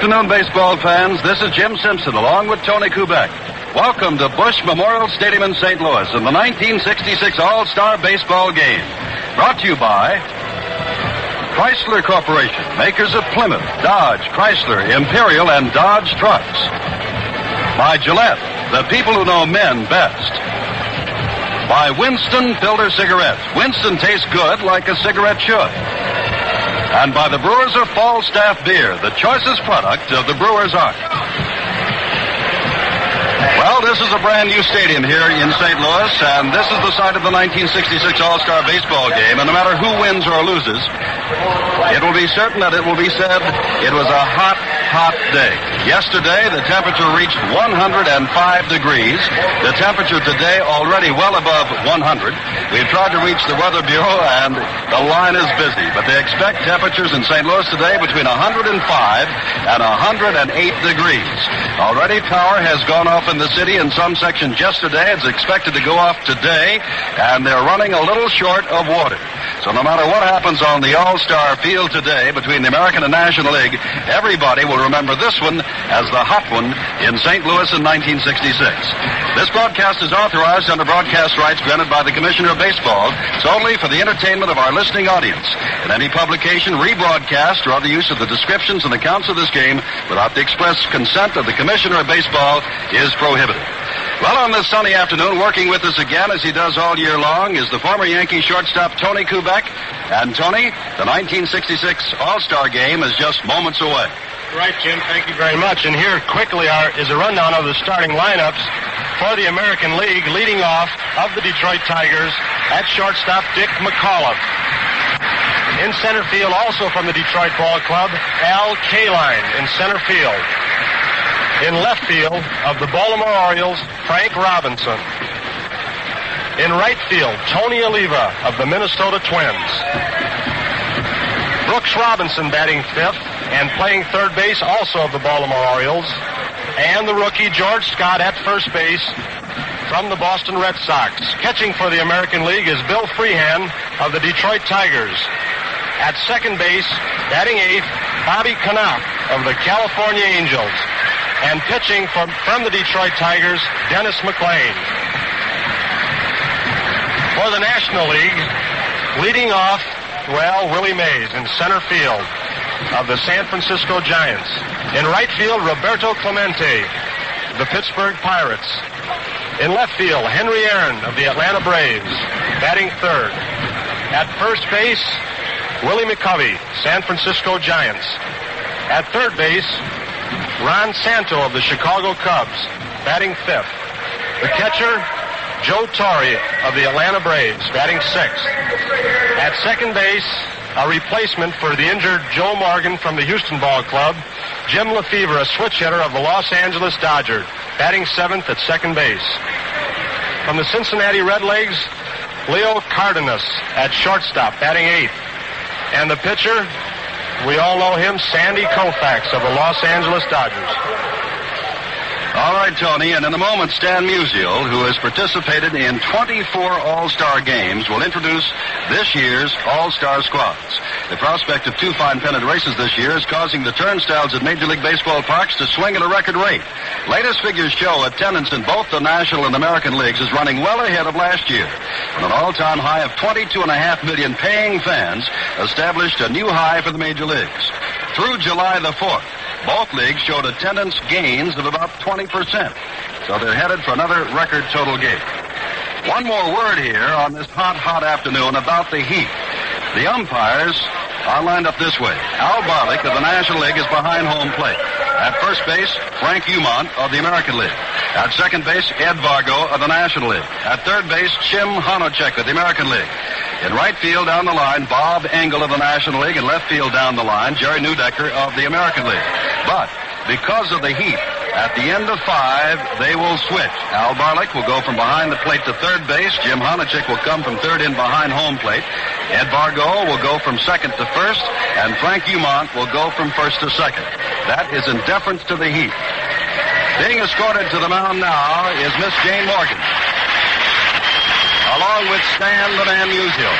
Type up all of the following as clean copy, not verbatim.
afternoon, baseball fans. This is Jim Simpson along with Tony Kubek. Welcome to Busch Memorial Stadium in St. Louis in the 1966 All Star Baseball Game. Brought to you by Chrysler Corporation, makers of Plymouth, Dodge, Chrysler, Imperial, and Dodge trucks. By Gillette, the people who know men best. By Winston Filter Cigarettes. Winston tastes good like a cigarette should. And by the Brewers of Falstaff Beer, the choicest product of the Brewers' art. Well, this is a brand new stadium here in St. Louis, and this is the site of the 1966 All-Star Baseball Game, and no matter who wins or loses, it will be certain that it will be said it was a hot, hot day. Yesterday, the temperature reached 105 degrees. The temperature today already well above 100. We've tried to reach the Weather Bureau, and the line is busy, but they expect temperatures in St. Louis today between 105 and 108 degrees. Already power has gone off in the city in some sections yesterday. It's expected to go off today, and they're running a little short of water. So no matter what happens on the All-Star field today between the American and National League, everybody will remember this one as the hot one in St. Louis in 1966. This broadcast is authorized under broadcast rights granted by the Commissioner of Baseball solely for the entertainment of our listening audience. And any publication, rebroadcast, or other use of the descriptions and accounts of this game without the express consent of the Commissioner of Baseball is prohibited. Well, on this sunny afternoon, working with us again, as he does all year long, is the former Yankee shortstop Tony Kubek. And Tony, the 1966 All-Star Game is just moments away. Right, Jim. Thank you very much. And here quickly is a rundown of the starting lineups for the American League, leading off of the Detroit Tigers at shortstop Dick McAuliffe. In center field, also from the Detroit Ball Club, Al Kaline in center field. In left field of the Baltimore Orioles, Frank Robinson. In right field, Tony Oliva of the Minnesota Twins. Brooks Robinson batting fifth and playing third base also of the Baltimore Orioles. And the rookie George Scott at first base from the Boston Red Sox. Catching for the American League is Bill Freehan of the Detroit Tigers. At second base, batting eighth, Bobby Knopf of the California Angels. And pitching from the Detroit Tigers, Dennis McLain. For the National League, leading off, Willie Mays in center field of the San Francisco Giants. In right field, Roberto Clemente, the Pittsburgh Pirates. In left field, Henry Aaron of the Atlanta Braves, batting third. At first base, Willie McCovey, San Francisco Giants. At third base, Ron Santo of the Chicago Cubs, batting fifth. The catcher, Joe Torre of the Atlanta Braves, batting sixth. At second base, a replacement for the injured Joe Morgan from the Houston Ball Club, Jim Lefevre, a switch hitter of the Los Angeles Dodgers, batting seventh at second base. From the Cincinnati Redlegs, Leo Cardenas at shortstop, batting eighth. And the pitcher, we all know him, Sandy Koufax of the Los Angeles Dodgers. All right, Tony, and in a moment, Stan Musial, who has participated in 24 All-Star games, will introduce this year's All-Star squads. The prospect of two fine pennant races this year is causing the turnstiles at Major League Baseball parks to swing at a record rate. Latest figures show attendance in both the National and American Leagues is running well ahead of last year. And an all-time high of 22.5 million paying fans established a new high for the Major Leagues. Through July the 4th, both leagues showed attendance gains of about 20%. So they're headed for another record total game. One more word here on this hot, hot afternoon about the heat. The umpires are lined up this way. Al Barlick of the National League is behind home plate. At first base, Frank Umont of the American League. At second base, Ed Vargo of the National League. At third base, Jim Honocek of the American League. In right field down the line, Bob Engel of the National League. In left field down the line, Jerry Neudecker of the American League. But because of the heat, at the end of five, they will switch. Al Barlick will go from behind the plate to third base. Jim Honocek will come from third in behind home plate. Ed Vargo will go from second to first, and Frank Umont will go from first to second. That is in deference to the heat. Being escorted to the mound now is Miss Jane Morgan, along with Stan the Man Musial.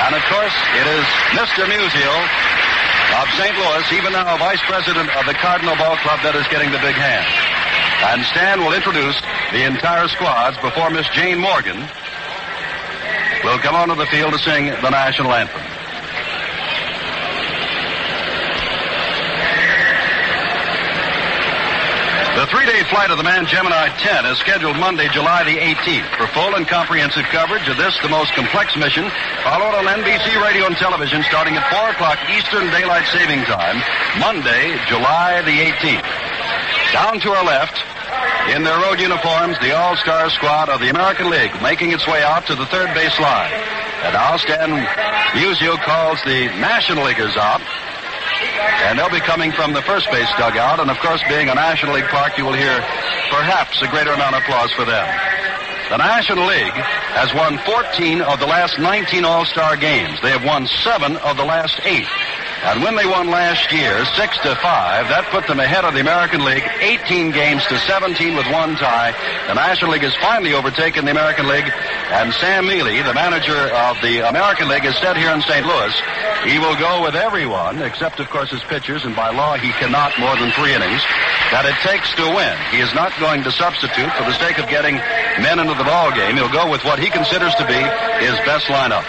And, of course, it is Mr. Musial of St. Louis, even now vice president of the Cardinal Ball Club, that is getting the big hand. And Stan will introduce the entire squads before Miss Jane Morgan will come onto the field to sing the national anthem. The three-day flight of the Man Gemini 10 is scheduled Monday, July the 18th. For full and comprehensive coverage of this, the most complex mission, followed on NBC radio and television starting at 4 o'clock Eastern Daylight Saving Time, Monday, July the 18th. Down to our left, in their road uniforms, the All-Star squad of the American League making its way out to the third base line. And now Stan Musial calls the National Leaguers out. And they'll be coming from the first base dugout. And, of course, being a National League park, you will hear perhaps a greater amount of applause for them. The National League has won 14 of the last 19 All-Star games. They have won 7 of the last 8. And when they won last year, 6-5, that put them ahead of the American League, 18 games to 17 with one tie. The National League has finally overtaken the American League, and Sam Mealy, the manager of the American League, has said here in St. Louis, he will go with everyone, except, of course, his pitchers, and by law he cannot more than 3 innings, that it takes to win. He is not going to substitute for the sake of getting men into the ball game. He'll go with what he considers to be his best lineup.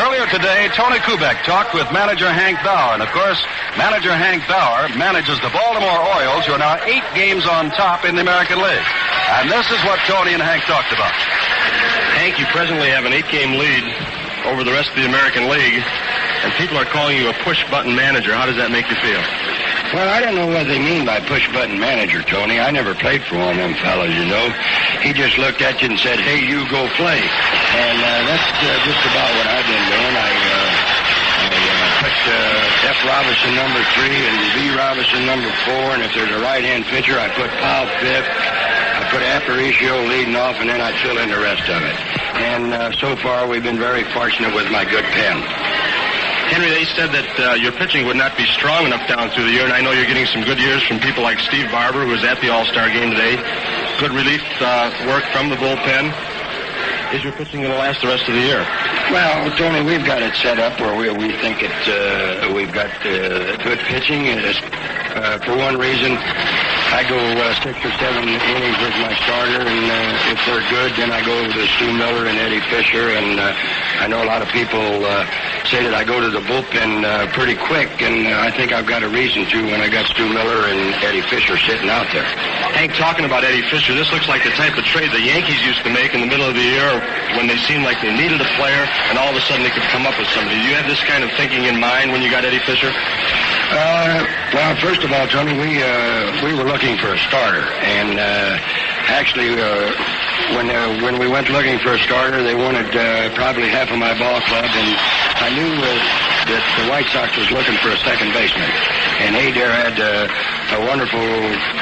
Earlier today, Tony Kubek talked with manager Hank Bauer. And, of course, manager Hank Bauer manages the Baltimore Orioles, who are now 8 games on top in the American League. And this is what Tony and Hank talked about. Hank, you presently have an 8-game lead over the rest of the American League, and people are calling you a push-button manager. How does that make you feel? Well, I don't know what they mean by push-button manager, Tony. I never played for one of them fellas, you know. He just looked at you and said, hey, you go play. And that's just about what I've been doing. I put F. Robinson number 3 and B. Robinson number 4, and if there's a right-hand pitcher, I put Powell 5th. I put Aparicio leading off, and then I fill in the rest of it. And so far, we've been very fortunate with my good pen. Henry, they said that your pitching would not be strong enough down through the year, and I know you're getting some good years from people like Steve Barber, who was at the All-Star game today. Good relief work from the bullpen. Is your pitching going to last the rest of the year? Well, Tony, we've got it set up where we think we've got good pitching. For one reason, I go 6 or 7 innings with my starter, and if they're good, then I go to Stu Miller and Eddie Fisher. And I know a lot of people say that I go to the bullpen pretty quick, and I think I've got a reason to when I got Stu Miller and Eddie Fisher sitting out there. Hank, talking about Eddie Fisher, this looks like the type of trade the Yankees used to make in the middle of the year when they seemed like they needed a player, and all of a sudden they could come up with somebody. Do you have this kind of thinking in mind when you got Eddie Fisher? Well, first of all, Tony, we were looking for a starter, and actually, when we went looking for a starter, they wanted probably half of my ball club, and I knew that the White Sox was looking for a second baseman. And Adair had a wonderful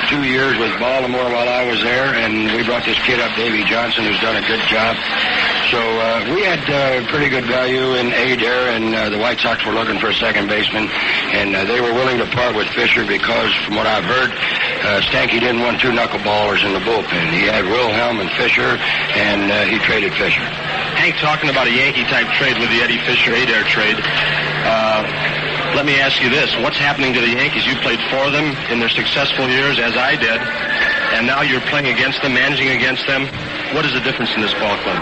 2 years with Baltimore while I was there, and we brought this kid up, Davey Johnson, who's done a good job. So we had pretty good value in Adair, and the White Sox were looking for a second baseman, and they were willing to part with Fisher because, from what I've heard, Stanky didn't want 2 knuckleballers in the bullpen. He had Wilhelm and Fisher, and he traded Fisher. Hank, talking about a Yankee-type trade with the Eddie Fisher-Adair trade, let me ask you this. What's happening to the Yankees? You played for them in their successful years, as I did, and now you're playing against them, managing against them. What is the difference in this ball club?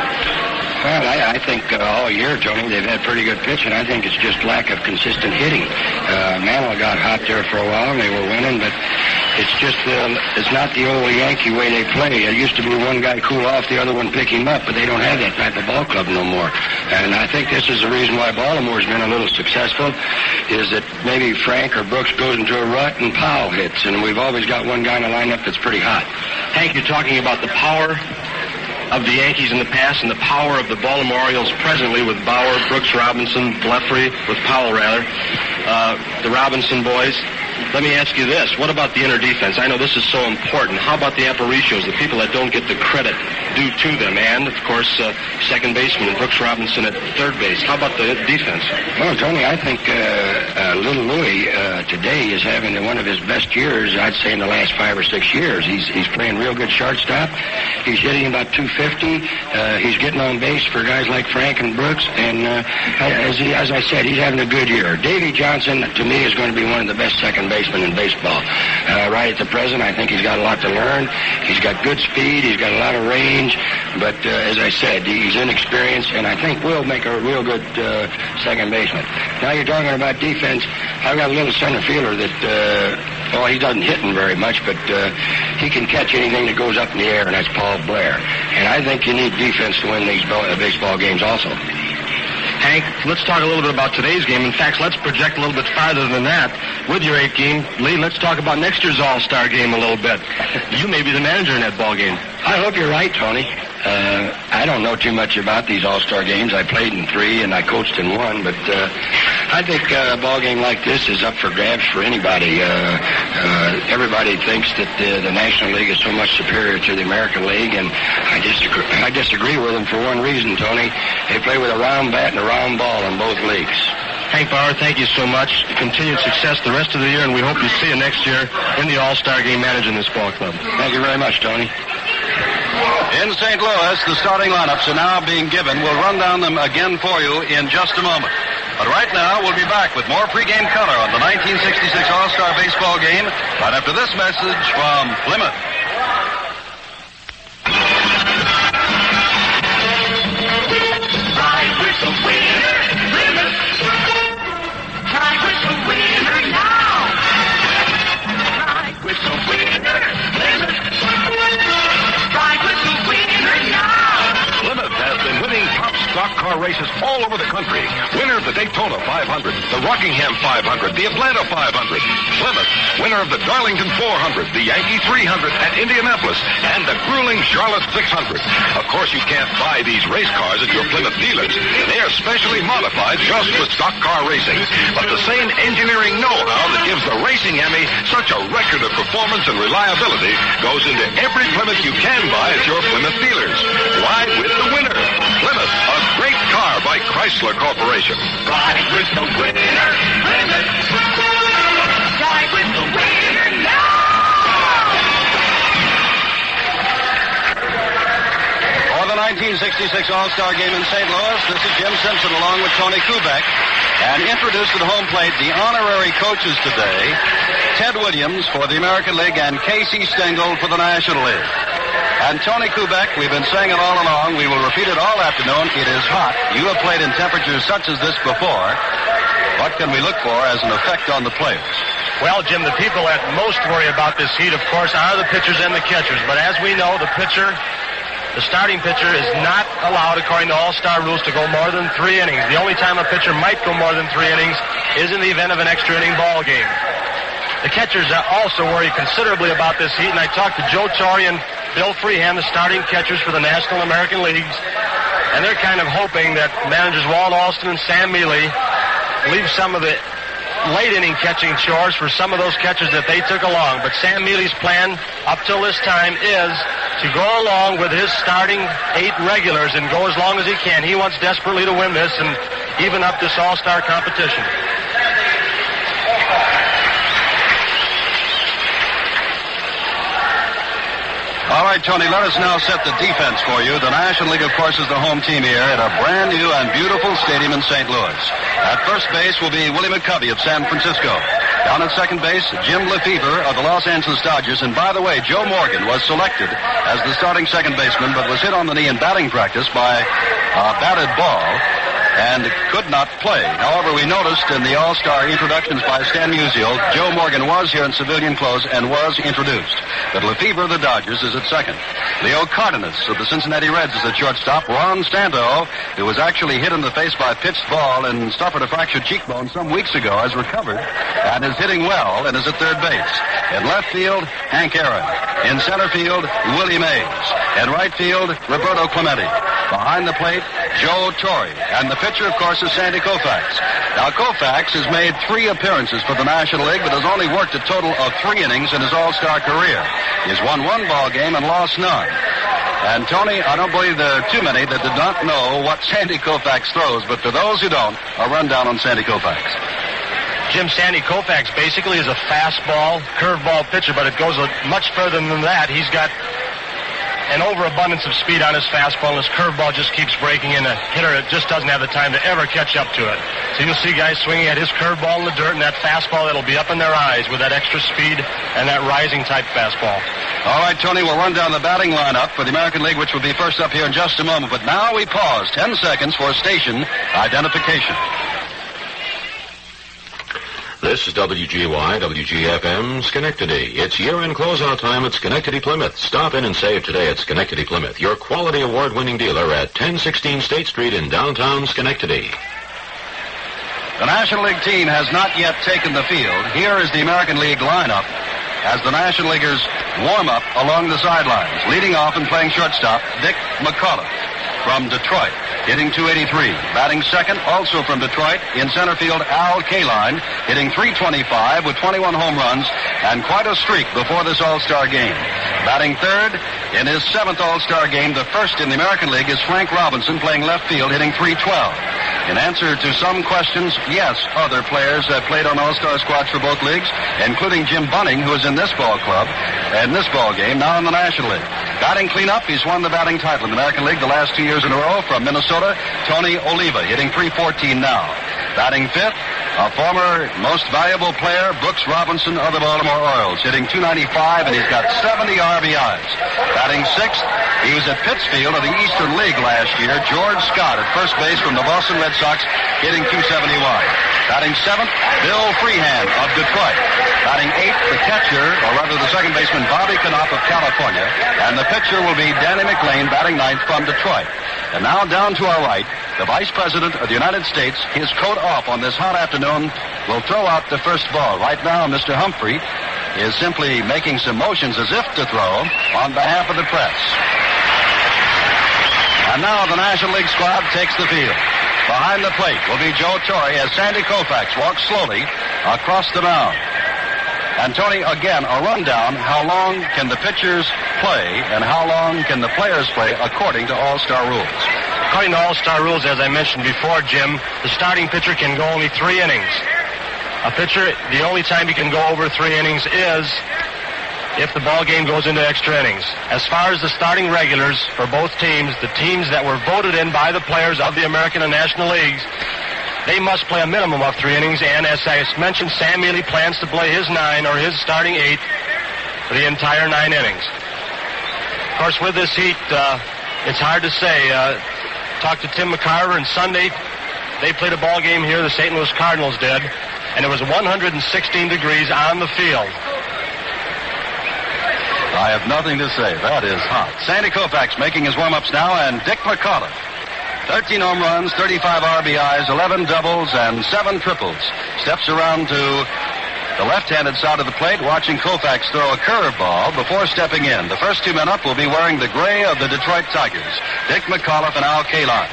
Well, I think all year, Tony, they've had pretty good pitching. I think it's just lack of consistent hitting. Mantle got hot there for a while, and they were winning, but it's just it's not the old Yankee way they play. It used to be one guy cool off, the other one pick him up, but they don't have that type of ball club no more. And I think this is the reason why Baltimore's been a little successful, is that maybe Frank or Brooks goes into a rut and Powell hits, and we've always got one guy in the lineup that's pretty hot. Hank, you're talking about the power of the Yankees in the past and the power of the Baltimore Orioles presently with Bauer, Brooks Robinson, Blefary, with Powell rather, the Robinson boys. Let me ask you this. What about the inner defense? I know this is so important. How about the Aparicios, the people that don't get the credit due to them? And, of course, second baseman Brooks Robinson at third base. How about the defense? Well, Tony, I think little Louie today is having one of his best years, I'd say, in the last 5 or 6 years. He's playing real good shortstop. He's hitting about 250. He's getting on base for guys like Frank and Brooks. And as I said, he's having a good year. Davey Johnson, to me, is going to be one of the best second basemen in baseball. Right at the present, I think he's got a lot to learn. He's got good speed. He's got a lot of range. But as I said, he's inexperienced, and I think will make a real good second baseman. Now you're talking about defense. I've got a little center fielder that, well, he doesn't hit him very much, but he can catch anything that goes up in the air, and that's Paul Blair. And I think you need defense to win these baseball games also. Hank, let's talk a little bit about today's game. In fact, let's project a little bit farther than that. With your 8 game, Lee, let's talk about next year's All-Star game a little bit. You may be the manager in that ball game. I hope you're right, Tony. I don't know too much about these All-Star games. I played in 3 and I coached in 1, but I think a ball game like this is up for grabs for anybody. Everybody thinks that the National League is so much superior to the American League, and I disagree with them for one reason, Tony. They play with a round bat and a round ball in both leagues. Hank Bauer, thank you so much. Continued success the rest of the year, and we hope to see you next year in the All-Star game managing this ball club. Thank you very much, Tony. In St. Louis, the starting lineups are now being given. We'll run down them again for you in just a moment. But right now, we'll be back with more pregame color on the 1966 All-Star Baseball game right after this message from Plymouth. Ride with the winner, Plymouth. Ride with the winner now. Ride with the winner, Plymouth. Ride with the winner now. Plymouth has been winning top stock car races all over the country. Winner of the Daytona 500, the Rockingham 500, the Atlanta 500. Plymouth, winner of the Darlington 400, the Yankee 300 at Indianapolis, and the grueling Charlotte 600. Of course, you can't buy these race cars at your Plymouth dealers. They are specially modified just for stock car racing. But the same engineering know-how that gives the Racing Emmy such a record of performance and reliability goes into every Plymouth you can buy at your Plymouth dealers. Ride with the winner. Plymouth, a great car by Chrysler Corporation. Ride with the winner, Plymouth. Ride with the winner now. For the 1966 All-Star Game in St. Louis, this is Jim Simpson along with Tony Kubek. And introduced at home plate, the honorary coaches today, Ted Williams for the American League and Casey Stengel for the National League. And Tony Kubek, we've been saying it all along, we will repeat it all afternoon, it is hot. You have played in temperatures such as this before. What can we look for as an effect on the players? Well, Jim, the people that most worry about this heat, of course, are the pitchers and the catchers. But as we know, the starting pitcher is not allowed, according to All-Star rules, to go more than 3 innings. The only time a pitcher might go more than 3 innings is in the event of an extra inning ball game. The catchers also worry considerably about this heat, and I talked to Joe Torre and Bill Freehand, the starting catchers for the National American Leagues, and they're kind of hoping that managers Walt Alston and Sam Mealy leave some of the late inning catching chores for some of those catchers that they took along. But Sam Mealy's plan up till this time is to go along with his starting 8 regulars and go as long as he can. He wants desperately to win this and even up this all-star competition. All right, Tony, let us now set the defense for you. The National League, of course, is the home team here at a brand new and beautiful stadium in St. Louis. At first base will be Willie McCovey of San Francisco. Down at second base, Jim Lefevre of the Los Angeles Dodgers. And by the way, Joe Morgan was selected as the starting second baseman, but was hit on the knee in batting practice by a batted ball and could not play. However, we noticed in the All-Star introductions by Stan Musial, Joe Morgan was here in civilian clothes and was introduced. But Lefevre of the Dodgers is at second. Leo Cardenas of the Cincinnati Reds is at shortstop. Ron Santo, who was actually hit in the face by a pitched ball and suffered a fractured cheekbone some weeks ago, has recovered and is hitting well and is at third base. In left field, Hank Aaron. In center field, Willie Mays. In right field, Roberto Clemente. Behind the plate, Joe Torre. And the pitcher, of course, is Sandy Koufax. Now, Koufax has made 3 appearances for the National League, but has only worked a total of 3 innings in his All-Star career. He's won 1 ball game and lost none. And, Tony, I don't believe there are too many that did not know what Sandy Koufax throws, but for those who don't, a rundown on Sandy Koufax. Jim, Sandy Koufax basically is a fastball, curveball pitcher, but it goes much further than that. He's got an overabundance of speed on his fastball, and his curveball just keeps breaking in. A hitter that just doesn't have the time to ever catch up to it. So you'll see guys swinging at his curveball in the dirt and that fastball that'll be up in their eyes with that extra speed and that rising type fastball. All right, Tony, we'll run down the batting lineup for the American League, which will be first up here in just a moment. But now we pause 10 seconds for station identification. This is WGY, WGFM, Schenectady. It's year-end closeout time at Schenectady Plymouth. Stop in and save today at Schenectady Plymouth, your quality award-winning dealer at 1016 State Street in downtown Schenectady. The National League team has not yet taken the field. Here is the American League lineup as the National Leaguers warm up along the sidelines. Leading off and playing shortstop, Dick McCullough from Detroit, hitting .283. Batting second, also from Detroit, in center field, Al Kaline, hitting .325 with 21 home runs and quite a streak before this All-Star game. Batting third, in his 7th All-Star game, the first in the American League, is Frank Robinson, playing left field, hitting .312. In answer to some questions, yes, other players have played on All-Star squads for both leagues, including Jim Bunning, who is in this ball club, and this ball game, now in the National League. Batting cleanup, he's won the batting title in the American League the last 2 years in a row from Minnesota, Tony Oliva, hitting .314 now. Batting fifth, a former most valuable player, Brooks Robinson of the Baltimore Orioles, hitting .295, and he's got 70 RBIs. Batting sixth, he was at Pittsfield of the Eastern League last year, George Scott at first base from the Boston Red Sox, hitting .271. Batting seventh, Bill Freehand of Detroit. Batting eighth, the catcher, or rather the second baseman, Bobby Knopp of California, and the pitcher will be Danny McLean, batting ninth from Detroit. And now down to our right, the Vice President of the United States, his coat off on this hot afternoon, will throw out the first ball. Right now, Mr. Humphrey is simply making some motions as if to throw on behalf of the press. And now the National League squad takes the field. Behind the plate will be Joe Torre as Sandy Koufax walks slowly across the mound. And, Tony, again, a rundown. How long can the pitchers play and how long can the players play according to All-Star rules? According to All-Star rules, as I mentioned before, Jim, the starting pitcher can go only 3 innings. A pitcher, the only time he can go over 3 innings is if the ball game goes into extra innings. As far as the starting regulars for both teams, the teams that were voted in by the players of the American and National Leagues, they must play a minimum of 3 innings, and as I mentioned, Sam Mealy plans to play his 9 or his starting 8 for the entire 9 innings. Of course, with this heat, it's hard to say. Talked to Tim McCarver, and Sunday they played a ball game here, the St. Louis Cardinals did, and it was 116 degrees on the field. I have nothing to say. That is hot. Sandy Koufax making his warm-ups now, and Dick McCullough. 13 home runs, 35 RBIs, 11 doubles, and 7 triples. Steps around to the left-handed side of the plate, watching Koufax throw a curveball before stepping in. The first 2 men up will be wearing the gray of the Detroit Tigers, Dick McCullough and Al Kaline.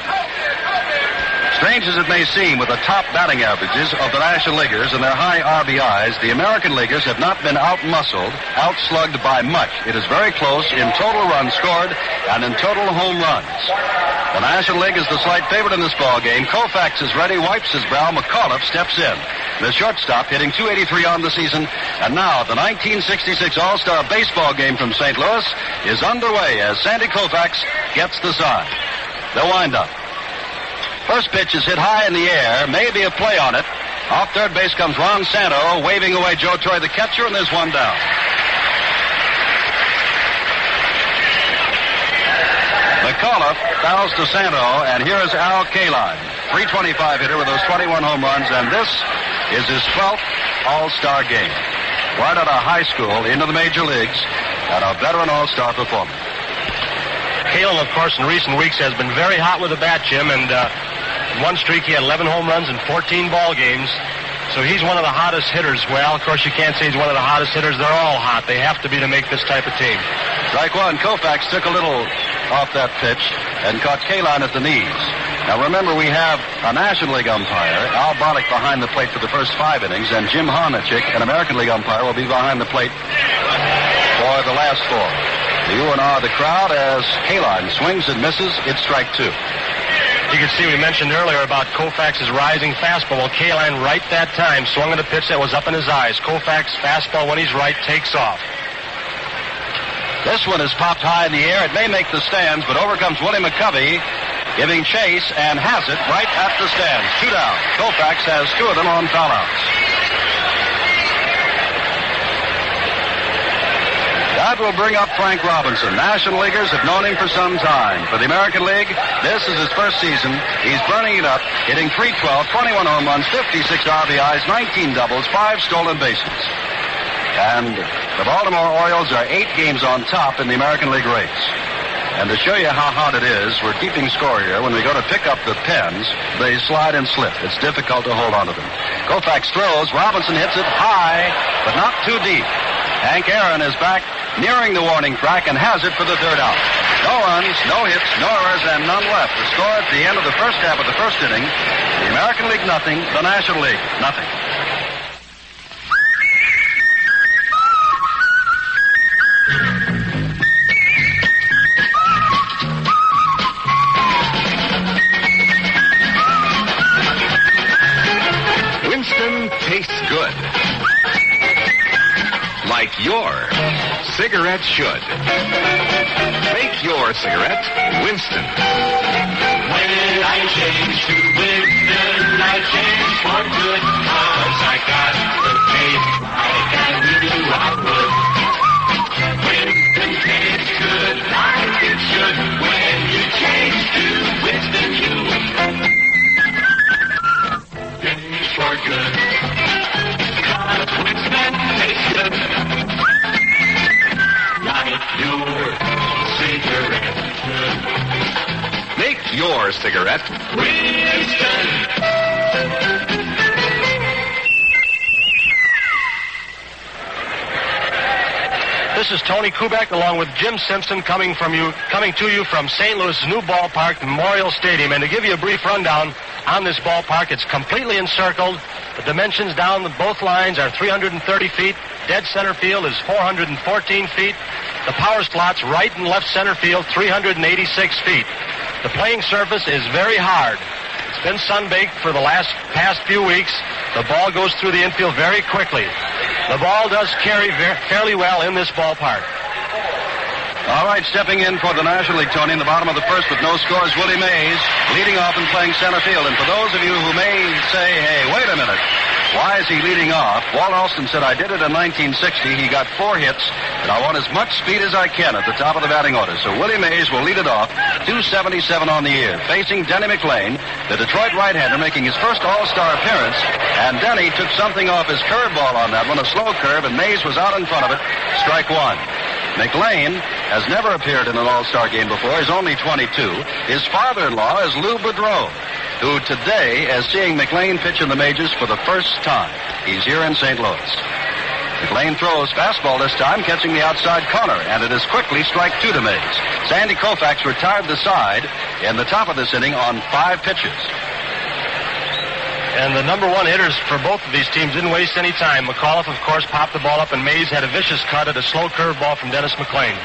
Strange as it may seem, with the top batting averages of the National Leaguers and their high RBIs, the American Leaguers have not been out-muscled, out-slugged by much. It is very close in total runs scored and in total home runs. The National League is the slight favorite in this ball game. Koufax is ready, wipes his brow. McCullough steps in. The shortstop hitting .283 on the season. And now the 1966 All-Star Baseball game from St. Louis is underway as Sandy Koufax gets the sign. The windup. First pitch is hit high in the air. Maybe a play on it. Off third base comes Ron Santo, waving away Joe Torre, the catcher, and there's one down. McCullough fouls to Santo, and here is Al Kaline, .325 hitter with those 21 home runs, and this is his 12th All-Star game. Right out of high school into the major leagues, and a veteran All-Star performer. Kaline, of course, in recent weeks has been very hot with the bat, Jim, and in one streak he had 11 home runs in 14 ball games. So he's one of the hottest hitters. Well, of course, you can't say he's one of the hottest hitters. They're all hot. They have to be to make this type of team. Strike one. Koufax took a little off that pitch and caught Kaline at the knees. Now remember, we have a National League umpire, Al Boddick, behind the plate for the first 5 innings, and Jim Honachik, an American League umpire, will be behind the plate for the last 4. The U&R of the crowd as Kaline swings and misses. It's strike 2. You can see we mentioned earlier about Koufax's rising fastball. Well, Kaline right that time swung at a pitch that was up in his eyes. Koufax fastball when he's right takes off. This one is popped high in the air. It may make the stands, but over comes Willie McCovey, giving chase, and has it right at the stands. 2 down. Koufax has 2 of them on foul outs. That will bring up Frank Robinson. National Leaguers have known him for some time. For the American League, this is his first season. He's burning it up, hitting .312, 21 home runs, 56 RBIs, 19 doubles, 5 stolen bases. And the Baltimore Orioles are 8 games on top in the American League race. And to show you how hard it is, we're keeping score here. When we go to pick up the pens, they slide and slip. It's difficult to hold on to them. Koufax throws. Robinson hits it high, but not too deep. Hank Aaron is back nearing the warning track and has it for the 3rd out. No runs, no hits, no errors, and none left. The score at the end of the first half of the first inning, the American League nothing, the National League nothing. Winston tastes good. Like your cigarette should. Make your cigarette Winston. When I change to Winston, I change for good. 'Cause I got the taste like I knew I would. Winston tastes good like it should. When you change to Winston, you change for good. 'Cause Winston tastes good. Like your cigarette should. Make your cigarette Winston. This is Tony Kubek along with Jim Simpson coming to you from St. Louis' new ballpark, Memorial Stadium. And to give you a brief rundown on this ballpark, it's completely encircled. The dimensions down both lines are 330 feet. Dead center field is 414 feet. The power slots right and left center field, 386 feet. The playing surface is very hard. It's been sun-baked for the past few weeks. The ball goes through the infield very quickly. The ball does carry fairly well in this ballpark. All right, stepping in for the National League, Tony, in the bottom of the first with no scores, Willie Mays, leading off and playing center field. And for those of you who may say, hey, wait a minute, why is he leading off? Walt Alston said, I did it in 1960. He got 4 hits, and I want as much speed as I can at the top of the batting order. So Willie Mays will lead it off, 277 on the year, facing Denny McLain, the Detroit right-hander, making his first All-Star appearance. And Denny took something off his curveball on that one, a slow curve, and Mays was out in front of it, strike 1. McLain has never appeared in an All-Star game before. He's only 22. His father-in-law is Lou Boudreau, who today is seeing McLain pitch in the majors for the first time. He's here in St. Louis. McLain throws fastball this time, catching the outside corner, and it is quickly strike 2 to Mays. Sandy Koufax retired the side in the top of this inning on 5 pitches. And the number 1 hitters for both of these teams didn't waste any time. McAuliffe, of course, popped the ball up, and Mays had a vicious cut at a slow curveball from Dennis McLain.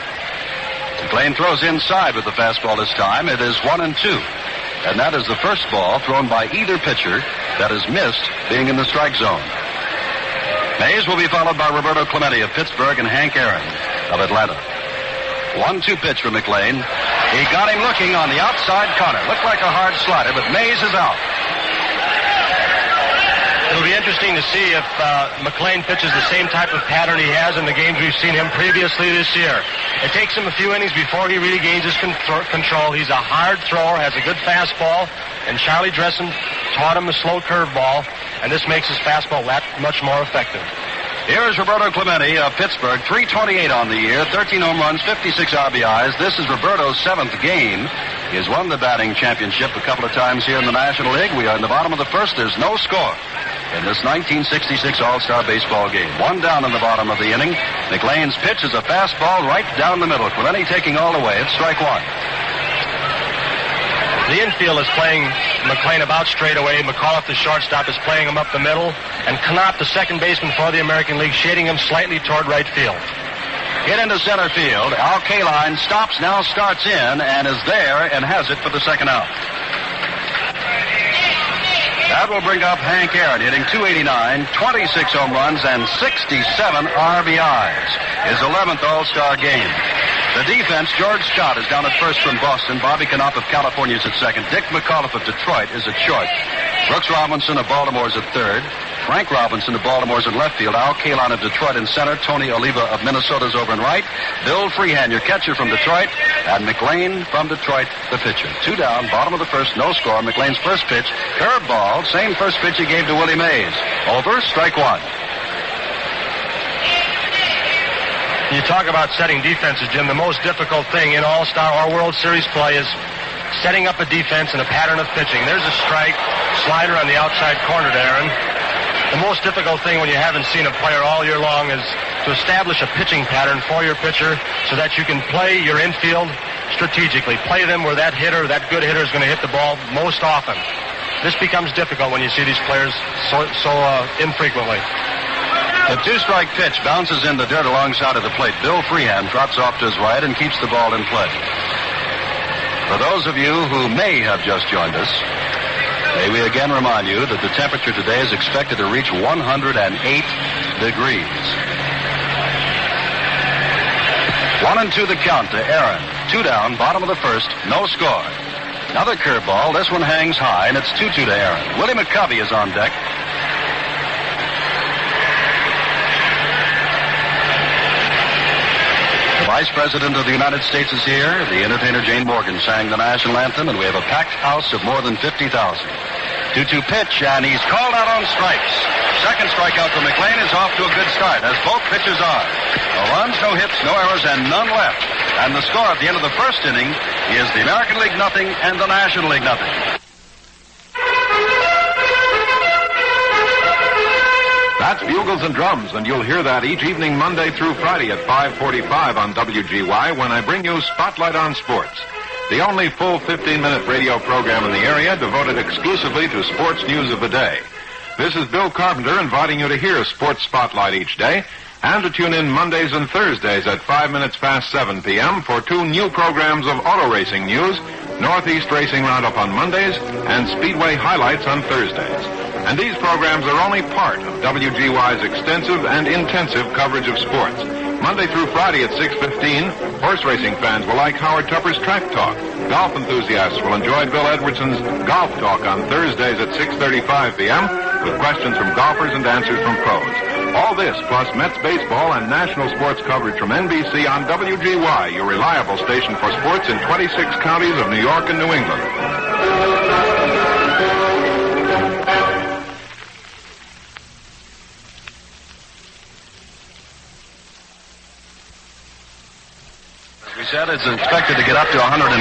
McLain throws inside with the fastball this time. It is 1-2. And that is the first ball thrown by either pitcher that is missed being in the strike zone. Mays will be followed by Roberto Clemente of Pittsburgh and Hank Aaron of Atlanta. 1-2 pitch for McLain. He got him looking on the outside corner. Looked like a hard slider, but Mays is out. It'll be interesting to see if McLain pitches the same type of pattern he has in the games we've seen him previously this year. It takes him a few innings before he really gains his control. He's a hard thrower, has a good fastball, and Charlie Dressen taught him the slow curveball, and this makes his fastball that much more effective. Here is Roberto Clemente of Pittsburgh, 328 on the year, 13 home runs, 56 RBIs. This is Roberto's 7th game. He has won the batting championship a couple of times here in the National League. We are in the bottom of the first. There's no score in this 1966 All-Star baseball game. 1 down in the bottom of the inning. McLain's pitch is a fastball right down the middle. Clemente taking all the way. It's strike 1. The infield is playing McLean about straight away. McAuliffe, the shortstop, is playing him up the middle. And Knott, the second baseman for the American League, shading him slightly toward right field. Hit into center field. Al Kaline stops, now starts in, and is there and has it for the second out. That will bring up Hank Aaron, hitting .289, 26 home runs, and 67 RBIs. His 11th All-Star game. The defense, George Scott is down at first from Boston. Bobby Knopf of California is at second. Dick McAuliffe of Detroit is at short. Brooks Robinson of Baltimore is at third. Frank Robinson of Baltimore is in left field. Al Kaline of Detroit in center. Tony Oliva of Minnesota is over in right. Bill Freehan, your catcher from Detroit. And McLean from Detroit, the pitcher. 2 down, bottom of the first, no score. McLean's first pitch, curveball. Same first pitch he gave to Willie Mays. Over, strike one. You talk about setting defenses, Jim. The most difficult thing in All-Star or World Series play is setting up a defense and a pattern of pitching. There's a strike, slider on the outside corner to Aaron. The most difficult thing when you haven't seen a player all year long is to establish a pitching pattern for your pitcher so that you can play your infield strategically. Play them where that good hitter is going to hit the ball most often. This becomes difficult when you see these players so infrequently. The 2-strike pitch bounces in the dirt alongside of the plate. Bill Freehan drops off to his right and keeps the ball in play. For those of you who may have just joined us, may we again remind you that the temperature today is expected to reach 108 degrees. 1-2 the count to Aaron. 2 down, bottom of the first, no score. Another curveball. This one hangs high, and it's 2-2 to Aaron. Willie McCovey is on deck. The Vice President of the United States is here. The entertainer Jane Morgan sang the national anthem, and we have a packed house of more than 50,000. 2-2 pitch, and he's called out on strikes. Second strikeout for McLean is off to a good start, as both pitchers are. No runs, no hits, no errors, and none left. And the score at the end of the first inning is the American League nothing and the National League nothing. That's Bugles and Drums, and you'll hear that each evening Monday through Friday at 5:45 on WGY when I bring you Spotlight on Sports, the only full 15-minute radio program in the area devoted exclusively to sports news of the day. This is Bill Carpenter inviting you to hear Sports Spotlight each day and to tune in Mondays and Thursdays at 7 p.m. for 2 new programs of auto racing news, Northeast Racing Roundup on Mondays and Speedway Highlights on Thursdays. And these programs are only part of WGY's extensive and intensive coverage of sports. Monday through Friday at 6:15, horse racing fans will like Howard Tupper's Track Talk. Golf enthusiasts will enjoy Bill Edwardson's Golf Talk on Thursdays at 6:35 p.m. with questions from golfers and answers from pros. All this, plus Mets baseball and national sports coverage from NBC on WGY, your reliable station for sports in 26 counties of New York and New England. We said it's expected to get up to 108.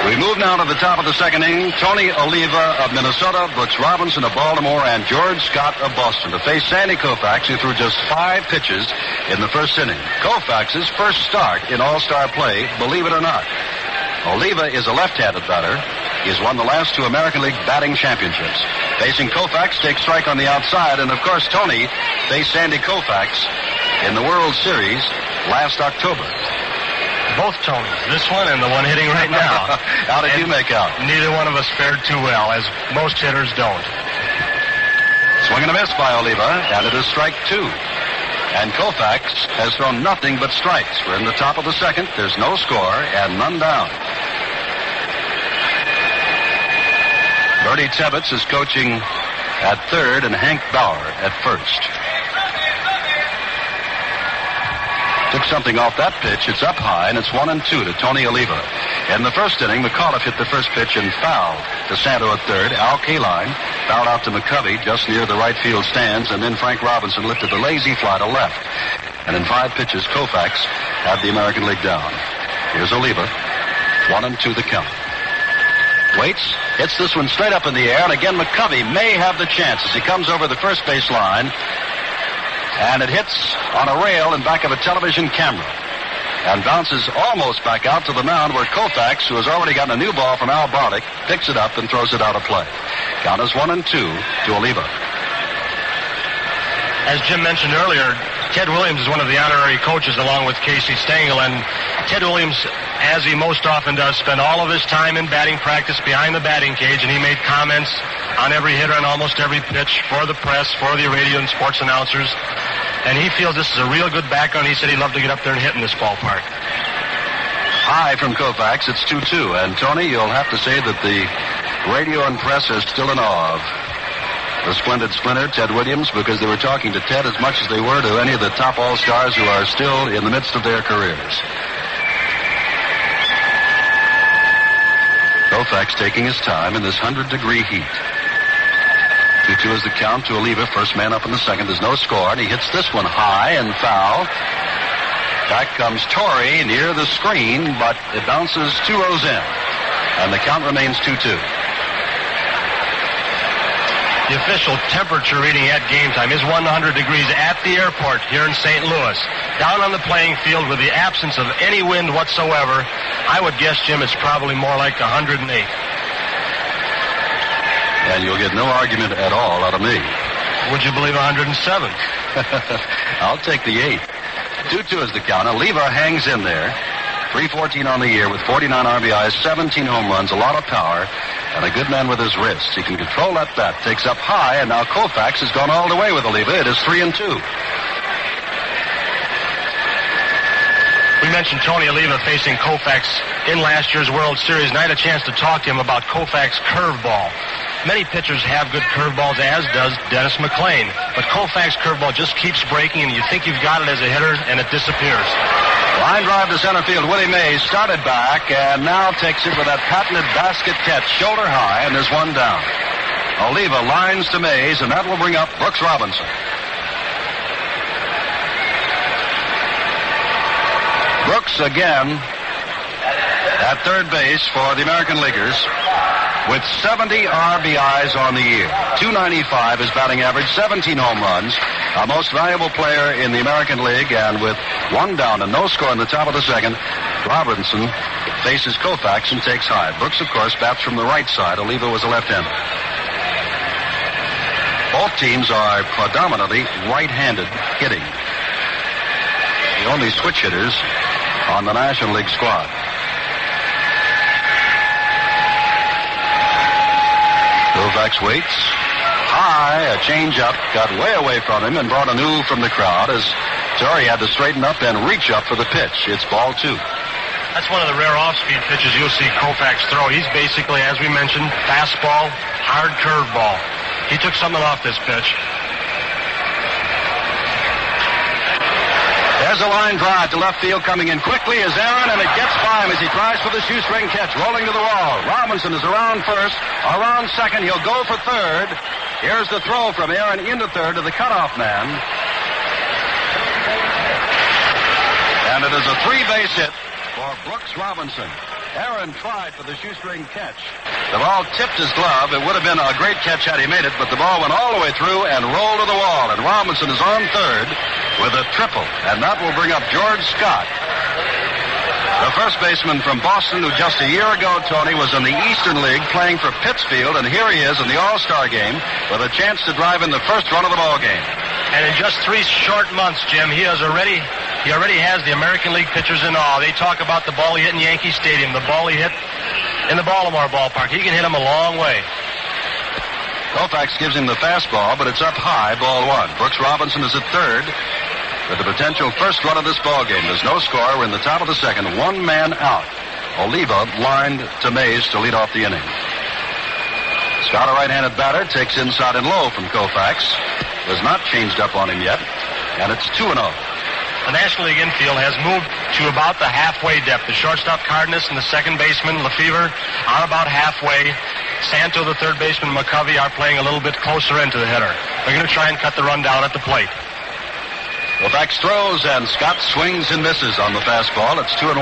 We move now to the top of the second inning. Tony Oliva of Minnesota, Brooks Robinson of Baltimore, and George Scott of Boston to face Sandy Koufax, who threw just 5 pitches in the first inning. Koufax's first start in All-Star play, believe it or not. Oliva is a left-handed batter. He has won the last 2 American League batting championships. Facing Koufax takes strike on the outside, and of course Tony faced Sandy Koufax in the World Series last October. Both Tonys, this one and the one hitting right now. How did you make out? Neither one of us fared too well, as most hitters don't. Swing and a miss by Oliva, and it is strike 2. And Koufax has thrown nothing but strikes. We're in the top of the second. There's no score and none down. Bertie Tebbetts is coaching at third and Hank Bauer at first. Took something off that pitch. It's up high, and it's 1-2 to Tony Oliva. In the first inning, McAuliffe hit the first pitch and fouled to Santo at third. Al Kaline fouled out to McCovey just near the right field stands, and then Frank Robinson lifted the lazy fly to left. And in 5 pitches, Koufax had the American League down. Here's Oliva. 1-2 the count. Waits, hits this one straight up in the air, and again McCovey may have the chance as he comes over the first base line. And it hits on a rail in back of a television camera. and bounces almost back out to the mound where Koufax, who has already gotten a new ball from Al Barlick, picks it up and throws it out of play. Count is 1-2 to Oliva. As Jim mentioned earlier, Ted Williams is one of the honorary coaches along with Casey Stengel, and Ted Williams, as he most often does, spent all of his time in batting practice behind the batting cage, and he made comments on every hitter and almost every pitch for the press, for the radio and sports announcers, and he feels this is a real good background. He said he'd love to get up there and hit in this ballpark. High from Koufax, it's 2-2, and Tony, you'll have to say that the radio and press are still in awe of the splendid sprinter, Ted Williams, because they were talking to Ted as much as they were to any of the top all-stars who are still in the midst of their careers. Koufax taking his time in this 100-degree heat. 2-2 is the count to Oliva. First man up in the second. There's no score, and he hits this one high and foul. Back comes Torrey near the screen, but it bounces 2 rows in, and the count remains 2-2. The official temperature reading at game time is 100 degrees at the airport here in St. Louis. Down on the playing field with the absence of any wind whatsoever, I would guess, Jim, it's probably more like 108. And you'll get no argument at all out of me. Would you believe 107? I'll take the 8. 2-2 is the count. Oliva hangs in there. 314 on the year with 49 RBIs, 17 home runs, a lot of power, and a good man with his wrist. He can control that bat. Takes up high, and now Koufax has gone all the way with Oliva. It is 3-2. We mentioned Tony Oliva facing Koufax in last year's World Series, and I had a chance to talk to him about Koufax's curveball. Many pitchers have good curveballs, as does Dennis McLain. But Koufax's curveball just keeps breaking, and you think you've got it as a hitter, and it disappears. Line drive to center field. Willie Mays started back and now takes it with that patented basket catch, shoulder high, and there's one down. Oliva lines to Mays, and that will bring up Brooks Robinson. Brooks again at third base for the American Leaguers with 70 RBIs on the year. 295 is batting average, 17 home runs. Our most valuable player in the American League, and with one down and no score in the top of the second, Robinson faces Koufax and takes high. Brooks, of course, bats from the right side. Oliva was a left-hander. Both teams are predominantly right-handed hitting. The only switch hitters on the National League squad. Koufax waits. High, a change-up, got way away from him and brought a new from the crowd as Torrey had to straighten up and reach up for the pitch. It's ball 2. That's one of the rare off-speed pitches you'll see Koufax throw. He's basically, as we mentioned, fastball, hard curveball. He took something off this pitch. There's a line drive to left field. Coming in quickly is Aaron, and it gets by him as he tries for the shoestring catch. Rolling to the wall. Robinson is around first, around second. He'll go for third. Here's the throw from Aaron into third to the cutoff man. And it is a 3-base hit for Brooks Robinson. Aaron tried for the shoestring catch. The ball tipped his glove. It would have been a great catch had he made it, but the ball went all the way through and rolled to the wall. And Robinson is on third with a triple, and that will bring up George Scott, the first baseman from Boston, who just a year ago, Tony, was in the Eastern League playing for Pittsfield, and here he is in the All Star Game with a chance to drive in the first run of the ball game. And in just 3 short months, Jim, he already has the American League pitchers in awe. They talk about the ball he hit in Yankee Stadium, the ball he hit in the Baltimore ballpark. He can hit him a long way. Koufax gives him the fastball, but it's up high, ball 1. Brooks Robinson is at third with the potential first run of this ball game. There's no score. We're in the top of the second. One man out. Oliva lined to Mays to lead off the inning. Scott, a right-handed batter, takes inside and low from Koufax. Has not changed up on him yet, and it's 2-0. The National League infield has moved to about the halfway depth. The shortstop, Cardenas, and the second baseman, Lefevre, are about halfway. Santo, the third baseman, McCovey, are playing a little bit closer into the hitter. They're going to try and cut the run down at the plate. Koufax throws, and Scott swings and misses on the fastball. It's 2-1.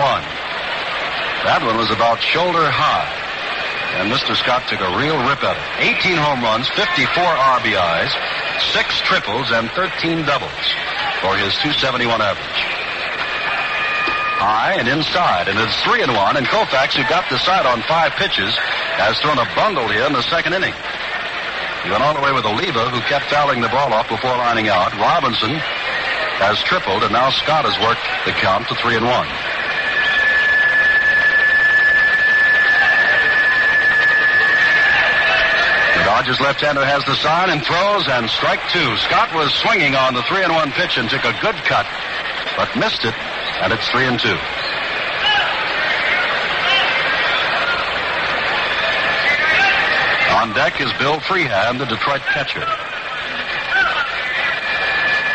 That one was about shoulder high, and Mr. Scott took a real rip at it. 18 home runs, 54 RBIs, 6 triples, and 13 doubles for his .271 average. high and inside, and it's 3-1. And Koufax, who got the side on 5 pitches, has thrown a bundle here in the second inning. He went all the way with Oliva, who kept fouling the ball off before lining out. Robinson has tripled, and now Scott has worked the count to 3-1. The Dodgers left-hander has the sign and throws, and strike 2. Scott was swinging on the 3-1 pitch and took a good cut, but missed it, and it's 3-2. On deck is Bill Freehand, the Detroit catcher.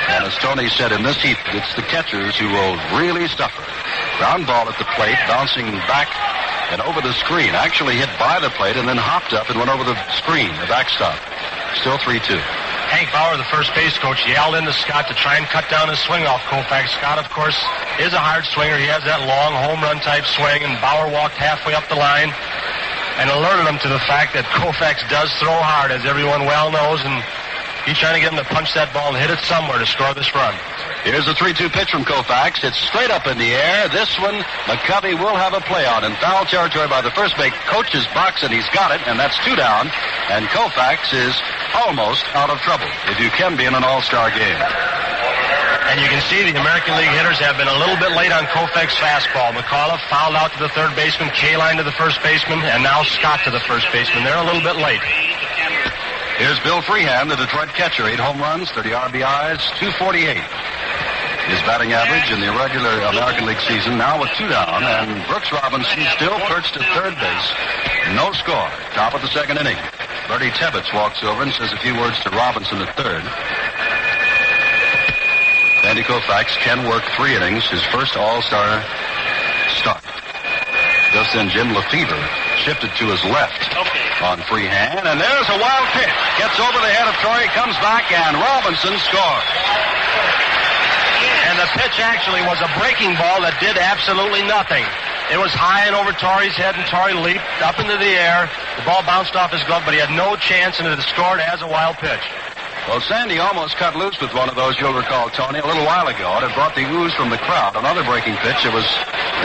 And as Tony said, in this heat, it's the catchers who will really suffer. Ground ball at the plate, bouncing back and over the screen. Actually hit by the plate and then hopped up and went over the screen, the backstop. Still 3-2. Hank Bauer, the first base coach, yelled into Scott to try and cut down his swing off Koufax. Scott, of course, is a hard swinger. He has that long home run type swing, and Bauer walked halfway up the line and alerted him to the fact that Koufax does throw hard, as everyone well knows, and he's trying to get him to punch that ball and hit it somewhere to score this run. Here's a 3-2 pitch from Koufax. It's straight up in the air. This one, McCovey will have a play on in foul territory by the first base coach's box, and he's got it, and that's 2 down. And Koufax is almost out of trouble, if you can be in an all-star game. And you can see the American League hitters have been a little bit late on Koufax's fastball. McAuliffe fouled out to the third baseman, Kaline to the first baseman, and now Scott to the first baseman. They're a little bit late. Here's Bill Freehand, the Detroit catcher. 8 home runs, 30 RBIs, 248. His batting average in the regular American League season, now with 2 down, and Brooks Robinson still perched at third base. No score. Top of the second inning. Bertie Tebbetts walks over and says a few words to Robinson at third. Sandy Koufax can work 3 innings, his first all-star start. Just then Jim Lefevre shifted to his left on Freehand, and there's a wild pitch. Gets over the head of Torrey, comes back, and Robinson scores. And the pitch actually was a breaking ball that did absolutely nothing. It was high and over Torrey's head, and Torrey leaped up into the air. The ball bounced off his glove, but he had no chance, and it scored as a wild pitch. Well, Sandy almost cut loose with one of those, you'll recall, Tony, a little while ago. It brought the ooze from the crowd. Another breaking pitch. It was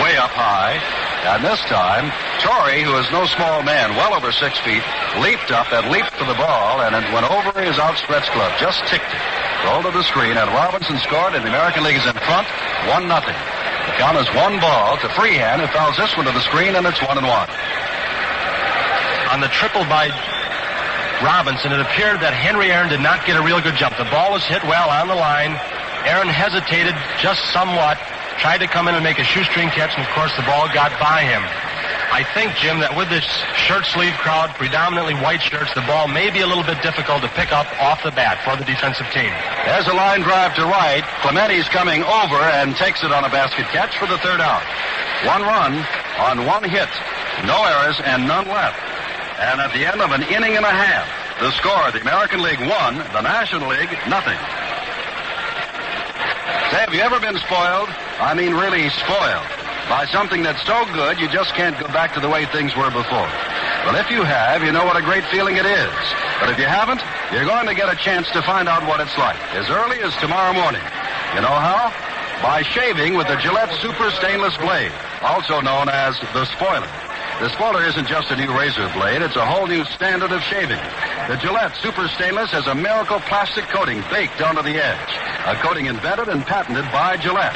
way up high. And this time, Torrey, who is no small man, well over 6 feet, leaped up and leaped for the ball, and it went over his outstretched glove. Just ticked it. Rolled to the screen, and Robinson scored, and the American League is in front, 1-0. The count is 1 ball to Freehand, who fouls this one to the screen, and it's 1-1. On the triple by Robinson, it appeared that Henry Aaron did not get a real good jump. The ball was hit well on the line. Aaron hesitated just somewhat, tried to come in and make a shoestring catch, and of course the ball got by him. I think, Jim, that with this shirt sleeve crowd, predominantly white shirts, the ball may be a little bit difficult to pick up off the bat for the defensive team. There's a line drive to right. Clementi's coming over and takes it on a basket catch for the third out. 1 run on 1 hit. No errors and none left. And at the end of an inning and a half, the score, the American League 1, the National League, nothing. Say, have you ever been spoiled? I mean really spoiled. By something that's so good you just can't go back to the way things were before. Well, if you have, you know what a great feeling it is. But if you haven't, you're going to get a chance to find out what it's like as early as tomorrow morning. You know how? By shaving with the Gillette Super Stainless Blade, also known as the Spoiler. The Spoiler isn't just a new razor blade, it's a whole new standard of shaving. The Gillette Super Stainless has a miracle plastic coating baked onto the edge, a coating invented and patented by Gillette.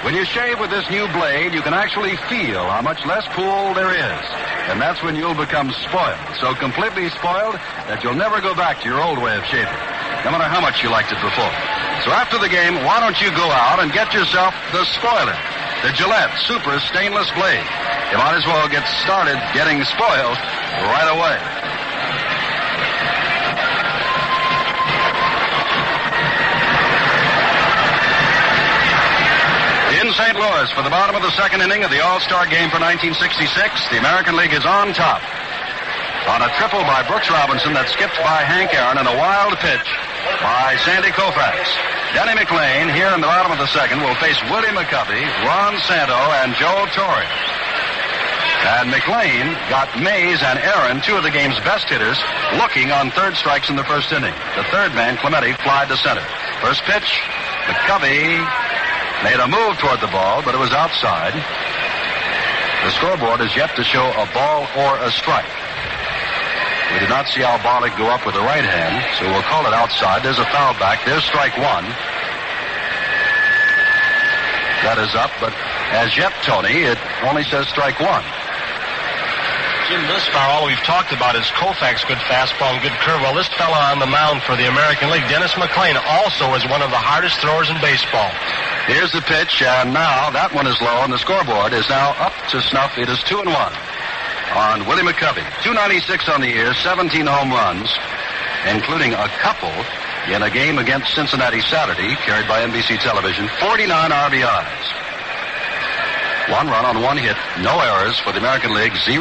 When you shave with this new blade, you can actually feel how much less pool there is. And that's when you'll become spoiled, so completely spoiled that you'll never go back to your old way of shaving, no matter how much you liked it before. So after the game, why don't you go out and get yourself the Spoiler, the Gillette Super Stainless Blade. You might as well get started getting spoiled right away. In St. Louis for the bottom of the second inning of the All Star Game for 1966, the American League is on top. On a triple by Brooks Robinson that skipped by Hank Aaron and a wild pitch by Sandy Koufax. Denny McLean, here in the bottom of the second, will face Willie McCovey, Ron Santo, and Joe Torre. And McLean got Mays and Aaron, 2 of the game's best hitters, looking on third strikes in the first inning. The third man, Clementi, flied to center. First pitch, McCovey made a move toward the ball, but it was outside. The scoreboard is yet to show a ball or a strike. We did not see Albolic go up with the right hand, so we'll call it outside. There's a foul back. There's strike one. That is up, but as yet, Tony, it only says strike one. Jim, thus far, all we've talked about is Koufax, good fastball and good curve. Well, this fella on the mound for the American League, Dennis McLain, also is one of the hardest throwers in baseball. Here's the pitch, and now that one is low, and the scoreboard is now up to snuff. It is 2-1 on Willie McCovey. 296 on the year, 17 home runs, including a couple in a game against Cincinnati Saturday, carried by NBC Television. 49 RBIs. 1 run on 1 hit, no errors for the American League, 0-0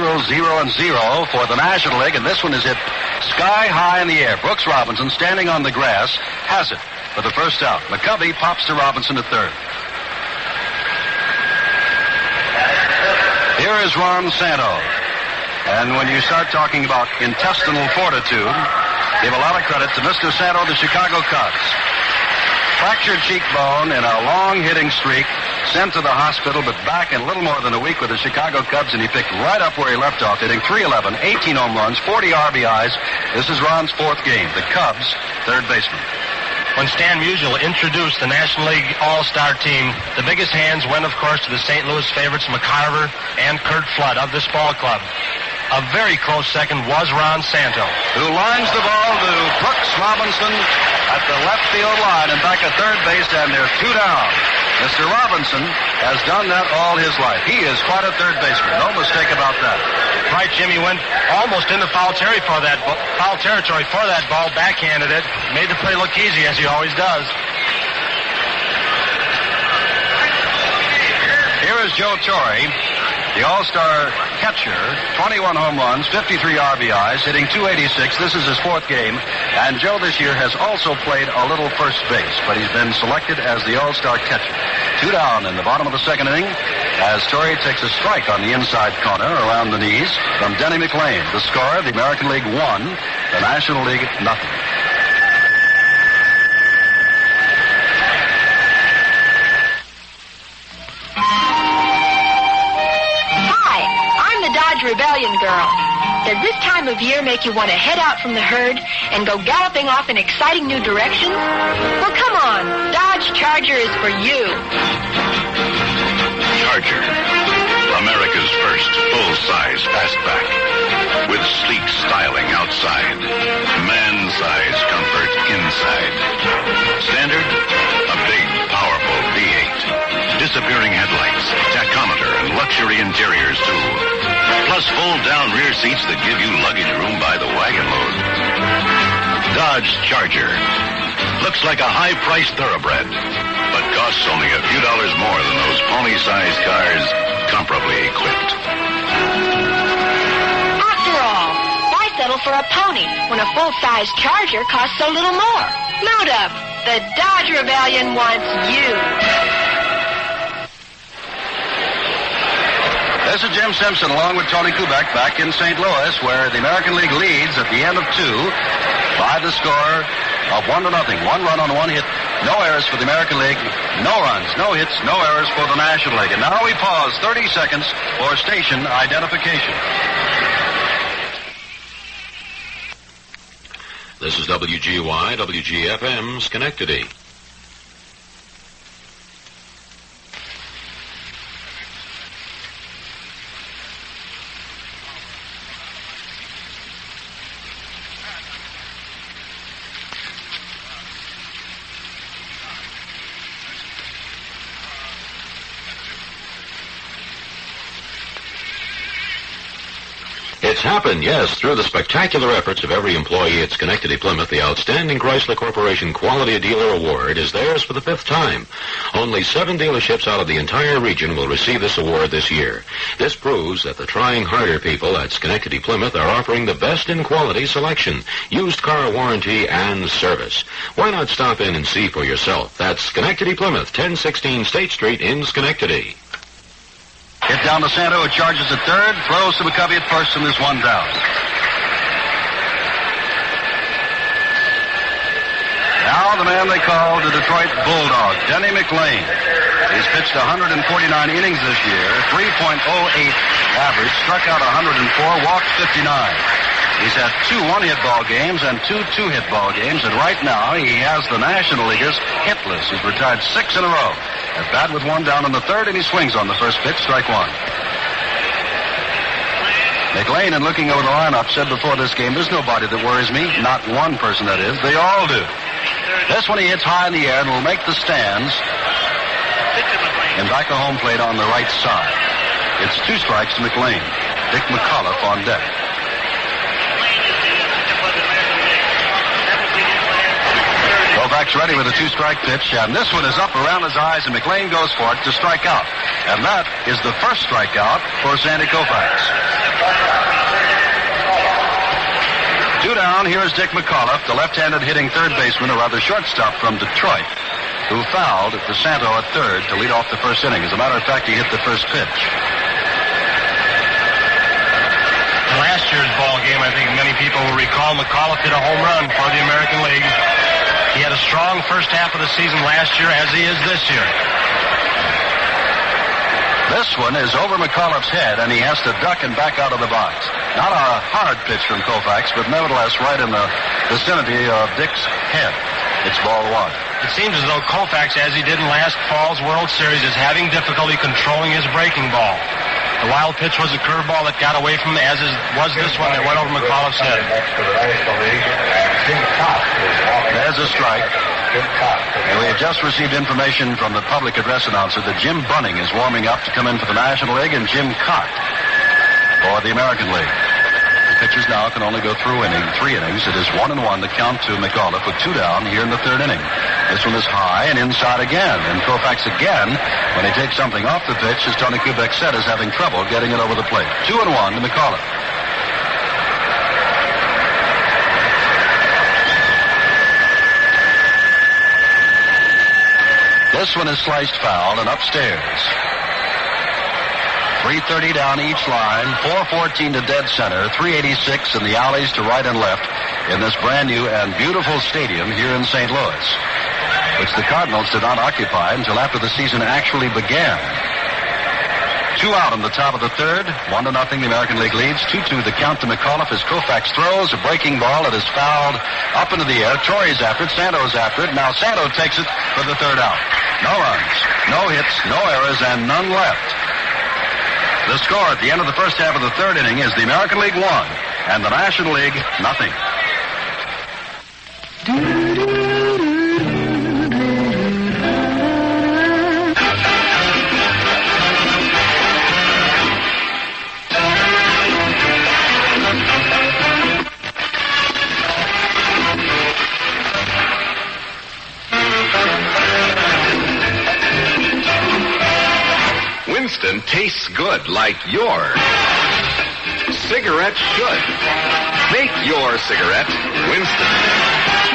and 0 for the National League, and this one is hit sky high in the air. Brooks Robinson, standing on the grass, has it for the first out. McCovey pops to Robinson at third. Here is Ron Santo. And when you start talking about intestinal fortitude, give a lot of credit to Mr. Santo, the Chicago Cubs. Fractured cheekbone in a long hitting streak, sent to the hospital, but back in a little more than a week with the Chicago Cubs, and he picked right up where he left off, hitting .311, 18 home runs, 40 RBIs. This is Ron's fourth game. The Cubs, third baseman. When Stan Musial introduced the National League All Star team, the biggest hands went, of course, to the St. Louis favorites, McCarver and Kurt Flood of this ball club. A very close second was Ron Santo, who lines the ball to Brooks Robinson at the left field line and back at third base, and they're 2 down. Mr. Robinson has done that all his life. He is quite a third baseman. No mistake about that. Right, Jimmy went almost into foul territory for that ball, backhanded it, made the play look easy, as he always does. Here is Joe Torre, the All-Star catcher, 21 home runs, 53 RBIs, hitting .286. This is his fourth game. And Joe this year has also played a little first base, but he's been selected as the All-Star catcher. 2 down in the bottom of the second inning as Torre takes a strike on the inside corner around the knees from Denny McLain. The score, the American League 1, the National League nothing. Rebellion girl. Does this time of year make you want to head out from the herd and go galloping off in exciting new directions? Well, come on. Dodge Charger is for you. Charger. America's first full-size fastback. With sleek styling outside. Man-size comfort inside. Standard? A big, powerful V8. Disappearing headlights, tachometer, and luxury interiors, too. Plus fold-down rear seats that give you luggage room by the wagon load. Dodge Charger. Looks like a high-priced thoroughbred, but costs only a few dollars more than those pony-sized cars comparably equipped. After all, why settle for a pony when a full-size Charger costs so little more? Mount up. The Dodge Rebellion wants you. This is Jim Simpson along with Tony Kubek back in St. Louis, where the American League leads at the end of 2 by the score of 1-0. 1 run on 1 hit. No errors for the American League. No runs, no hits, no errors for the National League. And now we pause 30 seconds for station identification. This is WGY, WGFM, Schenectady. It's happened, yes, through the spectacular efforts of every employee at Schenectady Plymouth. The Outstanding Chrysler Corporation Quality Dealer Award is theirs for the 5th time. Only 7 dealerships out of the entire region will receive this award this year. This proves that the trying harder people at Schenectady Plymouth are offering the best in quality selection, used car warranty, and service. Why not stop in and see for yourself? That's Schenectady Plymouth, 1016 State Street in Schenectady. Hit down to Santo, who charges at third, throws to McCovey at first, and there's 1 down. Now the man they call the Detroit Bulldog, Denny McLain. He's pitched 149 innings this year, 3.08 average, struck out 104, walked 59. He's had 2 one-hit ball games and 2 two-hit ball games, and right now he has the National Leaguers hitless. He's retired 6 in a row. At bat with 1 down in the 3rd, and he swings on the first pitch, strike 1. McLean, in looking over the lineup, said before this game, there's nobody that worries me. Not one person, that is. They all do. This one he hits high in the air and will make the stands in back of home plate on the right side. It's 2 strikes to McLean. Dick McAuliffe on deck. Koufax ready with a 2-strike pitch, and this one is up around his eyes, and McLean goes for it to strike out. And that is the first strikeout for Sandy Koufax. 2 down, here's Dick McAuliffe, the left-handed hitting third baseman, or rather shortstop from Detroit, who fouled DeSanto at third to lead off the first inning. As a matter of fact, he hit the first pitch. In last year's ball game, I think many people will recall McAuliffe hit a home run for the American League. He had a strong first half of the season last year, as he is this year. This one is over McAuliffe's head, and he has to duck and back out of the box. Not a hard pitch from Koufax, but nevertheless right in the vicinity of Dick's head. It's ball 1. It seems as though Koufax, as he did in last fall's World Series, is having difficulty controlling his breaking ball. The wild pitch was a curveball that got away from him, as was this one that went over McAuliffe's head. There's a strike. And we have just received information from the public address announcer that Jim Bunning is warming up to come in for the National League, and Jim Cott for the American League. The pitchers now can only go through 3 innings. It is 1-1 to count to McAuliffe with 2 down here in the 3rd inning. This one is high and inside again. And Koufax again, when he takes something off the pitch, as Tony Kubek said, is having trouble getting it over the plate. 2-1 to McAuliffe. This one is sliced foul and upstairs. 330 down each line, 414 to dead center, 386 in the alleys to right and left in this brand new and beautiful stadium here in St. Louis, which the Cardinals did not occupy until after the season actually began. 2 out in the top of the 3rd, 1-0 the American League leads. 2-2 the count to McAuliffe as Koufax throws a breaking ball that is fouled up into the air. Torrey's after it, Santo's after it. Now Santo takes it for the 3rd out. No runs, no hits, no errors, and none left. The score at the end of the first half of the 3rd inning is the American League 1 and the National League nothing. Winston tastes good like your cigarette should. Make your cigarette Winston.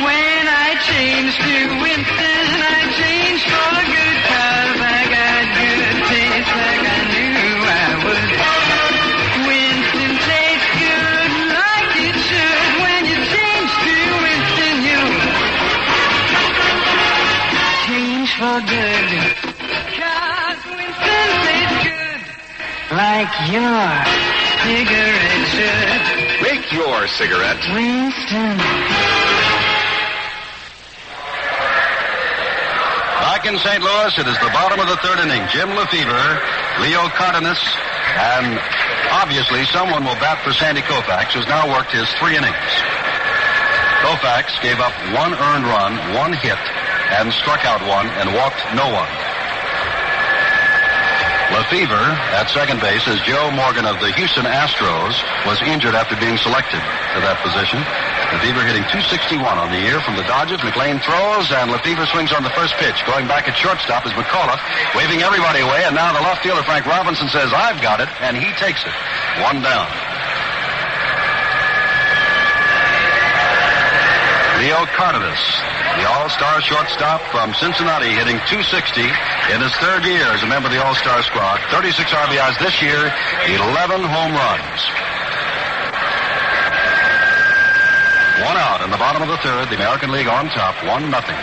When I changed to Winston, I changed for good, 'cause I got good taste like I knew I would. Winston tastes good like it should. When you change to Winston, you change for good. 'Cause Winston tastes good like your cigarette should. Make your cigarette Winston. Back in St. Louis, it is the bottom of the 3rd inning. Jim Lefevre, Leo Cardenas, and obviously someone will bat for Sandy Koufax, who's now worked his 3 innings. Koufax gave up 1 earned run, 1 hit, and struck out 1 and walked no one. Lefevre at second base, as Joe Morgan of the Houston Astros was injured after being selected to that position. Lefevre hitting .261 on the year from the Dodgers. McLean throws, and Lefevre swings on the first pitch. Going back at shortstop is McAuliffe, waving everybody away, and now the left fielder, Frank Robinson, says, "I've got it," and he takes it. 1 down. Leo Cardenas, the All-Star shortstop from Cincinnati, hitting .260 in his 3rd year as a member of the All-Star squad. 36 RBIs this year, 11 home runs. 1 out in the bottom of the 3rd. The American League on top, 1-0.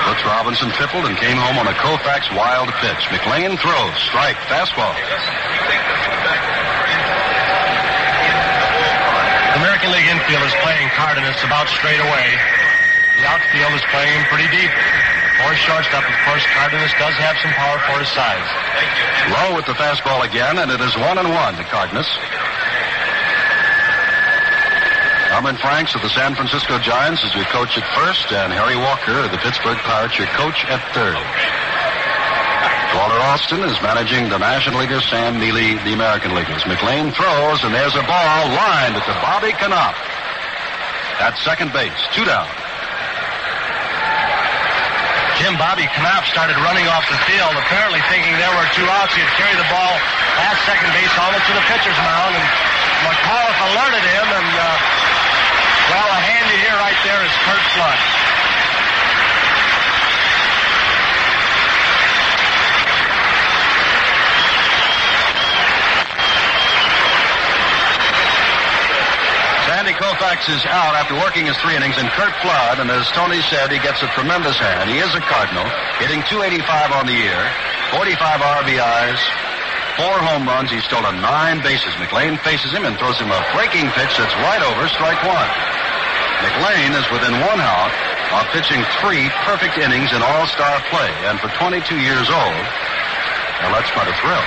Brooks Robinson tripled and came home on a Koufax wild pitch. McLean throws. Strike. Fastball. The American League infield is playing Cardenas about straight away. The outfield is playing him pretty deep. For shortstop, of course, Cardenas does have some power for his size. Low with the fastball again, and it is 1-1 to Cardenas. Norman Franks of the San Francisco Giants is your coach at first, and Harry Walker of the Pittsburgh Pirates your coach at third. Walter Austin is managing the National Leaguers, Sam Neely, the American Leaguers. McLean throws, and there's a ball lined to Bobby Knopf at second base. 2 down. Jim Bobby Knopf started running off the field, apparently thinking there were 2 outs. He'd carry the ball past second base almost to the pitcher's mound, and McAuliffe alerted him, and, well, the hand you hear right there is Curt Flood. Sandy Koufax is out after working his 3 innings, and Curt Flood, and as Tony said, he gets a tremendous hand. He is a Cardinal, hitting .285 on the year, 45 RBIs, 4 home runs. He's stolen 9 bases. McLean faces him and throws him a breaking pitch that's right over strike 1. McLean is within 1 out of pitching 3 perfect innings in all-star play, and for 22 years old, well, that's quite a thrill.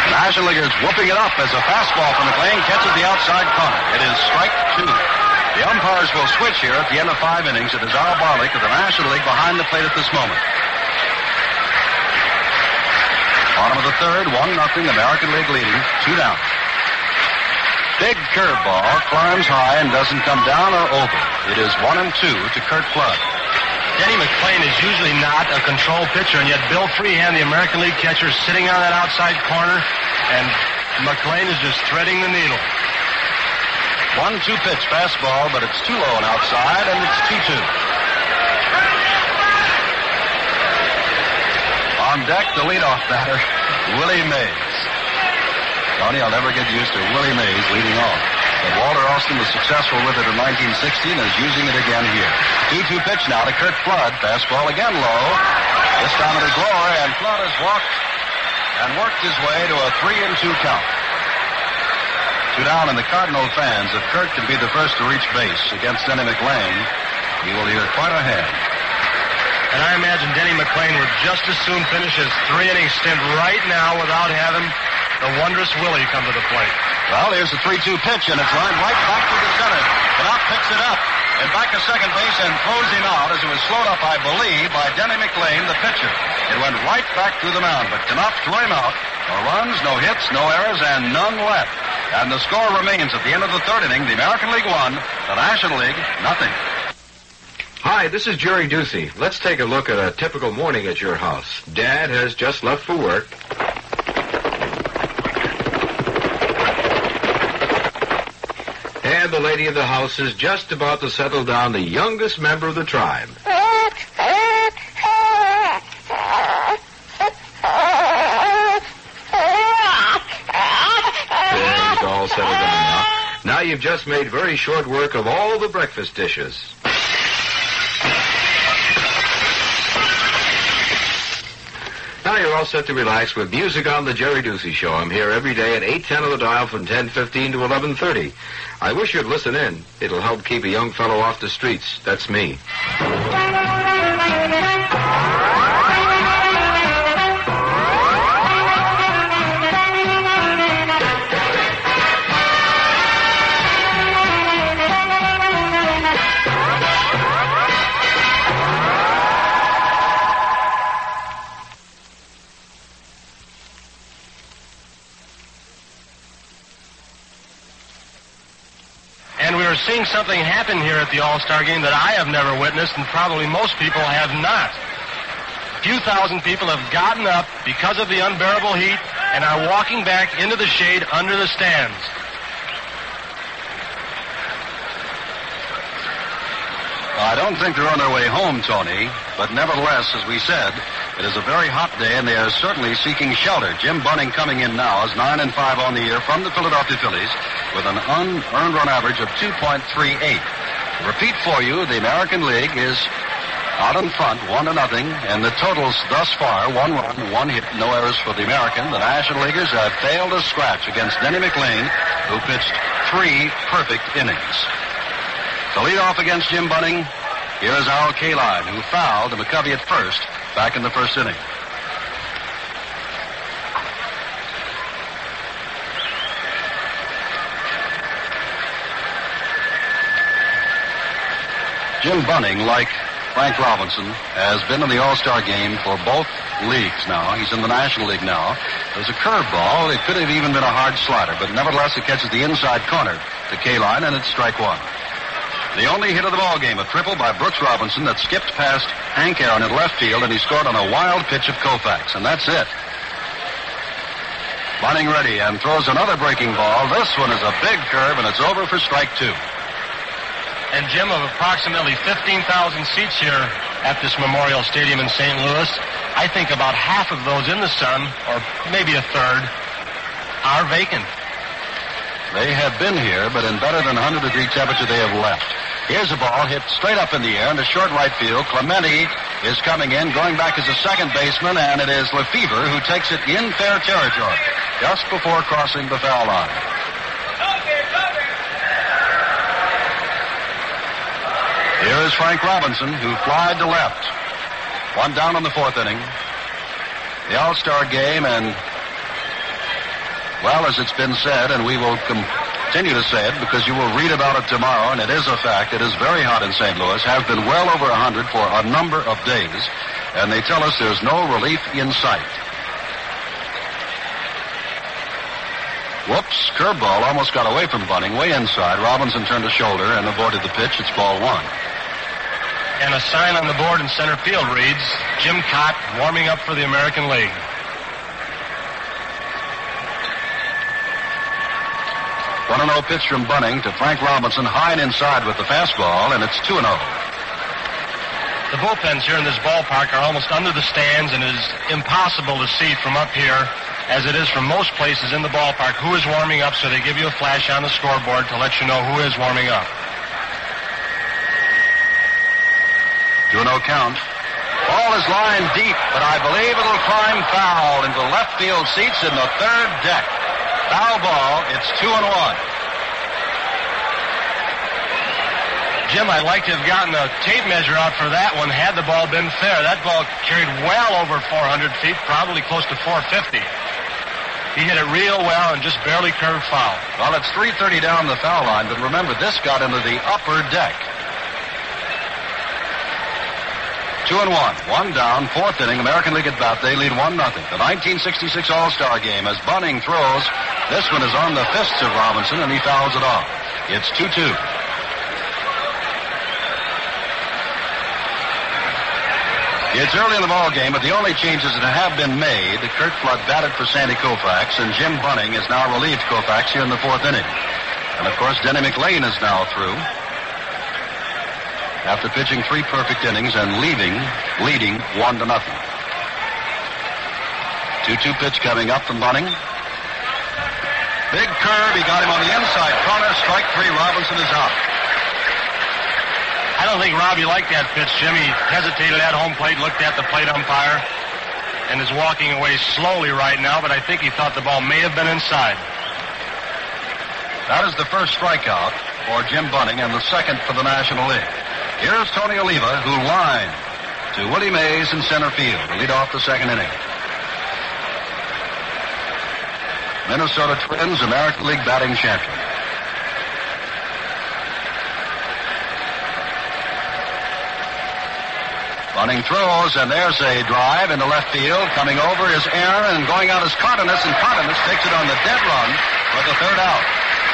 The National Leaguers whooping it up as a fastball from McLean catches the outside corner. It is strike 2. The umpires will switch here at the end of 5 innings. It is Al Barlick of the National League behind the plate at this moment. Bottom of the third, 1-0, American League leading, 2 down. Big curveball, climbs high and doesn't come down or over. It is 1-2 to Curt Flood. Denny McLean is usually not a control pitcher, and yet Bill Freehand, the American League catcher, is sitting on that outside corner, and McLean is just threading the needle. 1-2 pitch, fastball, but it's too low and outside, and it's 2-2. On deck, the leadoff batter, Willie Mays. Tony, I'll never get used to Willie Mays leading off. But Walter Austin was successful with it in 1960 and is using it again here. 2-2 pitch now to Curt Flood. Fastball again low. This time it is lower, and Flood has walked and worked his way to a 3-2 count. 2 down, and the Cardinal fans, if Curt can be the first to reach base against Denny McLean, he will hear quite a hand. And I imagine Denny McLean would just as soon finish his 3-inning stint right now without having the wondrous Willie come to the plate. Well, here's the 3-2 pitch, and it's lined right back to the center. Knopf picks it up and back to second base and throws him out as it was slowed up, I believe, by Denny McLean, the pitcher. It went right back through the mound, but Knopf threw him out. No runs, no hits, no errors, and none left. And the score remains at the end of the 3rd inning. The American League 1, the National League, nothing. Hi, this is Jerry Ducey. Let's take a look at a typical morning at your house. Dad has just left for work. And the lady of the house is just about to settle down the youngest member of the tribe. There's all settled down now. Now you've just made very short work of all the breakfast dishes. Now you're all set to relax with music on the Jerry Ducey Show. I'm here every day at 8:10 on the dial from 10:15 to 11:30. I wish you'd listen in. It'll help keep a young fellow off the streets. That's me. Seeing something happen here at the All Star Game that I have never witnessed, and probably most people have not. A few thousand people have gotten up because of the unbearable heat and are walking back into the shade under the stands. I don't think they're on their way home, Tony, but nevertheless, as we said, it is a very hot day, and they are certainly seeking shelter. Jim Bunning coming in now is 9-5 on the year from the Philadelphia Phillies with an unearned run average of 2.38. To repeat for you, the American League is out in front, 1-0, and the totals thus far, 1 run, 1 hit, no errors for the American. The National Leaguers have failed to scratch against Denny McLean, who pitched 3 perfect innings. To lead off against Jim Bunning, here is Al Kaline, who fouled to McCovey at first, back in the first inning. Jim Bunning, like Frank Robinson, has been in the All Star game for both leagues now. He's in the National League now. There's a curveball. It could have even been a hard slider, but nevertheless it catches the inside corner to Kaline, and it's strike 1. The only hit of the ball game, a triple by Brooks Robinson that skipped past Hank Aaron in left field, and he scored on a wild pitch of Koufax, and that's it. Bunning ready and throws another breaking ball. This one is a big curve, and it's over for strike 2. And, Jim, of approximately 15,000 seats here at this Memorial Stadium in St. Louis, I think about half of those in the sun, or maybe a third, are vacant. They have been here, but in better than 100-degree temperature they have left. Here's a ball hit straight up in the air into short right field. Clemente is coming in, going back as a second baseman, and it is Lefevre who takes it in fair territory just before crossing the foul line. Here is Frank Robinson, who flied to left. 1 down in the 4th inning. The All-Star game, and, well, as it's been said, and we will continue to say it because you will read about it tomorrow, and it is a fact, it is very hot in St. Louis, have been well over 100 for a number of days, and they tell us there's no relief in sight. Whoops, curveball almost got away from Bunning, way inside. Robinson turned a shoulder and avoided the pitch. It's ball 1. And a sign on the board in center field reads, Jim Cott warming up for the American League. 1-0 pitch from Bunning to Frank Robinson, high and inside with the fastball, and it's 2-0. The bullpens here in this ballpark are almost under the stands, and it is impossible to see from up here, as it is from most places in the ballpark, who is warming up, so they give you a flash on the scoreboard to let you know who is warming up. 2-0 count. Ball is lined deep, but I believe it'll climb foul into left field seats in the 3rd deck. Foul ball, it's 2-1. Jim, I'd like to have gotten a tape measure out for that one had the ball been fair. That ball carried well over 400 feet, probably close to 450. He hit it real well and just barely curved foul. Well, it's 330 down the foul line, but remember, this got into the upper deck. 2-1. 1 down, 4th inning, American League at bat. They lead 1-0. The 1966 All-Star game as Bunning throws. This one is on the fists of Robinson, and he fouls it off. It's 2-2. It's early in the ball game, but the only changes that have been made, Kurt Flood batted for Sandy Koufax, and Jim Bunning has now relieved Koufax here in the 4th inning. And, of course, Denny McLean is now through, after pitching 3 perfect innings and leading 1-0. 2-2 pitch coming up from Bunning. Big curve. He got him on the inside corner. Strike 3. Robinson is out. I don't think Robbie liked that pitch, Jim. He hesitated at home plate, looked at the plate umpire, and is walking away slowly right now, but I think he thought the ball may have been inside. That is the first strikeout for Jim Bunning and the second for the National League. Here's Tony Oliva, who lined to Willie Mays in center field to lead off the 2nd inning. Minnesota Twins, American League batting champion. Bunning throws, and there's a drive into left field. Coming over is Aaron, and going out is Cardenas, and Cardenas takes it on the dead run for the 3rd out.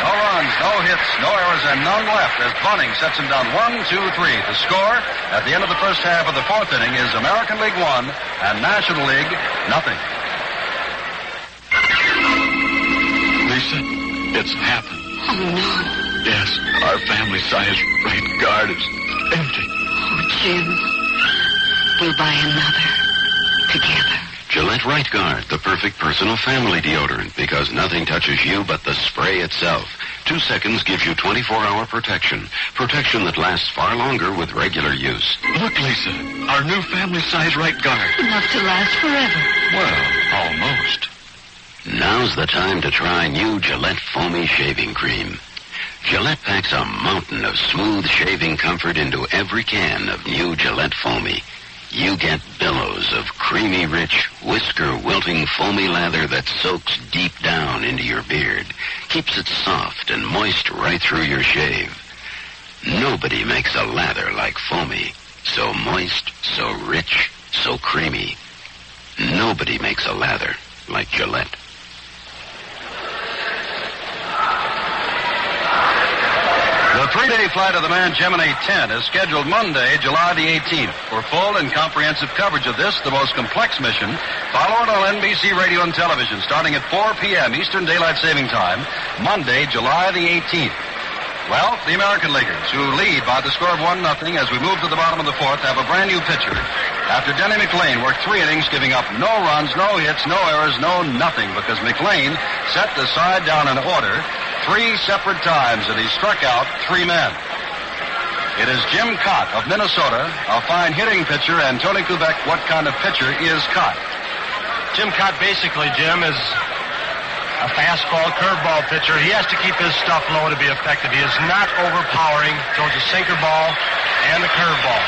No runs, no hits, no errors, and none left as Bunning sets him down 1-2-3. The score at the end of the first half of the 4th inning is American League 1 and National League 0. Lisa, it's happened. Oh, no. Yes, our family size right guard is empty. Oh, Jim. We'll buy another together. Gillette Right Guard, the perfect personal family deodorant, because nothing touches you but the spray itself. 2 seconds gives you 24-hour protection. Protection that lasts far longer with regular use. Look, Lisa, our new family-size right guard. Enough to last forever. Well, almost. Now's the time to try new Gillette Foamy Shaving Cream. Gillette packs a mountain of smooth shaving comfort into every can of new Gillette Foamy. You get billows of creamy, rich, whisker-wilting foamy lather that soaks deep down into your beard, keeps it soft and moist right through your shave. Nobody makes a lather like Foamy. So moist, so rich, so creamy. Nobody makes a lather like Gillette. The 3-day flight of the Man Gemini 10 is scheduled Monday, July the 18th. For full and comprehensive coverage of this, the most complex mission, follow it on NBC Radio and Television starting at 4 p.m. Eastern Daylight Saving Time, Monday, July the 18th. Well, the American Leaguers, who lead by the score of 1-0 as we move to the bottom of the fourth, have a brand new pitcher. After Denny McLain worked 3 innings, giving up no runs, no hits, no errors, no nothing, because McLain set the side down in order 3 separate times, and he struck out 3 men. It is Jim Cott of Minnesota, a fine hitting pitcher, and Tony Kubek, what kind of pitcher is Cott? Jim Cott basically, Jim, is a fastball, curveball pitcher. He has to keep his stuff low to be effective. He is not overpowering, throws a sinker ball and the curveball.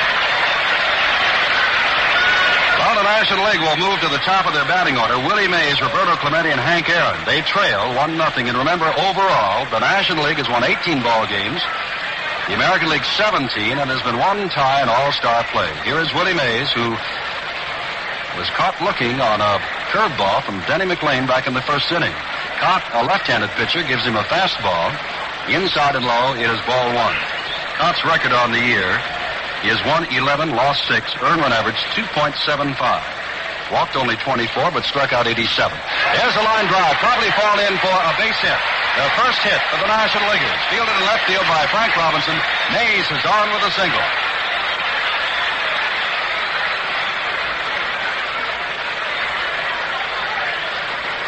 Well, the National League will move to the top of their batting order. Willie Mays, Roberto Clemente, and Hank Aaron. They trail 1-0. And remember, overall, the National League has won 18 ball games. The American League 17, and there's been 1 tie in all-star play. Here is Willie Mays, who was caught looking on a curveball from Denny McLain back in the first inning. Cott, a left-handed pitcher, gives him a fastball. Inside and low, it is ball 1. Cott's record on the year, he has won 11, lost 6, earned run average 2.75. Walked only 24, but struck out 87. There's a line drive, probably fall in for a base hit. The first hit of the National Leaguers, fielded in left field by Frank Robinson. Mays is on with a single.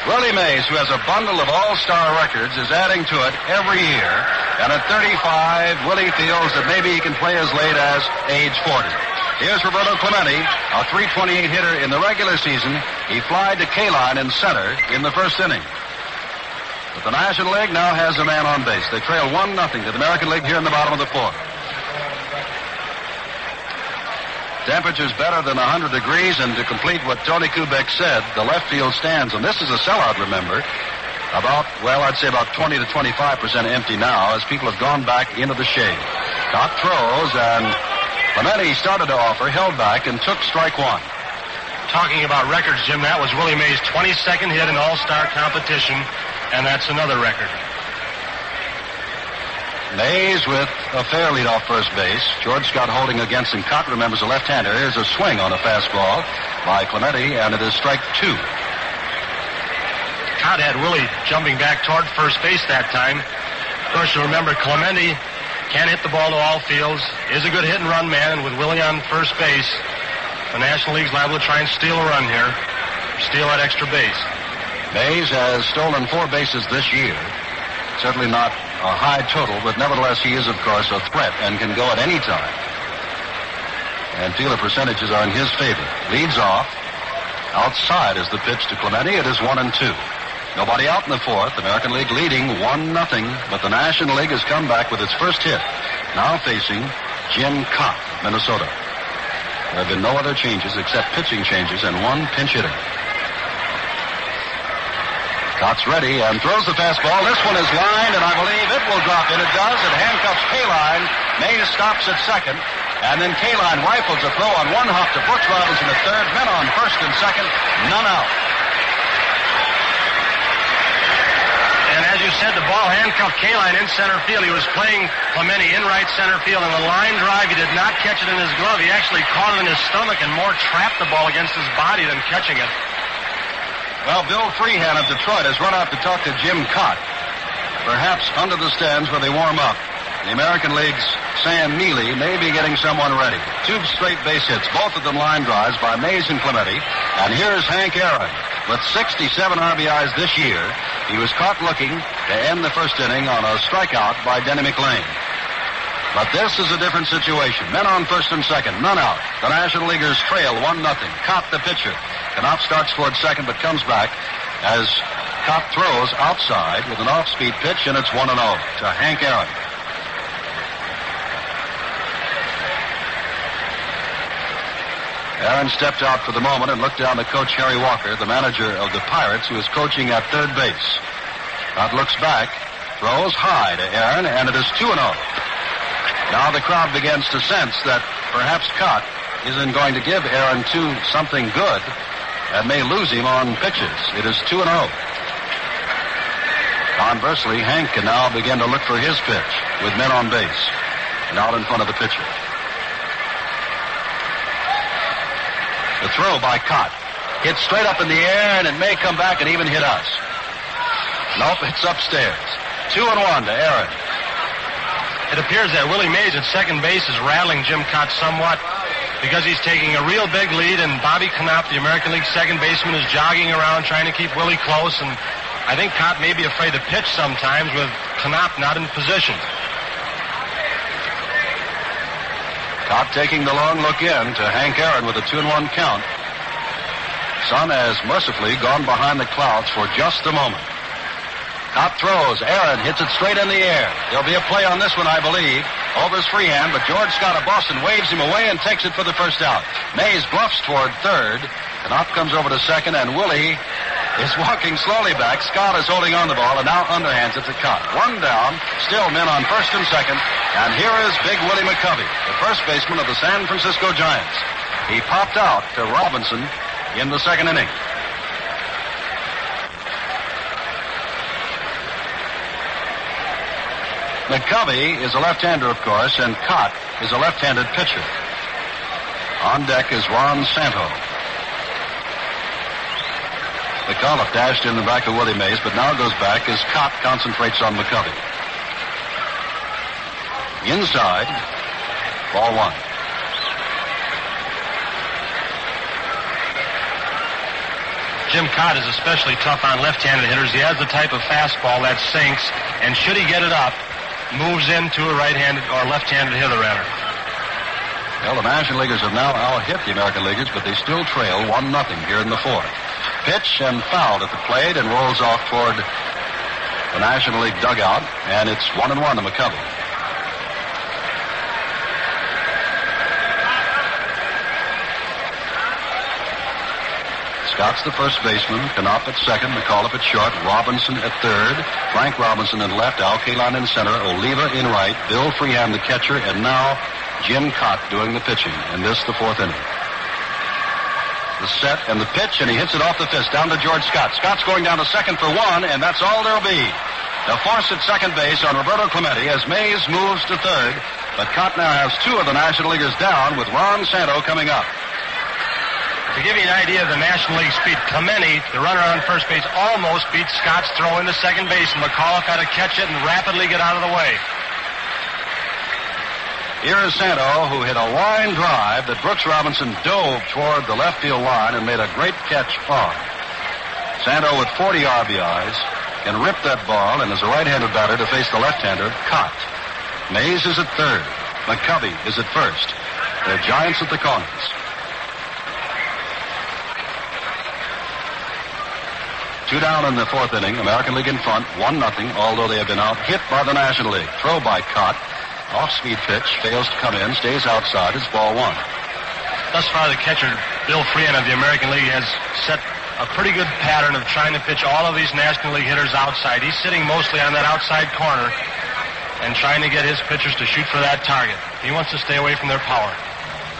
Willie Mays, who has a bundle of all-star records, is adding to it every year. And at 35, Willie feels that maybe he can play as late as age 40. Here's Roberto Clemente, a .328 hitter in the regular season. He flied to K-line in center in the first inning. But the National League now has a man on base. They trail 1-0 to the American League here in the bottom of the fourth. Temperature's better than 100 degrees, and to complete what Tony Kubek said, the left field stands, and this is a sellout, remember, I'd say about 20 to 25% empty now as people have gone back into the shade. Cott throws, and Clemente started to offer, held back, and took strike 1. Talking about records, Jim, that was Willie Mays' 22nd hit in all-star competition, and that's another record. Mays with a fair lead off first base. George Scott holding against him. Cott remembers a left-hander. Here's a swing on a fastball by Clemente, and it is strike 2. Cott had Willie jumping back toward first base that time. Of course, you remember Clemente can hit the ball to all fields, is a good hit-and-run man, and with Willie on first base, the National League's liable to try and steal a run here, steal that extra base. Mays has stolen 4 bases this year. Certainly not a high total, but nevertheless he is, of course, a threat and can go at any time. And fielder percentages are in his favor. Leads off. Outside is the pitch to Clemente. It is 1-2. Nobody out in the fourth. American League leading 1-0, but the National League has come back with its first hit. Now facing Jim Cott, Minnesota. There have been no other changes except pitching changes and 1 pinch hitter. Cott's ready and throws the fastball. This one is lined, and I believe it will drop in. It does. It handcuffs K-line. Mays stops at second, and then K-line rifles a throw on 1 hop to Brooks Robinson at third. Men on first and second. None out. And as you said, the ball handcuffed K-line in center field. He was playing Clemente in right center field. On the line drive, he did not catch it in his glove. He actually caught it in his stomach and more trapped the ball against his body than catching it. Well, Bill Freehan of Detroit has run out to talk to Jim Cott, perhaps under the stands where they warm up. The American League's Sam Neely may be getting someone ready. 2 straight base hits, both of them line drives by Mays and Clemente. And here's Hank Aaron. with 67 RBIs this year. He was caught looking to end the first inning on a strikeout by Denny McLean. But this is a different situation. Men on first and second, none out. The National Leaguers trail 1-0. Cott, the pitcher. Knopf starts toward second, but comes back as Cott throws outside with an off-speed pitch, and it's 1-0 to Hank Aaron. Aaron stepped out for the moment and looked down to Coach Harry Walker, the manager of the Pirates, who is coaching at third base. Cott looks back, throws high to Aaron, and it is 2-0. Now the crowd begins to sense that perhaps Cott isn't going to give Aaron something good and may lose him on pitches. It is 2-0. Conversely, Hank can now begin to look for his pitch with men on base and out in front of the pitcher. The throw by Cott. Hits straight up in the air, and it may come back and even hit us. Nope, it's upstairs. 2-1 to Aaron. It appears that Willie Mays at second base is rattling Jim Cott somewhat because he's taking a real big lead, and Bobby Knopf, the American League second baseman, is jogging around trying to keep Willie close, and I think Cott may be afraid to pitch sometimes with Knopf not in position. Cott taking the long look in to Hank Aaron with a 2-1 count. Sun has mercifully gone behind the clouds for just a moment. Cott throws. Aaron hits it straight in the air. There'll be a play on this one, I believe. Over his free hand, but George Scott of Boston waves him away and takes it for the first out. Mays bluffs toward third. Knopf comes over to second, and Willie is walking slowly back. Scott is holding on the ball and now underhands it to Cott. One down, still men on first and second, and here is Big Willie McCovey, the first baseman of the San Francisco Giants. He popped out to Robinson in the second inning. McCovey is a left-hander, of course, and Cott is a left-handed pitcher. On deck is Ron Santo. McAuliffe dashed in the back of Willie Mays, but now goes back as Cott concentrates on McCovey. Inside, ball one. Jim Cott is especially tough on left-handed hitters. He has the type of fastball that sinks, and should he get it up, moves into a right-handed or left-handed hitter rather. Well, the National Leaguers have now out-hit the American Leaguers, but they still trail 1-0 here in the fourth. Pitch and fouled at the plate and rolls off toward the National League dugout, and it's 1-1 to McCovey. Scott's the first baseman, Knopf at second, McAuliffe at short, Robinson at third, Frank Robinson in left, Al Kaline in center, Oliva in right, Bill Freeham the catcher, and now Jim Cott doing the pitching, and this the fourth inning. The set and the pitch, and he hits it off the fist down to George Scott. Scott's going down to second for one, and that's all there'll be. The force at second base on Roberto Clemente as Mays moves to third, but Cott now has two of the National Leaguers down with Ron Santo coming up. To give you an idea of the National League speed, Clemente, the runner on first base, almost beat Scott's throw into second base, and McAuliffe had to catch it and rapidly get out of the way. Here is Santo, who hit a line drive that Brooks Robinson dove toward the left field line and made a great catch on. Santo, with 40 RBIs, can rip that ball and is a right-handed batter to face the left-hander, Cott. Mays is at third. McCovey is at first. The Giants at the corners. Two down in the fourth inning. American League in front, 1-0, although they have been out hit by the National League. Throw by Cott. Off-speed pitch, fails to come in, stays outside. It's ball one. Thus far, the catcher, Bill Freeham of the American League, has set a pretty good pattern of trying to pitch all of these National League hitters outside. He's sitting mostly on that outside corner and trying to get his pitchers to shoot for that target. He wants to stay away from their power.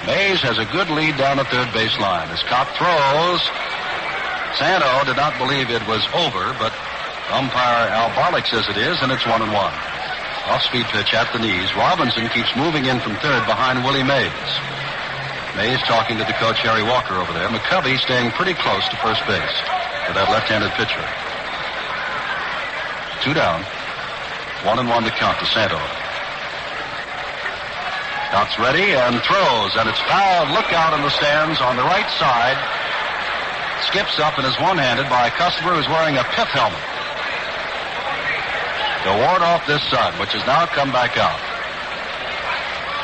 Mays has a good lead down the third base line. As Cott throws, Santo did not believe it was over, but umpire Al Barlick says it is, and it's 1-1. Off-speed pitch at the knees. Robinson keeps moving in from third behind Willie Mays. Mays talking to the coach Harry Walker over there. McCovey staying pretty close to first base for that left-handed pitcher. Two down. 1-1 to count to Santo. Scott's ready and throws, and it's fouled. Look out in the stands on the right side. skips up and is one-handed by a customer who's wearing a pith helmet to ward off this sun, which has now come back out.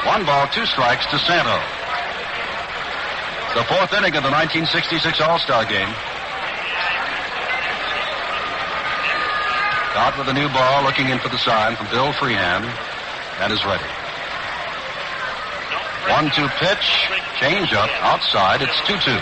1 ball, 2 strikes to Santo. The 4th inning of the 1966 All Star Game. Out with a new ball, looking in for the sign from Bill Freehand, and is ready. 1-2 pitch, change up, outside, it's 2-2.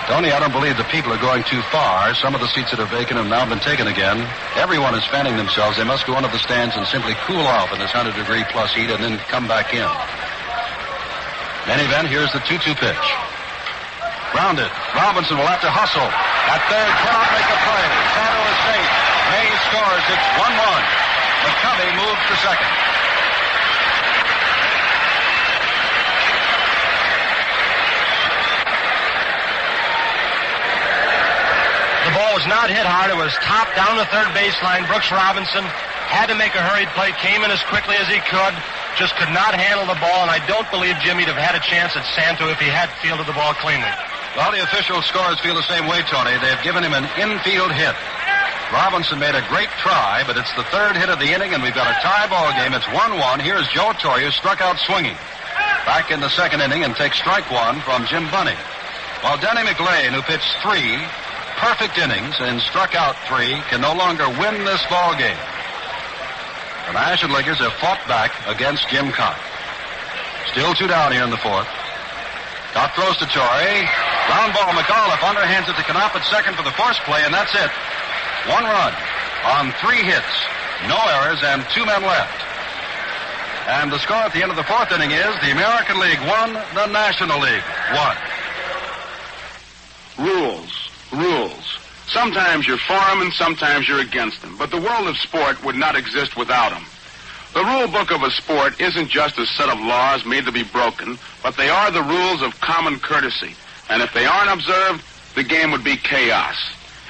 Tony, I don't believe the people are going too far. Some of the seats that are vacant have now been taken again. Everyone is fanning themselves. They must go into the stands and simply cool off in this 100-degree plus heat and then come back in. In any event, here's the 2-2 pitch. Grounded. Robinson will have to hustle. At third, cannot make a play. Santo is safe. Mays scores. It's 1-1. McCovey moves to second. The ball was not hit hard. It was topped down the third baseline. Brooks Robinson had to make a hurried play, came in as quickly as he could, just could not handle the ball, and I don't believe Jimmy'd have had a chance at Santo if he had fielded the ball cleanly. Well, the official scorers feel the same way, Tony. They've given him an infield hit. Robinson made a great try, but it's the 3rd hit of the inning, and we've got a tie ball game. It's 1-1. Here's Joe Torre, who struck out swinging. Back in the 2nd inning and takes strike 1 from Jim Bunning. While Denny McLean, who pitched 3 perfect innings and struck out 3, can no longer win this ball game. The National Leaguers have fought back against Jim Cott. Still 2 down here in the 4th. Cott throws to Torre. Ground ball, McAuliffe underhands it to Knopp at second for the force play, and that's it. 1 run on 3 hits, no errors, and 2 men left. And the score at the end of the 4th inning is the American League 1, the National League 1. Rules. Sometimes you're for them and sometimes you're against them. But the world of sport would not exist without them. The rule book of a sport isn't just a set of laws made to be broken, but they are the rules of common courtesy. And if they aren't observed, the game would be chaos.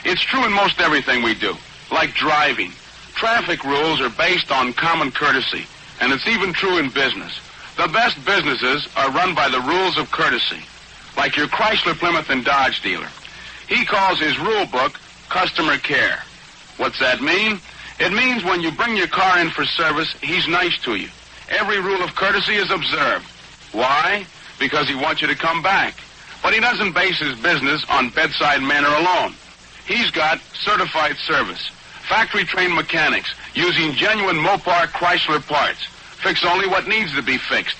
It's true in most everything we do, like driving. Traffic rules are based on common courtesy, and it's even true in business. The best businesses are run by the rules of courtesy, like your Chrysler, Plymouth, and Dodge dealer. He calls his rule book customer care. What's that mean? It means when you bring your car in for service, he's nice to you. Every rule of courtesy is observed. Why? Because he wants you to come back. But he doesn't base his business on bedside manner alone. He's got certified service, factory-trained mechanics using genuine Mopar Chrysler parts. Fix only what needs to be fixed.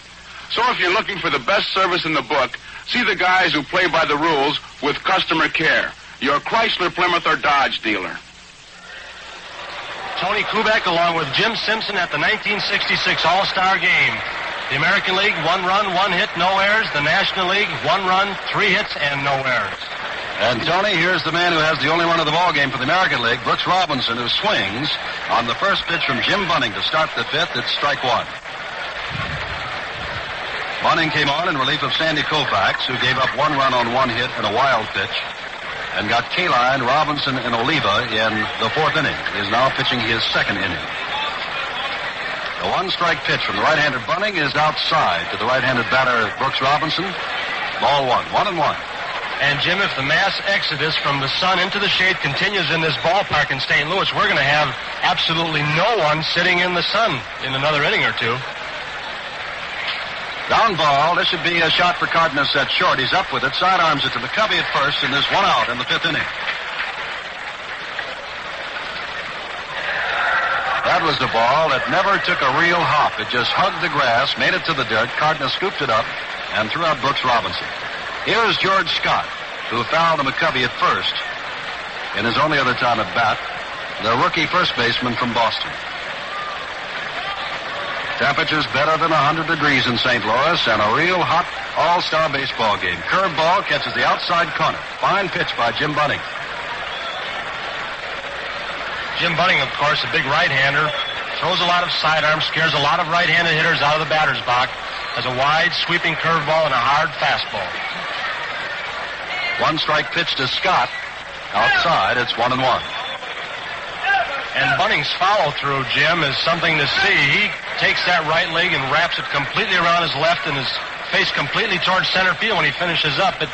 So if you're looking for the best service in the book, see the guys who play by the rules with customer care. Your Chrysler, Plymouth, or Dodge dealer. Tony Kubek along with Jim Simpson at the 1966 All Star Game. The American League, 1 run, 1 hit, no errors. The National League, 1 run, 3 hits, and no errors. And Tony, here's the man who has the only run of the ball game for the American League, Brooks Robinson, who swings on the first pitch from Jim Bunning to start the 5th. It's strike 1. Bunning came on in relief of Sandy Koufax, who gave up 1 run on 1 hit and a wild pitch, and got Kaline, Robinson, and Oliva in the 4th inning. He is now pitching his 2nd inning. The 1-strike pitch from the right-handed Bunning is outside to the right-handed batter Brooks Robinson. Ball 1, 1-1. And, Jim, if the mass exodus from the sun into the shade continues in this ballpark in St. Louis, we're going to have absolutely no one sitting in the sun in another inning or 2. Down ball. This should be a shot for Cardenas at short. He's up with it. Sidearms it to McCovey at first, and there's 1 out in the 5th inning. That was the ball that never took a real hop. It just hugged the grass, made it to the dirt. Cardenas scooped it up and threw out Brooks Robinson. Here's George Scott, who fouled to McCovey at first in his only other time at bat, the rookie first baseman from Boston. Temperatures better than 100 degrees in St. Louis, and a real hot all-star baseball game. Curve ball catches the outside corner. Fine pitch by Jim Bunning. Jim Bunning, of course, a big right-hander, throws a lot of sidearms, scares a lot of right-handed hitters out of the batter's box, has a wide sweeping curveball and a hard fastball. 1-strike pitch to Scott. Outside, it's 1-1. And Bunning's follow-through, Jim, is something to see. He takes that right leg and wraps it completely around his left and his face completely towards center field when he finishes up. It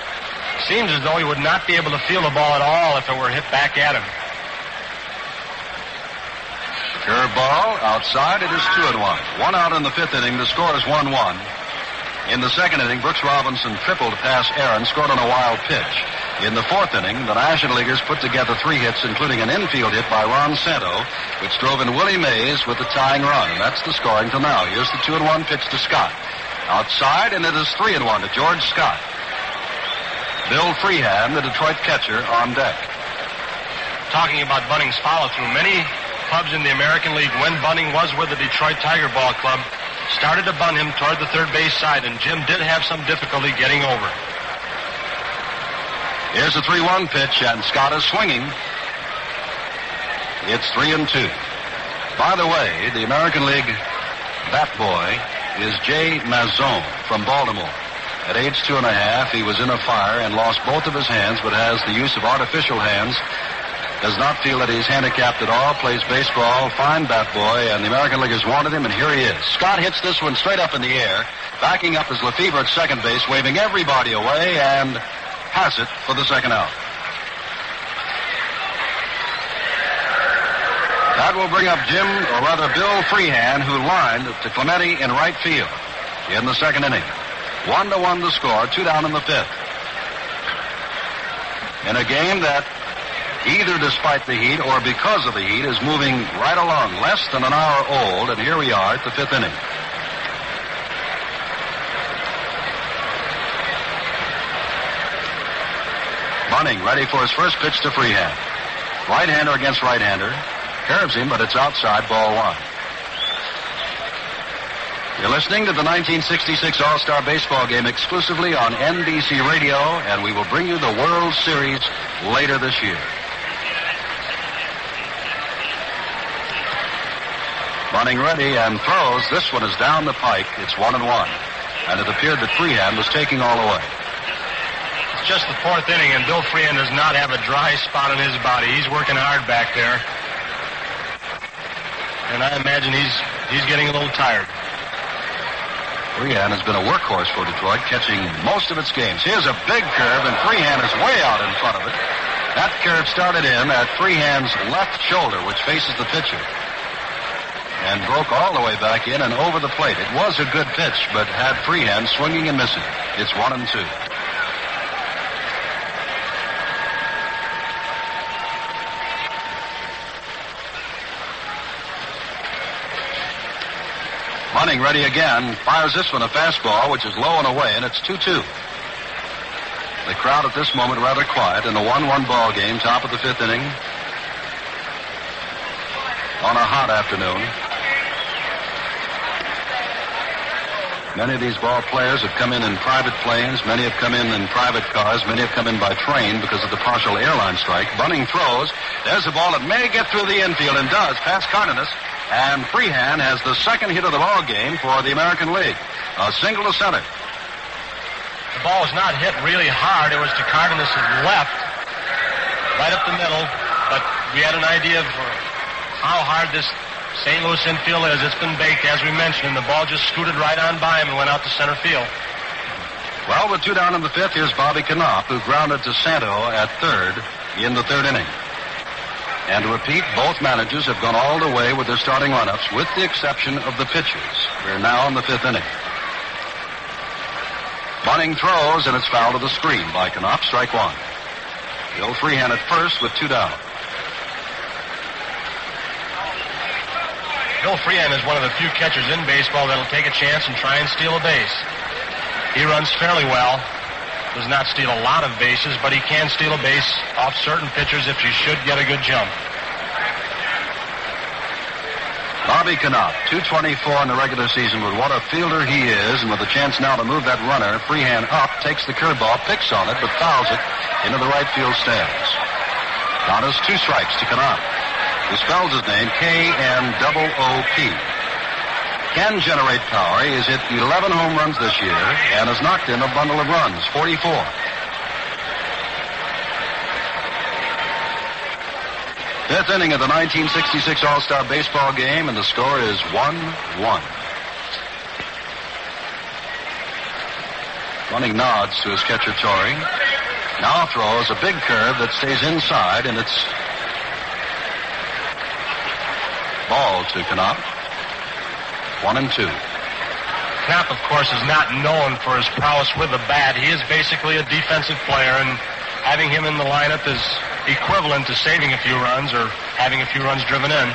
seems as though he would not be able to feel the ball at all if it were hit back at him. Curveball outside. It is 2-1. One out in the fifth inning. The score is 1-1. In the second inning, Brooks Robinson tripled past Aaron, scored on a wild pitch. In the fourth inning, the National Leaguers put together 3 hits, including an infield hit by Ron Santo, which drove in Willie Mays with the tying run. And that's the scoring till now. Here's the 2-1 pitch to Scott. Outside, and it is 3-1 to George Scott. Bill Freehan, the Detroit catcher, on deck. Talking about Bunning's follow-through, many clubs in the American League, when Bunning was with the Detroit Tiger Ball Club, started to bunt him toward the third base side, and Jim did have some difficulty getting over. Here's a 3-1 pitch, and Scott is swinging. It's 3-2. By the way, the American League bat boy is Jay Mazone from Baltimore. At age 2.5, he was in a fire and lost both of his hands, but has the use of artificial hands. Does not feel that he's handicapped at all, plays baseball, fine bat boy, and the American Leaguers wanted him, and here he is. Scott hits this one straight up in the air. Backing up is Lefebvre at second base, waving everybody away, and has it for the second out. That will bring up Bill Freehan, who lined to Clemente in right field in the second inning. 1-1 the score, 2 down in the fifth. In a game that, either despite the heat or because of the heat, is moving right along, less than an hour old, and here we are at the fifth inning. Bunning ready for his first pitch to Freehan. Right-hander against right-hander. Curves him, but it's outside, ball 1. You're listening to the 1966 All-Star Baseball Game exclusively on NBC Radio, and we will bring you the World Series later this year. Bunning ready and throws. This one is down the pike. It's 1-1. And it appeared that Freehan was taking all the way. It's just the fourth inning, and Bill Freehan does not have a dry spot on his body. He's working hard back there. And I imagine he's getting a little tired. Freehan has been a workhorse for Detroit, catching most of its games. Here's a big curve, and Freehan is way out in front of it. That curve started in at Freehan's left shoulder, which faces the pitcher, and broke all the way back in and over the plate. It was a good pitch, but had Freehan swinging and missing. It's 1-2. Bunning ready again, fires this one a fastball, which is low and away, and it's 2-2. The crowd at this moment rather quiet in a 1-1 ball game, top of the fifth inning, on a hot afternoon. Many of these ball players have come in private planes. Many have come in private cars. Many have come in by train because of the partial airline strike. Bunning throws. There's a ball that may get through the infield, and does, past Cardenas. And Freehan has the second hit of the ball game for the American League. A single to center. The ball was not hit really hard. It was to Cardenas' left, right up the middle. But we had an idea of how hard this St. Louis infield is. It's been baked, as we mentioned, and the ball just scooted right on by him and went out to center field. Well, with 2 down in the fifth, here's Bobby Knopf, who grounded to Santo at third in the third inning. And to repeat, both managers have gone all the way with their starting lineups, with the exception of the pitchers. We're now in the fifth inning. Bunning throws, and it's fouled to the screen by Knopf, strike 1. Bill Freehan at first with 2 down. Bill Freehan is one of the few catchers in baseball that'll take a chance and try and steal a base. He runs fairly well. Does not steal a lot of bases, but he can steal a base off certain pitchers if he should get a good jump. Bobby Knopf, 224 in the regular season, but what a fielder he is, and with a chance now to move that runner, Freehan up, takes the curveball, picks on it, but fouls it into the right field stands. Count is 2 strikes to Knopf, who spells his name K-N-O-O-P. Can generate power. He has hit 11 home runs this year and has knocked in a bundle of runs, 44. Fifth inning of the 1966 All-Star Baseball game, and the score is 1-1. Running nods to his catcher, Torrey. Now throws a big curve that stays inside, and it's ball to Knopp. 1-2. Knopp, of course, is not known for his prowess with the bat. He is basically a defensive player, and having him in the lineup is equivalent to saving a few runs or having a few runs driven in.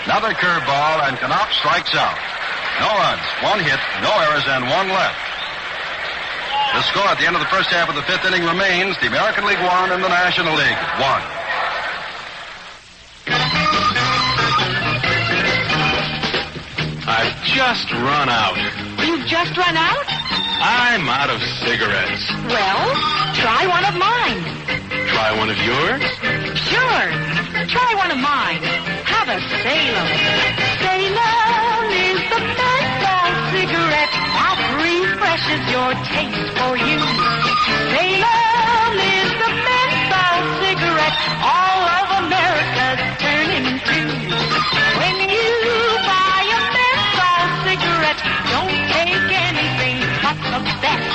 Another curveball, and Knopp strikes out. No runs, one hit, no errors, and one left. The score at the end of the first half of the fifth inning remains the American League 1 and the National League 1. I've just run out. You've just run out? I'm out of cigarettes. Well, try one of mine. Try one of yours? Sure. Try one of mine. Have a Salem. Salem is the menthol cigarette that refreshes your taste for you. Salem is the menthol cigarette all of America's turning to. When you buy a menthol cigarette, don't take anything but the best.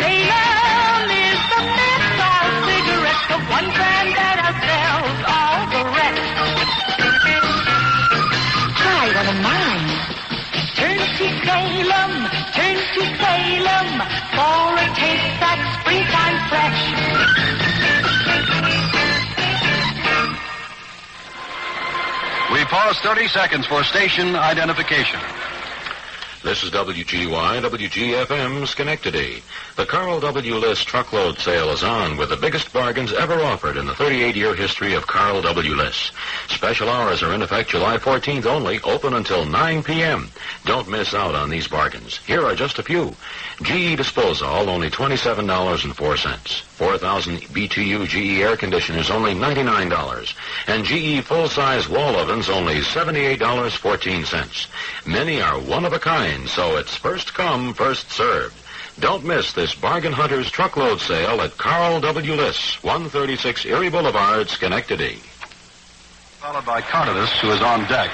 Salem is the menthol cigarette, the one brand that outsells all the rest. Try one of mine. Turn to Salem for a taste that's springtime fresh. We pause 30 seconds for station identification. This is WGY, WGFM, Schenectady. The Carl W. List truckload sale is on with the biggest bargains ever offered in the 38-year history of Carl W. List. Special hours are in effect July 14th only, open until 9 p.m. Don't miss out on these bargains. Here are just a few. GE Disposal, only $27.04. 4,000 BTU GE air conditioners, only $99. And GE full-size wall ovens, only $78.14. Many are one of a kind, so it's first come, first served. Don't miss this Bargain Hunters truckload sale at Carl W. List, 136 Erie Boulevard, Schenectady. Followed by Cardenas, who is on deck.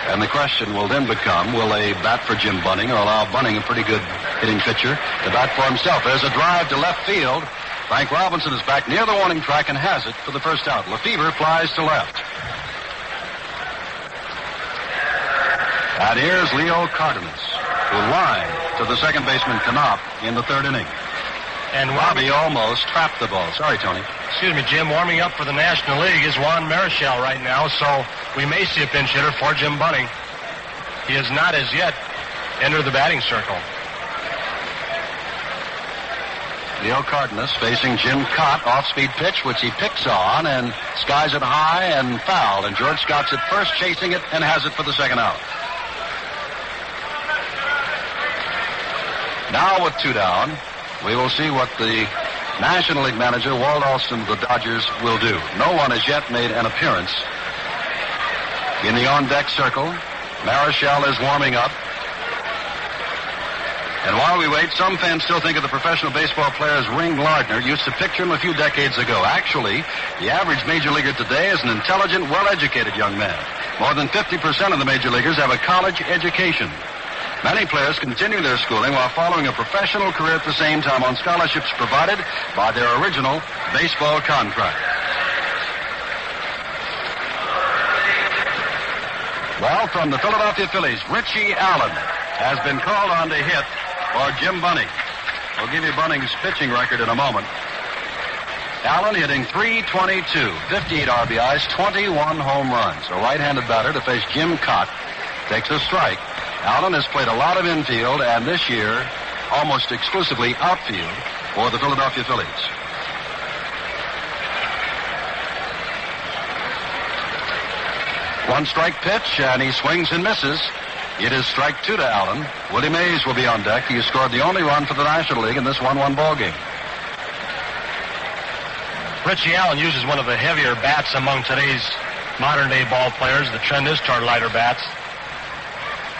And the question will then become, will they bat for Jim Bunning or allow Bunning, a pretty good hitting pitcher, to bat for himself? There's a drive to left field. Frank Robinson is back near the warning track and has it for the first out. Lefevre flies to left. And here's Leo Cardenas, who lined to the second baseman Knopp in the third inning. And Robbie almost trapped the ball. Sorry, Tony. Excuse me, Jim. Warming up for the National League is Juan Marichal right now, so we may see a pinch hitter for Jim Bunning. He has not as yet entered the batting circle. Leo Cardenas facing Jim Cott, off-speed pitch, which he picks on and skies it high and foul. And George Scott's at first, chasing it, and has it for the second out. Now with two down, we will see what the National League manager, Walt Alston of the Dodgers, will do. No one has yet made an appearance in the on-deck circle. Marichal is warming up. And while we wait, some fans still think of the professional baseball player as Ring Lardner. Used to picture him a few decades ago. Actually, the average major leaguer today is an intelligent, well-educated young man. More than 50% of the major leaguers have a college education. Many players continue their schooling while following a professional career at the same time on scholarships provided by their original baseball contract. Well, from the Philadelphia Phillies, Richie Allen has been called on to hit for Jim Bunning. We'll give you Bunning's pitching record in a moment. Allen hitting .322, 58 RBIs, 21 home runs. A right-handed batter to face Jim Cott takes a strike. Allen has played a lot of infield, and this year, almost exclusively outfield for the Philadelphia Phillies. One strike pitch, and he swings and misses. It is strike two to Allen. Willie Mays will be on deck. He has scored the only run for the National League in this 1-1 ball game. Richie Allen uses one of the heavier bats among today's modern-day ball players. The trend is toward lighter bats.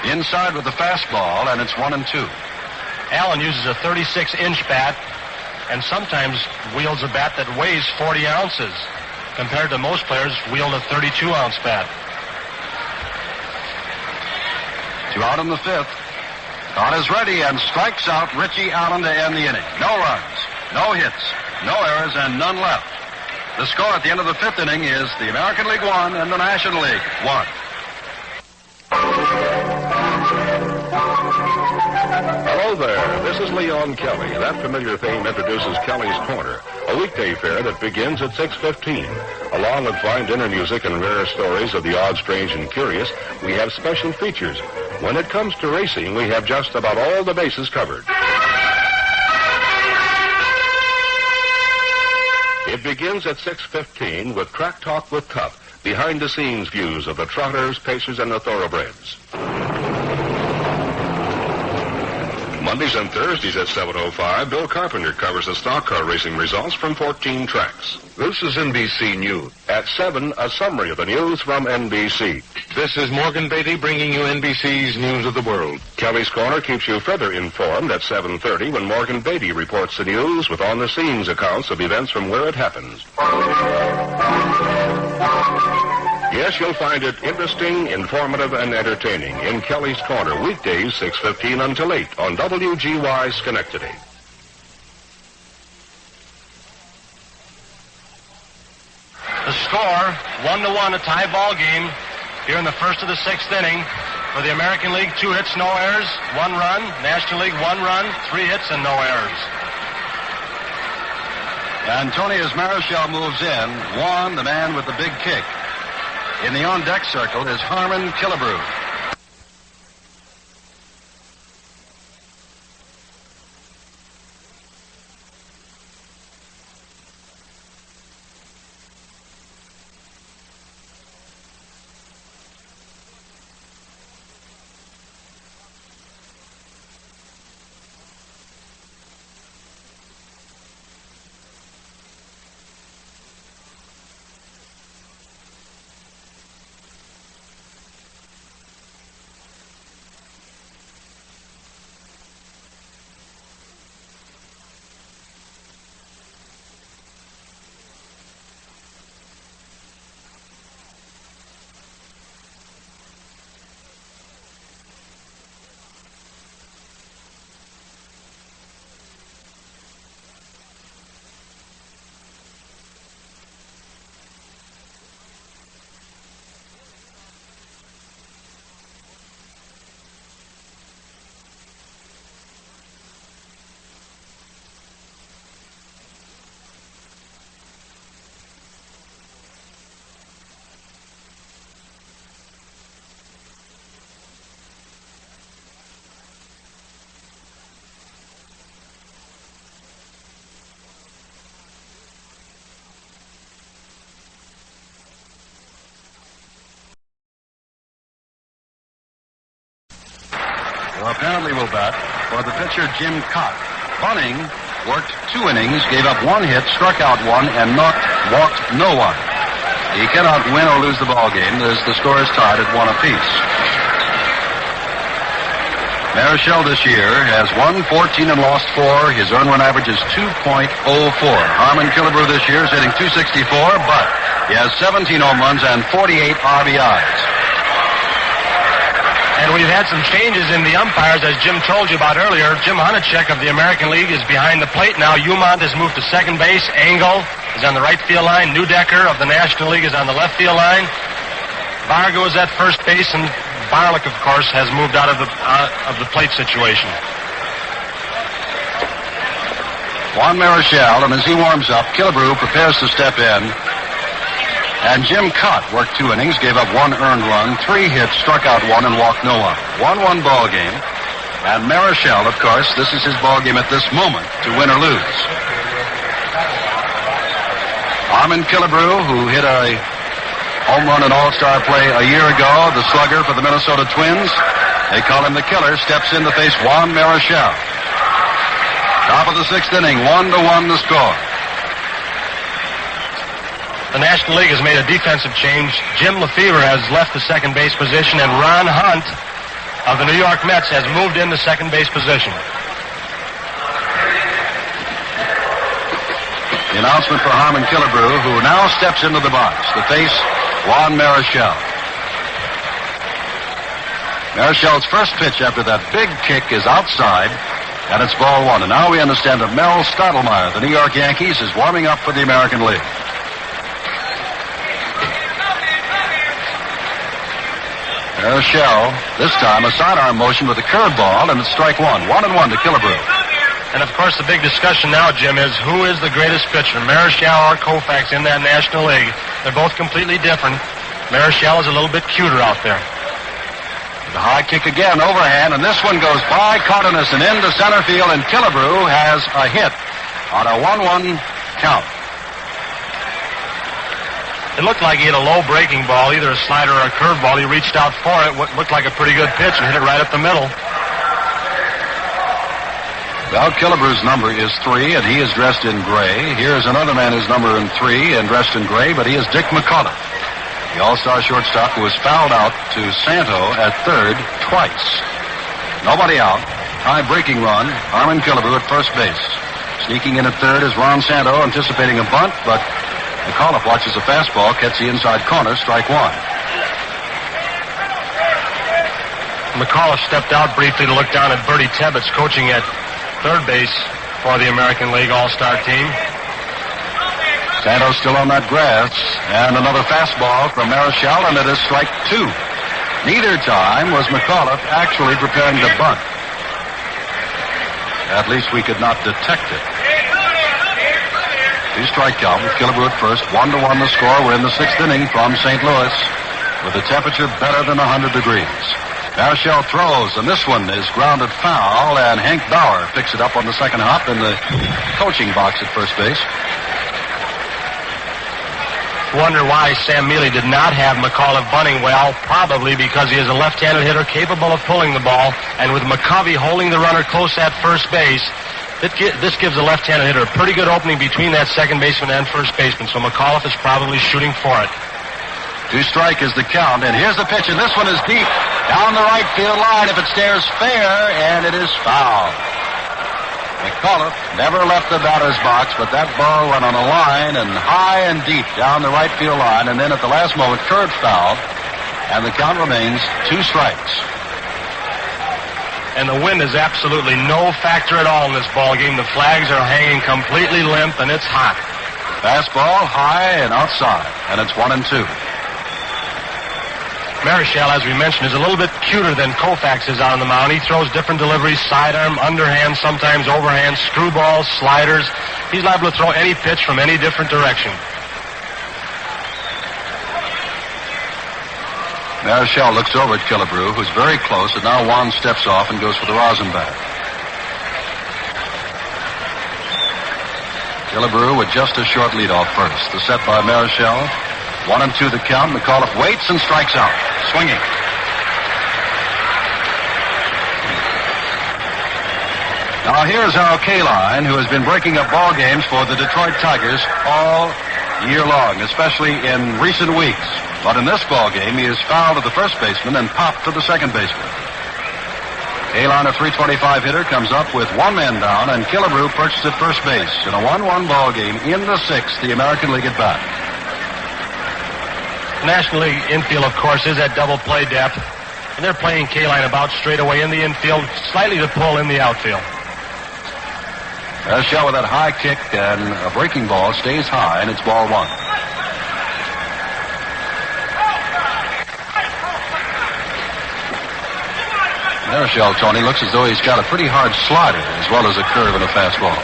Inside with the fastball, and it's 1-2. Allen uses a 36-inch bat and sometimes wields a bat that weighs 40 ounces. compared to most players wield a 32-ounce bat. 2 out in the 5th. Con is ready and strikes out Richie Allen to end the inning. No runs, no hits, no errors, and none left. The score at the end of the 5th inning is the American League 1 and the National League 1. Hello there. This is Leon Kelly. That familiar theme introduces Kelly's Corner, a weekday fair that begins at 6:15. Along with fine dinner music and rare stories of the odd, strange, and curious, we have special features. When it comes to racing, we have just about all the bases covered. It begins at 6:15 with Track Talk with Tup, behind-the-scenes views of the trotters, pacers, and the thoroughbreds. Mondays and Thursdays at 7:05, Bill Carpenter covers the stock car racing results from 14 tracks. This is NBC News. At 7, a summary of the news from NBC. This is Morgan Beatty bringing you NBC's News of the World. Kelly's Corner keeps you further informed at 7:30 when Morgan Beatty reports the news with on-the-scenes accounts of events from where it happens. Yes, you'll find it interesting, informative, and entertaining in Kelly's Corner, weekdays 6:15 until 8 on WGY Schenectady. The score, 1-1, a tie ball game here in the first of the 6th inning. For the American League, 2 hits, no errors, 1 run. National League, 1 run, 3 hits, and no errors. And Tony, as Marichal moves in, Juan, the man with the big kick. In the on-deck circle is Harmon Killebrew. Well, apparently will bat for the pitcher, Jim Cott. Bunning worked 2 innings, gave up 1 hit, struck out 1, and walked no one. He cannot win or lose the ball game as the score is tied at 1 apiece. Marichal this year has won 14 and lost 4. His earned run average is 2.04. Harmon Killebrew this year is hitting .264, but he has 17 home runs and 48 RBIs. And we've had some changes in the umpires, as Jim told you about earlier. Jim Hunachek of the American League is behind the plate now. Umont has moved to second base. Engel is on the right field line. Newdecker of the National League is on the left field line. Vargo is at first base, and Barlick, of course, has moved out of the plate situation. Juan Marichal, and as he warms up, Killebrew prepares to step in. And Jim Cott worked 2 innings, gave up 1 earned run, 3 hits, struck out 1, and walked no one. 1-1 ball game. And Marichal, of course, this is his ball game at this moment to win or lose. Harmon Killebrew, who hit a home run in All-Star play a year ago, the slugger for the Minnesota Twins. They call him the killer, steps in to face Juan Marichal. Top of the 6th inning, 1-1 the score. The National League has made a defensive change. Jim Lefevre has left the second base position, and Ron Hunt of the New York Mets has moved into second base position. The announcement for Harmon Killebrew, who now steps into the box to face Juan Marichal. Marichal's first pitch after that big kick is outside, and it's ball one. And now we understand that Mel Stottlemyre, the New York Yankees, is warming up for the American League. Marichal, this time a sidearm motion with a curveball, and it's strike one. 1-1 to Killebrew. And, of course, the big discussion now, Jim, is who is the greatest pitcher, Marichal or Koufax in that National League. They're both completely different. Marichal is a little bit cuter out there. The high kick again, overhand, and this one goes by Cardenas and into center field, and Killebrew has a hit on a 1-1 count. It looked like he had a low breaking ball, either a slider or a curveball. He reached out for it, what looked like a pretty good pitch, and hit it right up the middle. Well, Killebrew's number is 3, and he is dressed in gray. Here's another man who's number 3 and dressed in gray, but he is Dick McCullough, the all-star shortstop who was fouled out to Santo at third twice. Nobody out. High breaking run. Harmon Killebrew at first base. Sneaking in at third is Ron Santo, anticipating a bunt, but McCullough watches a fastball, gets the inside corner, strike one. McCullough stepped out briefly to look down at Bertie Tebbetts coaching at third base for the American League All-Star team. Santos still on that grass, and another fastball from Marichal, and it is strike two. Neither time was McCullough actually preparing to bunt. At least we could not detect it. Two-strike count with Killebrew at first. 1-1 the score. We're in the 6th inning from St. Louis with a temperature better than 100 degrees. Marichal throws, and this one is grounded foul, and Hank Bauer picks it up on the second hop in the coaching box at first base. Wonder why Sam Mealy did not have McCullough bunting well. Probably because he is a left-handed hitter capable of pulling the ball, and with McCovey holding the runner close at first base, this gives a left-handed hitter a pretty good opening between that second baseman and first baseman, so McCullough is probably shooting for it. Two-strike is the count, and here's the pitch, and this one is deep down the right field line if it stares fair, and it is foul. McCullough never left the batter's box, but that ball went on a line and high and deep down the right field line, and then at the last moment curved foul, and the count remains 2 strikes. And the wind is absolutely no factor at all in this ball game. The flags are hanging completely limp, and it's hot. Fastball high and outside, and it's 1-2. Marichal, as we mentioned, is a little bit cuter than Koufax is on the mound. He throws different deliveries, sidearm, underhand, sometimes overhand, screwballs, sliders. He's liable to throw any pitch from any different direction. Marichal looks over at Killebrew, who's very close, and now Juan steps off and goes for the rosin bat. Killebrew with just a short lead off first. The set by Marichal. 1-2 the count. McCullough waits and strikes out. Swinging. Now here's Al Kaline, who has been breaking up ball games for the Detroit Tigers all year long, especially in recent weeks. But in this ball game, he is fouled to the first baseman and popped to the second baseman. Kaline, a .325 hitter, comes up with one man down, and Killebrew perched at first base in a 1-1 ball game in the 6th, the American League at bat. National League infield, of course, is at double play depth, and they're playing Kaline about straight away in the infield, slightly to pull in the outfield. Marichal with that high kick and a breaking ball stays high, and it's ball one. Marichal, Tony, looks as though he's got a pretty hard slider as well as a curve and a fastball.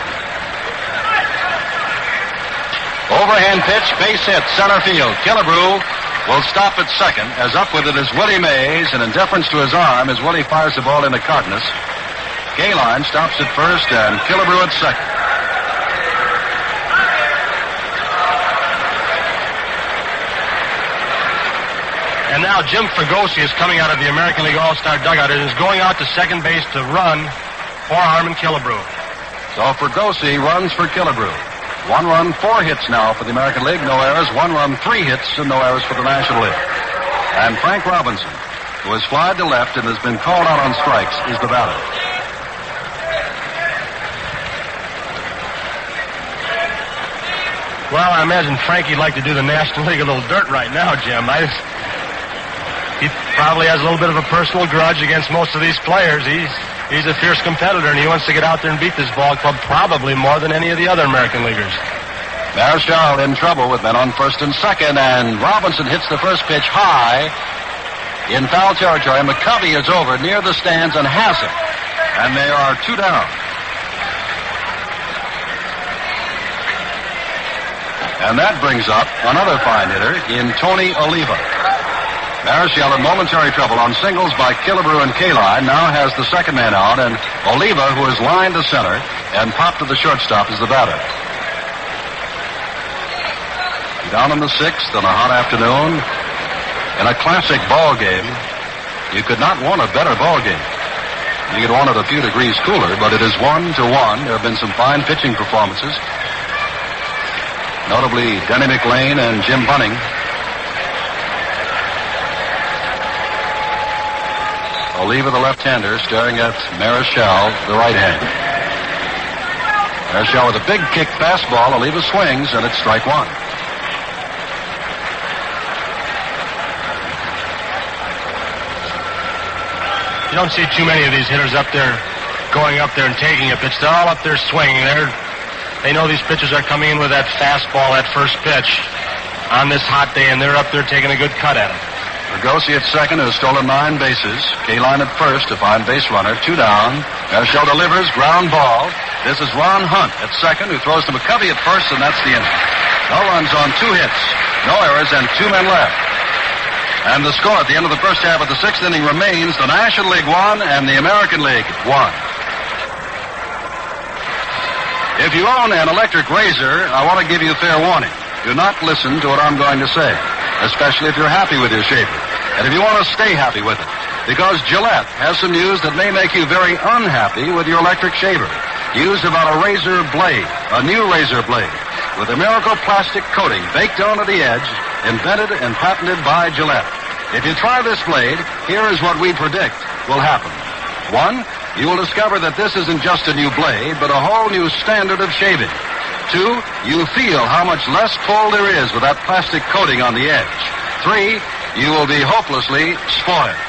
Overhand pitch, base hit, center field. Killebrew will stop at second. As up with it is Willie Mays, and in deference to his arm, as Willie fires the ball into Cardenas. Kaline stops at first, and Killebrew at second. And now Jim Fregosi is coming out of the American League All-Star dugout and is going out to second base to run for Harmon Killebrew. So Fregosi runs for Killebrew. 1 run, 4 hits now for the American League, no errors. 1 run, 3 hits, and no errors for the National League. And Frank Robinson, who has flied to left and has been called out on strikes, is the batter. Well, I imagine Frankie'd like to do the National League a little dirt right now, Jim. He probably has a little bit of a personal grudge against most of these players. He's a fierce competitor, and he wants to get out there and beat this ball club probably more than any of the other American leaguers. Marichal in trouble with men on first and second, and Robinson hits the first pitch high in foul territory. McCovey is over near the stands and has it, and they are 2 down. And that brings up another fine hitter in Tony Oliva. Marichal in momentary trouble on singles by Killebrew and Kaline now has the second man out, and Oliva, who is lined to center and popped to the shortstop, is the batter. Down in the sixth on a hot afternoon in a classic ball game. You could not want a better ball game. You could want it a few degrees cooler, but it is 1-1. There have been some fine pitching performances, notably Denny McLean and Jim Bunning. Oliva, the left-hander, staring at Marichal, the right-hander. Marichal with a big kick fastball. Oliva swings, and it's strike one. You don't see too many of these hitters up there going up there and taking a pitch. They're all up there swinging. They know these pitchers are coming in with that fastball, that first pitch on this hot day, and they're up there taking a good cut at it. Bergosi at second, who has stolen 9 bases. Kaline at first to find base runner. 2 down. Marichal delivers, ground ball. This is Ron Hunt at second, who throws to McCovey at first, and that's the inning. No runs on 2 hits, no errors, and 2 men left. And the score at the end of the first half of the 6th inning remains the National League 1 and the American League 1. If you own an electric razor, I want to give you fair warning. Do not listen to what I'm going to say, especially if you're happy with your shaver, and if you want to stay happy with it, because Gillette has some news that may make you very unhappy with your electric shaver. News about a razor blade, a new razor blade, with a miracle plastic coating baked onto the edge, invented and patented by Gillette. If you try this blade, here is what we predict will happen. 1, you will discover that this isn't just a new blade, but a whole new standard of shaving. 2, you'll feel how much less pull there is with that plastic coating on the edge. 3, you will be hopelessly spoiled.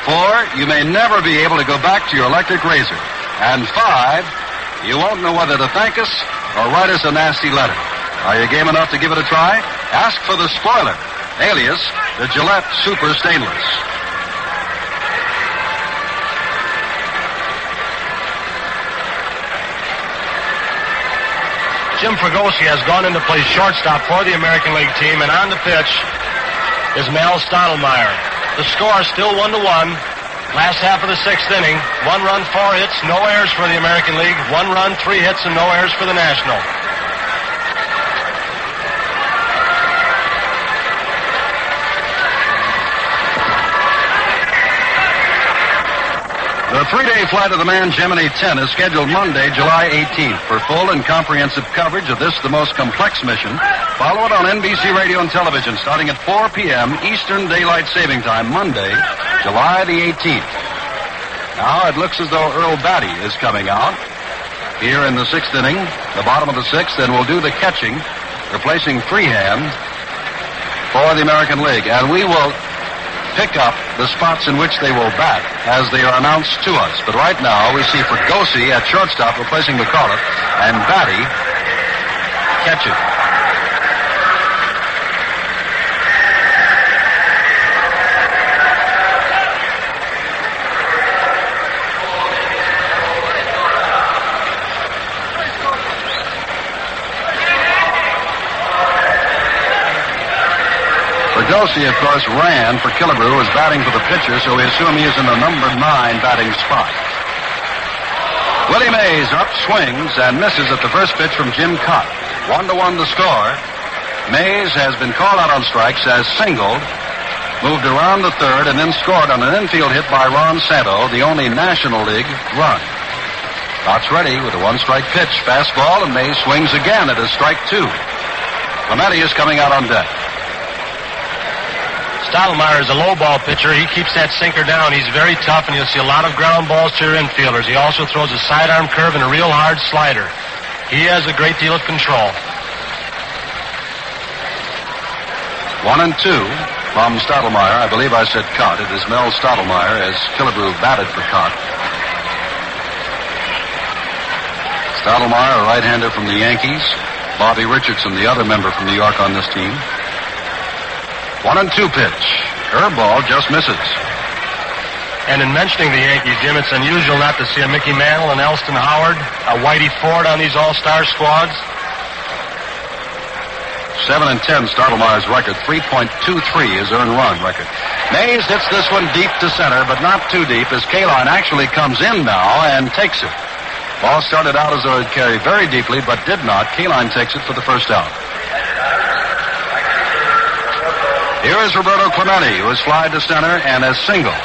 4, you may never be able to go back to your electric razor. And 5, you won't know whether to thank us or write us a nasty letter. Are you game enough to give it a try? Ask for the spoiler, alias the Gillette Super Stainless. Jim Fregosi has gone in to play shortstop for the American League team, and on the pitch is Mel Stottlemyre. The score is still 1-1. Last half of the 6th inning, 1 run, 4 hits, no errors for the American League. 1 run, 3 hits, and no errors for the National. The 3-day flight of the Man Gemini 10 is scheduled Monday, July 18th. For full and comprehensive coverage of this, the most complex mission, follow it on NBC Radio and Television starting at 4 p.m. Eastern Daylight Saving Time, Monday, July the 18th. Now it looks as though Earl Batty is coming out here in the 6th inning, the bottom of the 6th, and will do the catching, replacing Freehand for the American League. And we will pick up the spots in which they will bat as they are announced to us. But right now we see Fregosi at shortstop replacing McAuliffe, and Batty catching. Fregosi, of course, ran for Killebrew, who was batting for the pitcher, so we assume he is in the number 9 batting spot. Willie Mays up, swings, and misses at the first pitch from Jim Cott. 1-1 the score. Mays has been called out on strikes, has singled, moved around the third, and then scored on an infield hit by Ron Santo, the only National League run. Cott's ready with a 1-strike pitch, fastball, and Mays swings again at his strike 2. Clemente is coming out on deck. Stottlemyre is a low ball pitcher. He keeps that sinker down. He's very tough, and you'll see a lot of ground balls to your infielders. He also throws a sidearm curve and a real hard slider. He has a great deal of control. 1-2 from Stottlemyre. I believe I said Cott. It is Mel Stottlemyre as Killebrew batted for Cott. Stottlemyre, a right-hander from the Yankees. Bobby Richardson, the other member from New York on this team. 1-2 pitch. Curveball just misses. And in mentioning the Yankees, Jim, it's unusual not to see a Mickey Mantle and Elston Howard, a Whitey Ford on these all-star squads. 7-10, Stottlemyre's record. 3.23 his earned run record. Mays hits this one deep to center, but not too deep, as Kaline actually comes in now and takes it. Ball started out as though it carried very deeply, but did not. Kaline takes it for the first out. Here is Roberto Clemente, who has flied to center and has singled.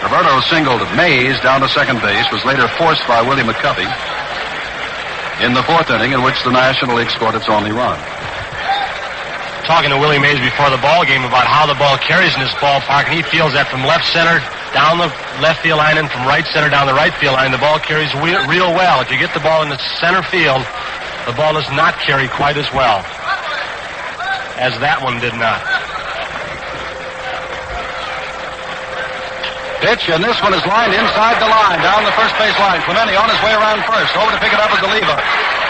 Roberto singled Mays down to second base, was later forced by Willie McCovey in the fourth inning, in which the National League scored its only run. Talking to Willie Mays before the ball game about how the ball carries in this ballpark, and he feels that from left center down the left field line and from right center down the right field line, the ball carries real well. If you get the ball in the center field, the ball does not carry quite as well as that one did not. Pitch, and this one is lined inside the line, down the first base line. Clemente on his way around first, over to pick it up as a lever.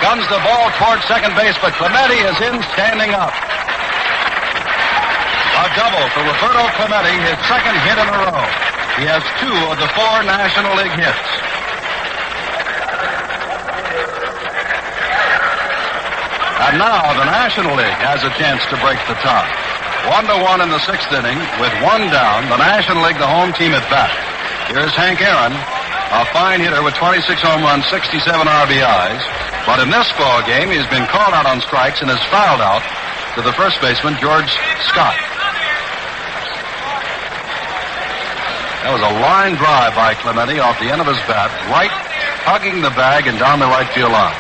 Guns the ball towards second base, but Clemente is in, standing up. A double for Roberto Clemente, his second hit in a row. He has 2 of the 4 National League hits. And now the National League has a chance to break the tie. 1-1 in the 6th inning with 1 down. The National League, the home team at bat. Here's Hank Aaron, a fine hitter with 26 home runs, 67 RBIs. But in this ball game, he's been called out on strikes and has fouled out to the first baseman, George Scott. That was a line drive by Clemente off the end of his bat, right, hugging the bag and down the right field line.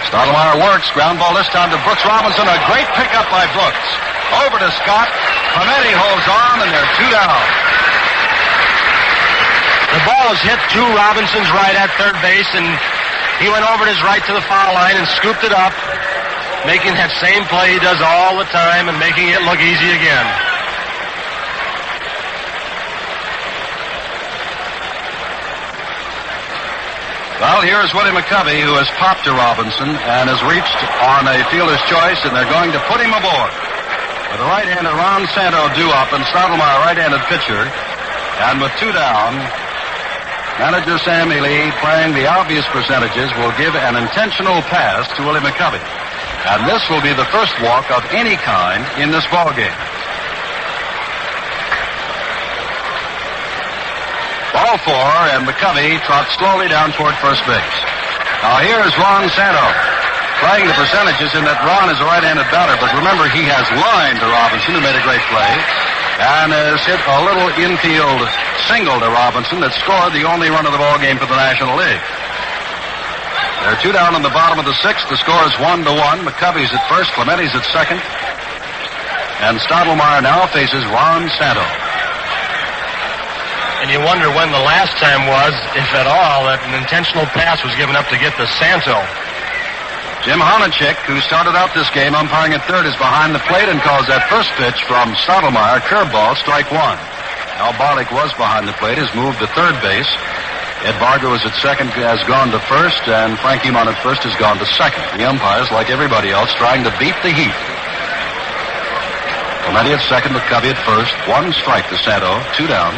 Stottlemyre works. Ground ball this time to Brooks Robinson. A great pickup by Brooks. Over to Scott. Clemente holds on, and they're 2 down. The ball was hit to Robinson's right at third base, and he went over to his right to the foul line and scooped it up, making that same play he does all the time and making it look easy again. Well, here's Willie McCovey, who has popped to Robinson and has reached on a fielder's choice, and they're going to put him aboard. With the right-hander Ron Santo due up and Stottlemyre, right-handed pitcher, and with 2 down, manager Sam Ely, playing the obvious percentages, will give an intentional pass to Willie McCovey. And this will be the first walk of any kind in this ballgame. Ball 4, and McCovey trots slowly down toward first base. Now here's Ron Santo, playing the percentages in that Ron is a right-handed batter, but remember he has lined to Robinson, who made a great play, and has hit a little infield single to Robinson that scored the only run of the ballgame for the National League. They're 2 down in the bottom of the 6th. The score is 1-1. McCovey's at first, Clemente's at second, and Stottlemyre now faces Ron Santo. And you wonder when the last time was, if at all, that an intentional pass was given up to get to Santo. Jim Honachek, who started out this game umpiring at third, is behind the plate and calls that first pitch from Stottlemyre, curveball, strike 1. Al Barlick was behind the plate, has moved to third base. Ed Barger was at second, has gone to first, and Frank Emon at first has gone to second. The umpires, like everybody else, trying to beat the heat. Clemente at second, McCovey at first. 1 strike to Santo, 2 down.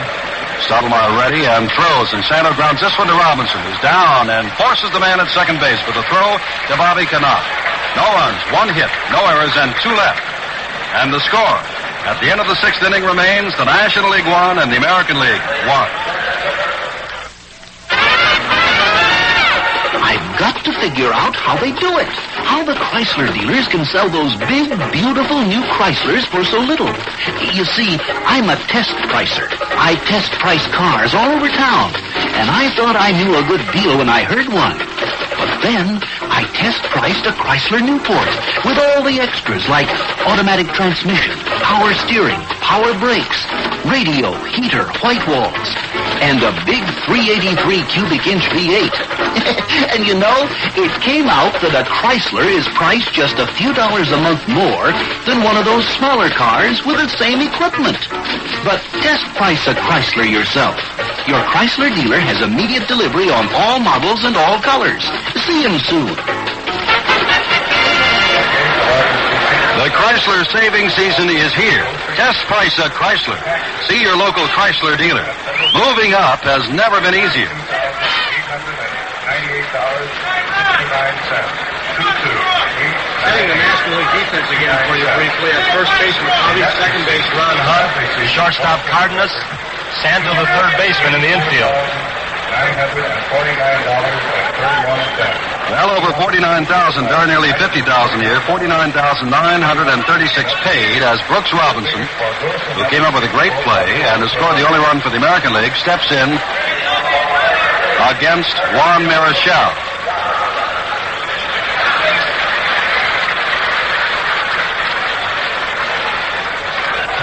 Stottlemyre ready and throws, and Santo grounds this one to Robinson, who's down and forces the man at second base for the throw to Bobby Cannot. No runs, 1 hit, no errors, and 2 left. And the score at the end of the 6th inning remains the National League 1 and the American League 1. I've got to figure out how they do it. How the Chrysler dealers can sell those big, beautiful new Chryslers for so little. You see, I'm a test pricer. I test price cars all over town. And I thought I knew a good deal when I heard one. But then I test priced a Chrysler Newport with all the extras like automatic transmission, power steering, power brakes, radio, heater, white walls. and a big 383 cubic inch V8. And you know, it came out that a Chrysler is priced just a few dollars a month more than one of those smaller cars with the same equipment. But test price a Chrysler yourself. Your Chrysler dealer has immediate delivery on all models and all colors. See him soon. The Chrysler saving season is here. Test price a Chrysler. See your local Chrysler dealer. Moving up has never been easier. Setting the National League defense again for you briefly. At first base, McCovey. Second base, Ron Hunt. Shortstop, Cardenas. Santo, the third baseman in the infield. Well over 49,000, very nearly 50,000 here. 49,936 paid as Brooks Robinson, who came up with a great play and has scored the only run for the American League, steps in against Juan Marichal.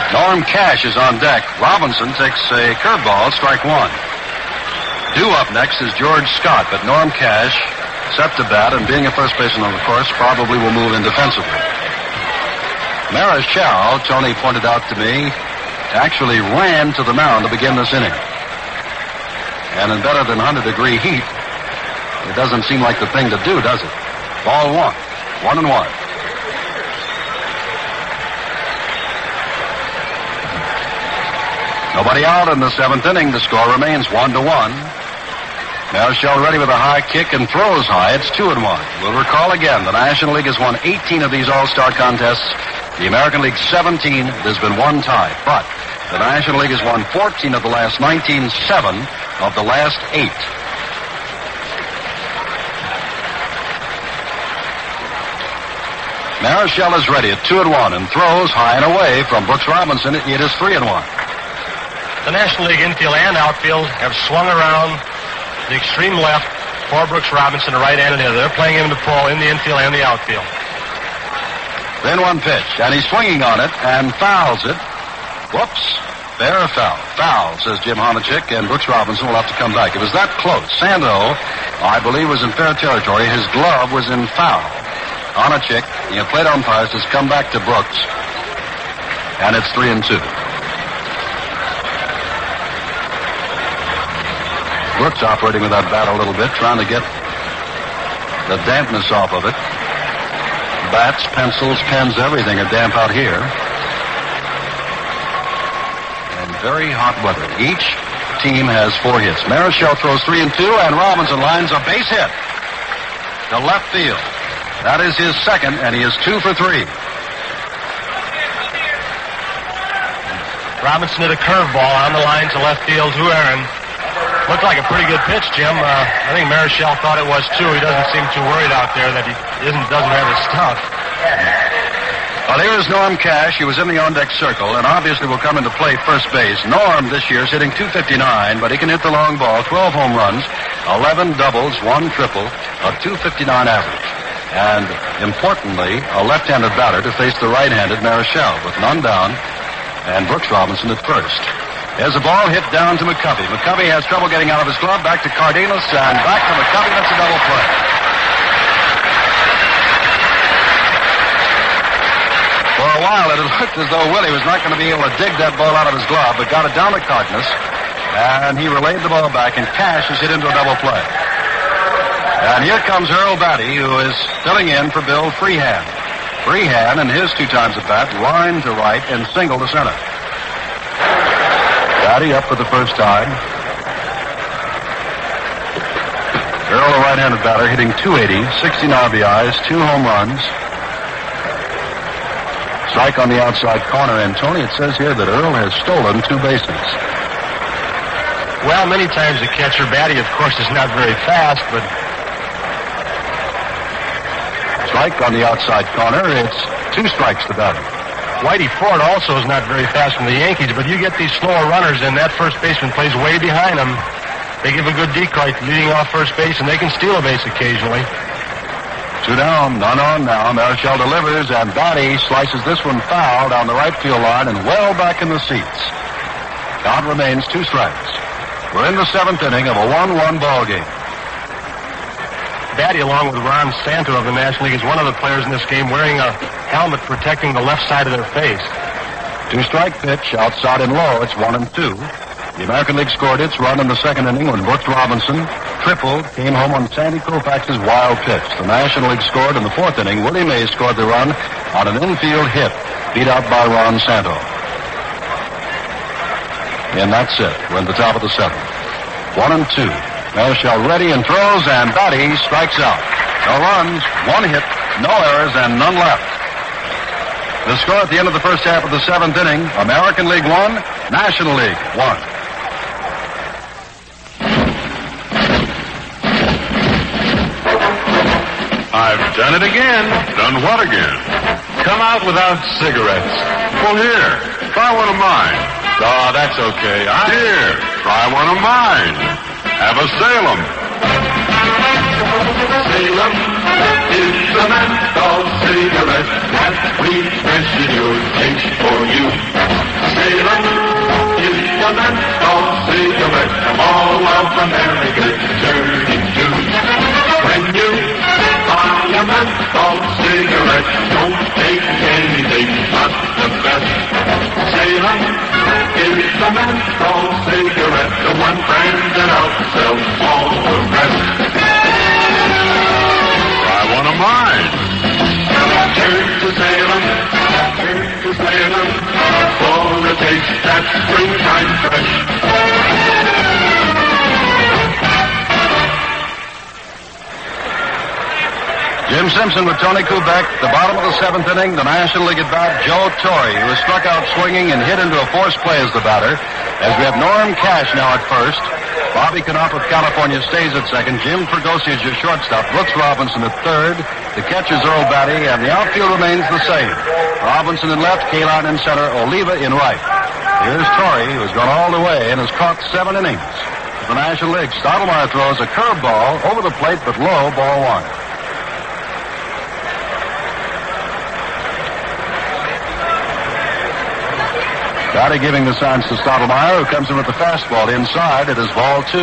Norm Cash is on deck. Robinson takes a curveball, strike one. Due up next is George Scott, but Norm Cash set to bat, and being a first baseman, of course, probably will move in defensively. Marichal, Tony pointed out to me, actually ran to the mound to begin this inning. And in better than 100-degree heat, it doesn't seem like the thing to do, does it? Ball one. 1-1. Nobody out in the seventh inning. The score remains 1-1. Marichal ready with a high kick and throws high. It's 2-1. We'll recall again, the National League has won 18 of these All-Star contests. The American League 17. There's been one tie. But the National League has won 14 of the last 19, 7 of the last 8. Marichal is ready at 2-1 and throws high and away from Brooks Robinson. It is 3-1. The National League infield and outfield have swung around the extreme left for Brooks Robinson, the right and the other. They're playing him to pull in the infield and the outfield. Then one pitch, and he's swinging on it and fouls it. Whoops. Fair or foul? Foul, says Jim Honachik, and Brooks Robinson will have to come back. It was that close. Santo, I believe, was in fair territory. His glove was in foul. Honachik, the plate umpires, has come back to Brooks, and it's 3-2. Brooks operating with that bat a little bit, trying to get the dampness off of it. Bats, pencils, pens, everything are damp out here. And very hot weather. Each team has 4 hits. Marichal throws 3-2, and Robinson lines a base hit to left field. That is his second, and he is 2 for 3. Robinson hit a curveball on the line to left field to Aaron. Looked like a pretty good pitch, Jim. I think Marichal thought it was, too. He doesn't seem too worried out there that he doesn't have his stuff. Well, here is Norm Cash. He was in the on-deck circle and obviously will come into play first base. Norm this year is hitting .259, but he can hit the long ball. 12 home runs, 11 doubles, 1 triple, a .259 average. And, importantly, a left-handed batter to face the right-handed Marichal with none down and Brooks Robinson at first. There's a ball hit down to McCovey. McCovey has trouble getting out of his glove. Back to Cardenas and back to McCovey. That's a double play. For a while, it looked as though Willie was not going to be able to dig that ball out of his glove, but got it down to Cardenas, and he relayed the ball back, and Cash is hit into a double play. And here comes Earl Batty, who is filling in for Bill Freehan. Freehan, in his 2 times at bat, line to right and single to center. Batty up for the first time. Earl, a right-handed batter, hitting .280, 16 RBIs, 2 home runs. Strike on the outside corner, and Tony, it says here that Earl has stolen 2 bases. Well, many times the catcher, Batty, of course, is not very fast, but... Strike on the outside corner. It's 2 strikes to Batty. Whitey Ford also is not very fast from the Yankees, but you get these slower runners, and that first baseman plays way behind them. They give a good decoy leading off first base, and they can steal a base occasionally. 2 down, none on now. Marichal delivers, and Batty slices this one foul down the right field line and well back in the seats. Count remains 2 strikes. We're in the 7th inning of a 1-1 ball game. Batty, along with Ron Santo of the National League, is one of the players in this game wearing a helmet protecting the left side of their face. 2-strike pitch, outside and low. It's 1-2. The American League scored its run in the 2nd inning when Brooks Robinson tripled, came home on Sandy Koufax's wild pitch. The National League scored in the 4th inning. Willie Mays scored the run on an infield hit, beat out by Ron Santo. And that's it. We're in the top of the 7th. 1-2. Marichal ready and throws, and Batty strikes out. No runs, 1 hit, no errors, and none left. The score at the end of the first half of the 7th inning, American League 1, National League 1. I've done it again. Done what again? Come out without cigarettes. Well, here, try one of mine. Oh, that's okay. Here, try one of mine. Have a Salem. Salem is the menthol cigarette that refreshes your taste for you. Salem is the menthol cigarette all of America turning to. When you buy a menthol cigarette, don't take anything but the best. Salem is the menthol cigarette, the one brand that outsells all the rest. Try one of mine. Turn to Salem for a taste that's springtime fresh. Jim Simpson with Tony Kubek. The bottom of the 7th inning, the National League at bat, Joe Torre, who was struck out swinging and hit into a forced play as the batter. As we have Norm Cash now at first. Bobby Knopp of California stays at second. Jim Fregosi is your shortstop. Brooks Robinson at third. The catcher's Earl Batty, and the outfield remains the same. Robinson in left, Kaline in center, Oliva in right. Here's Torre, who has gone all the way and has caught 7 innings. The National League. Stottlemyre throws a curveball over the plate, but low, ball 1. Batty giving the signs to Stottlemyre, who comes in with the fastball inside. It is ball 2.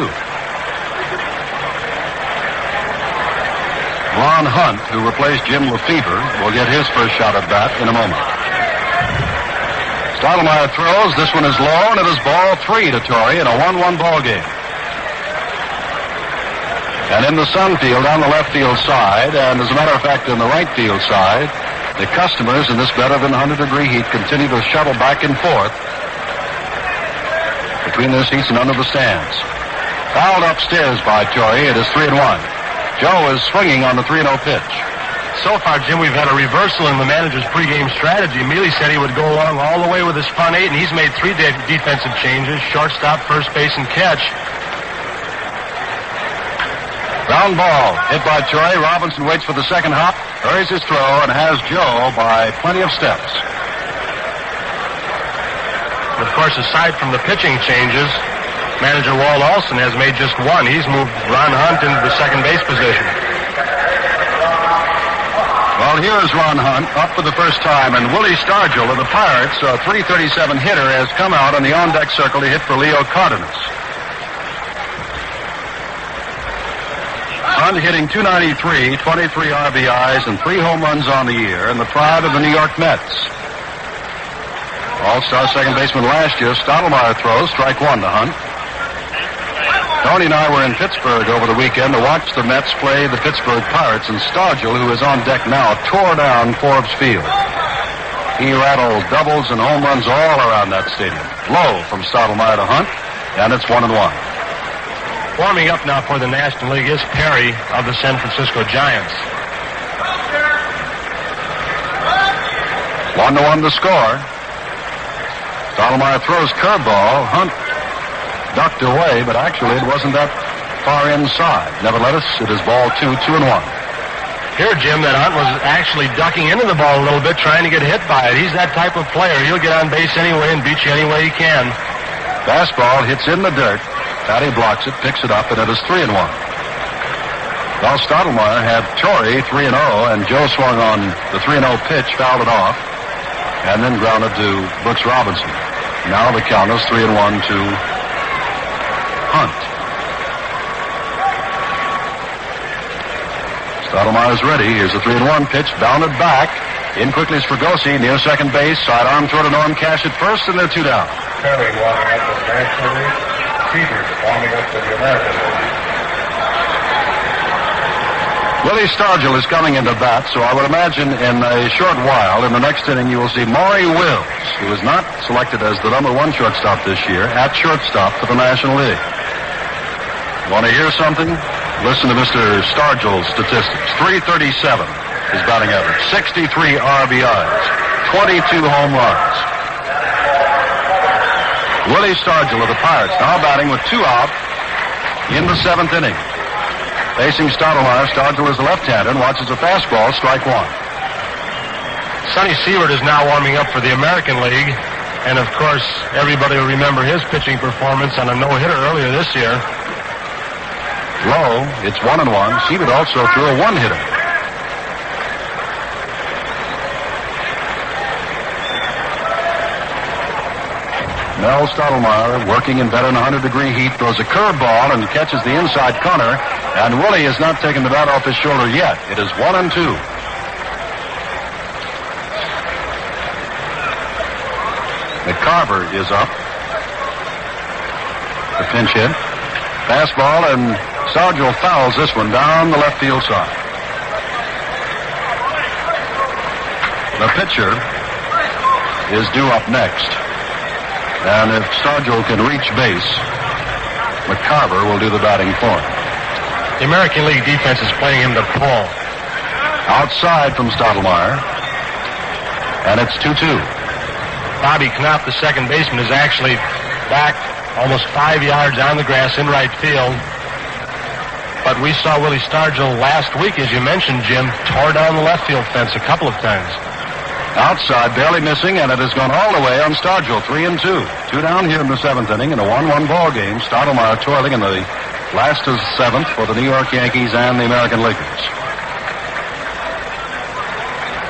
Ron Hunt, who replaced Jim Lefevre, will get his first shot at bat in a moment. Stottlemyre throws. This one is low, and it is ball 3 to Torre in a 1-1 ball game. And in the sun field on the left field side, and as a matter of fact in the right field side, the customers in this better than 100-degree heat continue to shuttle back and forth between the seats and under the stands. Fouled upstairs by Torre. It is 3-1. Joe is swinging on the 3-0 pitch. So far, Jim, we've had a reversal in the manager's pregame strategy. Mealy said he would go along all the way with his front 8, and he's made 3 defensive changes: shortstop, first base, and catch. Ground ball hit by Torre. Robinson waits for the second hop, hurries his throw, and has Joe by plenty of steps. Of course, aside from the pitching changes, manager Walt Olson has made just 1. He's moved Ron Hunt into the second base position. Well, here's Ron Hunt up for the first time, and Willie Stargell of the Pirates, a .337 hitter, has come out on the on-deck circle to hit for Leo Cardenas. Hunt hitting .293, 23 RBIs, and 3 home runs on the year, and the pride of the New York Mets. All-star second baseman last year. Stottlemyre throws, strike 1 to Hunt. Tony and I were in Pittsburgh over the weekend to watch the Mets play the Pittsburgh Pirates, and Stargell, who is on deck now, tore down Forbes Field. He rattled doubles and home runs all around that stadium. Low from Stottlemyre to Hunt, and it's 1-1. Warming up now for the National League is Perry of the San Francisco Giants. 1-1 the score. Stottlemyre throws curveball. Hunt ducked away, but actually it wasn't that far inside. Nevertheless, it is ball 2, 2-1. Here, Jim, that Hunt was actually ducking into the ball a little bit, trying to get hit by it. He's that type of player. He'll get on base anyway and beat you any way he can. Fastball hits in the dirt. Patty blocks it, picks it up, and it is 3-1. Well, Stottlemyre had Torre 3-0, and Joe swung on the 3-0 pitch, fouled it off, and then grounded to Brooks Robinson. Now the count is 3-1 to punt. Stottlemyre's ready. Here's the 3-1 pitch, bounded back. In quickly is Fregosi, near second base. Sidearm toward Norm Cash at first, and they're 2 down. Perry warming up for the National League. Peters warming up for the American League. Willie Stargell is coming into bat, so I would imagine in a short while, in the next inning, you will see Maury Wills, who was not selected as the number 1 shortstop this year, at shortstop for the National League. Want to hear something? Listen to Mr. Stargell's statistics. 337 his batting average, 63 RBIs, 22 home runs. Willie Stargell of the Pirates now batting with 2 out in the 7th inning. Facing Stottlemyre, Stargell is a left-hander and watches a fastball, strike 1. Sonny Siewert is now warming up for the American League. And, of course, everybody will remember his pitching performance on a no-hitter earlier this year. Low, it's 1-1. Siewert also threw a 1-hitter. Mel Stottlemyre, working in better than 100-degree heat, throws a curveball and catches the inside corner. And Willie has not taken the bat off his shoulder yet. It is 1-2. McCarver is up. The pinch hit. Fastball, and Stargell fouls this one down the left field side. The pitcher is due up next. And if Stargell can reach base, McCarver will do the batting for him. The American League defense is playing him to pull. Outside from Stottlemyre. And it's 2-2. Bobby Knopp, the second baseman, is actually back almost 5 yards on the grass in right field. But we saw Willie Stargell last week, as you mentioned, Jim, tore down the left field fence a couple of times. Outside, barely missing, and it has gone all the way on Stargell, 3-2. 2 down here in the 7th inning in a 1-1 ball game. Stottlemyre toiling in the last of the 7th for the New York Yankees and the American Lakers.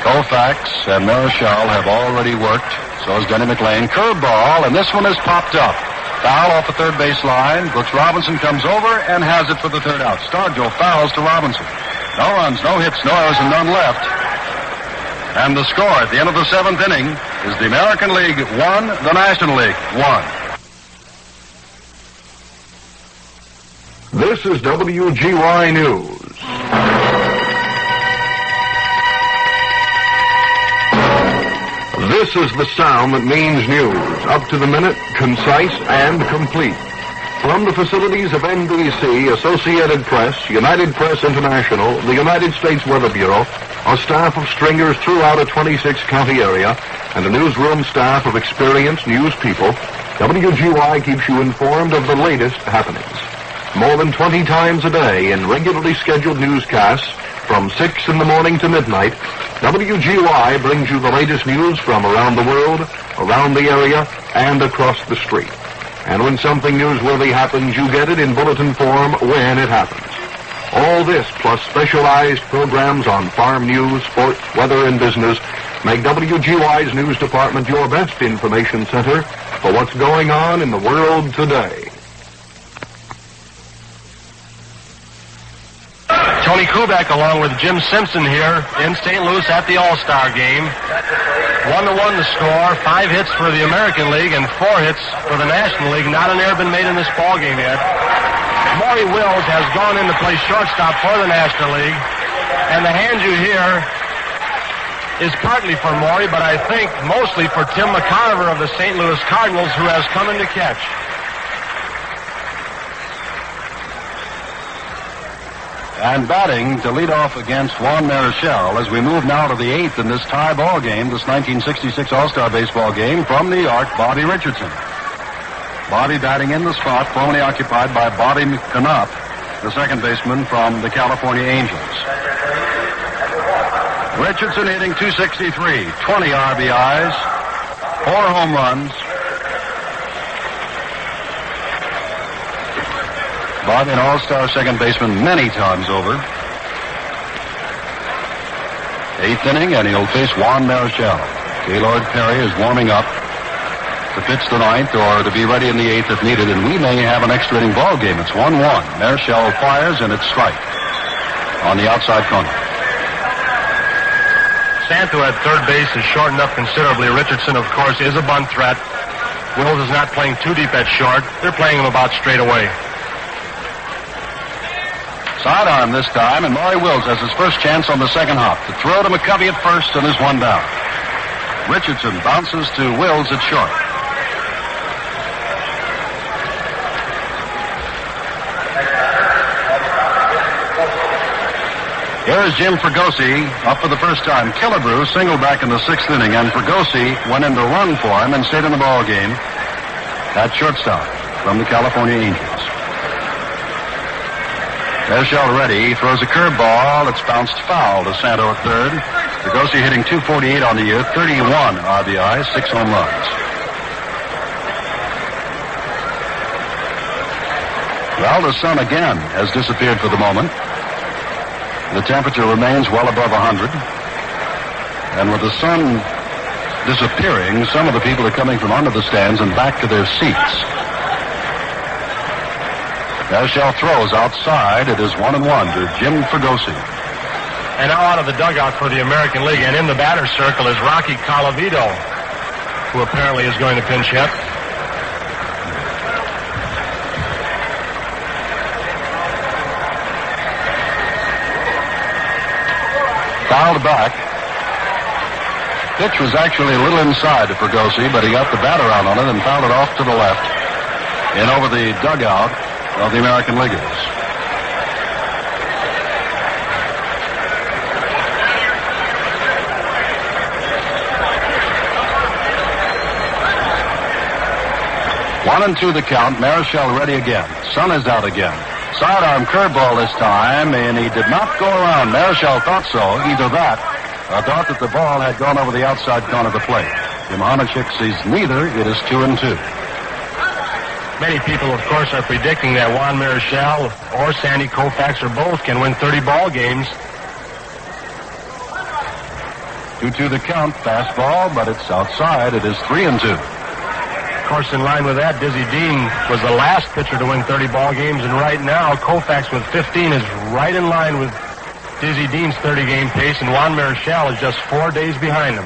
Koufax and Marichal have already worked. So has Denny McLain. Curveball, and this one has popped up. Foul off the third base line. Brooks Robinson comes over and has it for the 3rd out. Stargell fouls to Robinson. No runs, no hits, no errors, and none left. And the score at the end of the 7th inning is the American League 1, the National League 1. This is WGY News. This is the sound that means news. Up to the minute, concise, and complete. From the facilities of NBC, Associated Press, United Press International, the United States Weather Bureau, a staff of stringers throughout a 26-county area, and a newsroom staff of experienced news people, WGY keeps you informed of the latest happenings. More than 20 times a day in regularly scheduled newscasts from 6 in the morning to midnight, WGY brings you the latest news from around the world, around the area, and across the street. And when something newsworthy happens, you get it in bulletin form when it happens. All this, plus specialized programs on farm news, sports, weather, and business, make WGY's news department your best information center for what's going on in the world today. Tony Kubek along with Jim Simpson here in St. Louis at the All Star Game. 1-1 the score, 5 hits for the American League and 4 hits for the National League. Not an error been made in this ball game yet. Maury Wills has gone in to play shortstop for the National League. And the hand you hear is partly for Maury, but I think mostly for Tim McCarver of the St. Louis Cardinals, who has come in to catch. And batting to lead off against Juan Marichal as we move now to the 8th in this tie ball game, this 1966 All-Star Baseball game from New York, Bobby Richardson. Bobby batting in the spot formerly occupied by Bobby Knopp, the second baseman from the California Angels. Richardson hitting .263, 20 RBIs, 4 home runs. Bobby, an all-star second baseman many times over. 8th inning, and he'll face Juan Marichal. Gaylord Perry is warming up. to pitch the ninth or to be ready in the eighth if needed, and we may have an extra inning ball game. It's 1-1. Marichal fires, and it's strike on the outside corner. Santo at third base is shortened up considerably. Richardson, of course, is a bunt threat. Wills is not playing too deep at short. They're playing him about straight away. Sidearm this time, and Maury Wills has his first chance on the second hop. To throw to McCovey at first, and there's one down. Richardson bounces to Wills at short. Here is Jim Fregosi up for the first time. Killebrew singled back in the sixth inning, and Fregosi went in to run for him and stayed in the ball game at shortstop from the California Angels. Marichal ready. He throws a curveball. It's bounced foul to Santo at third. Fregosi hitting .248 on the year, 31 RBIs, 6 home runs. Well, the sun again has disappeared for the moment. The temperature remains well above 100. And with the sun disappearing, some of the people are coming from under the stands and back to their seats. Marichal throws outside. It is 1-1 to Jim Fregosi. And now out of the dugout for the American League, and in the batter's circle is Rocky Colavito, who apparently is going to pinch hit. Fouled back. Pitch was actually a little inside to Fregosi, but he got the bat around on it and fouled it off to the left and over the dugout of the American Leaguers. One and two the count. Marichal ready again. Sun is out again. Sidearm curveball this time, and he did not go around. Marichal thought so. Either that, or thought that the ball had gone over the outside corner of the plate. Jim Harnachik sees neither. It is 2-2. Many people, of course, are predicting that Juan Marichal or Sandy Koufax or both can win 30 ball games. 2-2 the count. Fastball, but it's outside. It is 3-2. Of course, in line with that, Dizzy Dean was the last pitcher to win 30 ball games, and right now, Koufax with 15 is right in line with Dizzy Dean's 30-game pace, and Juan Marichal is just 4 days behind him.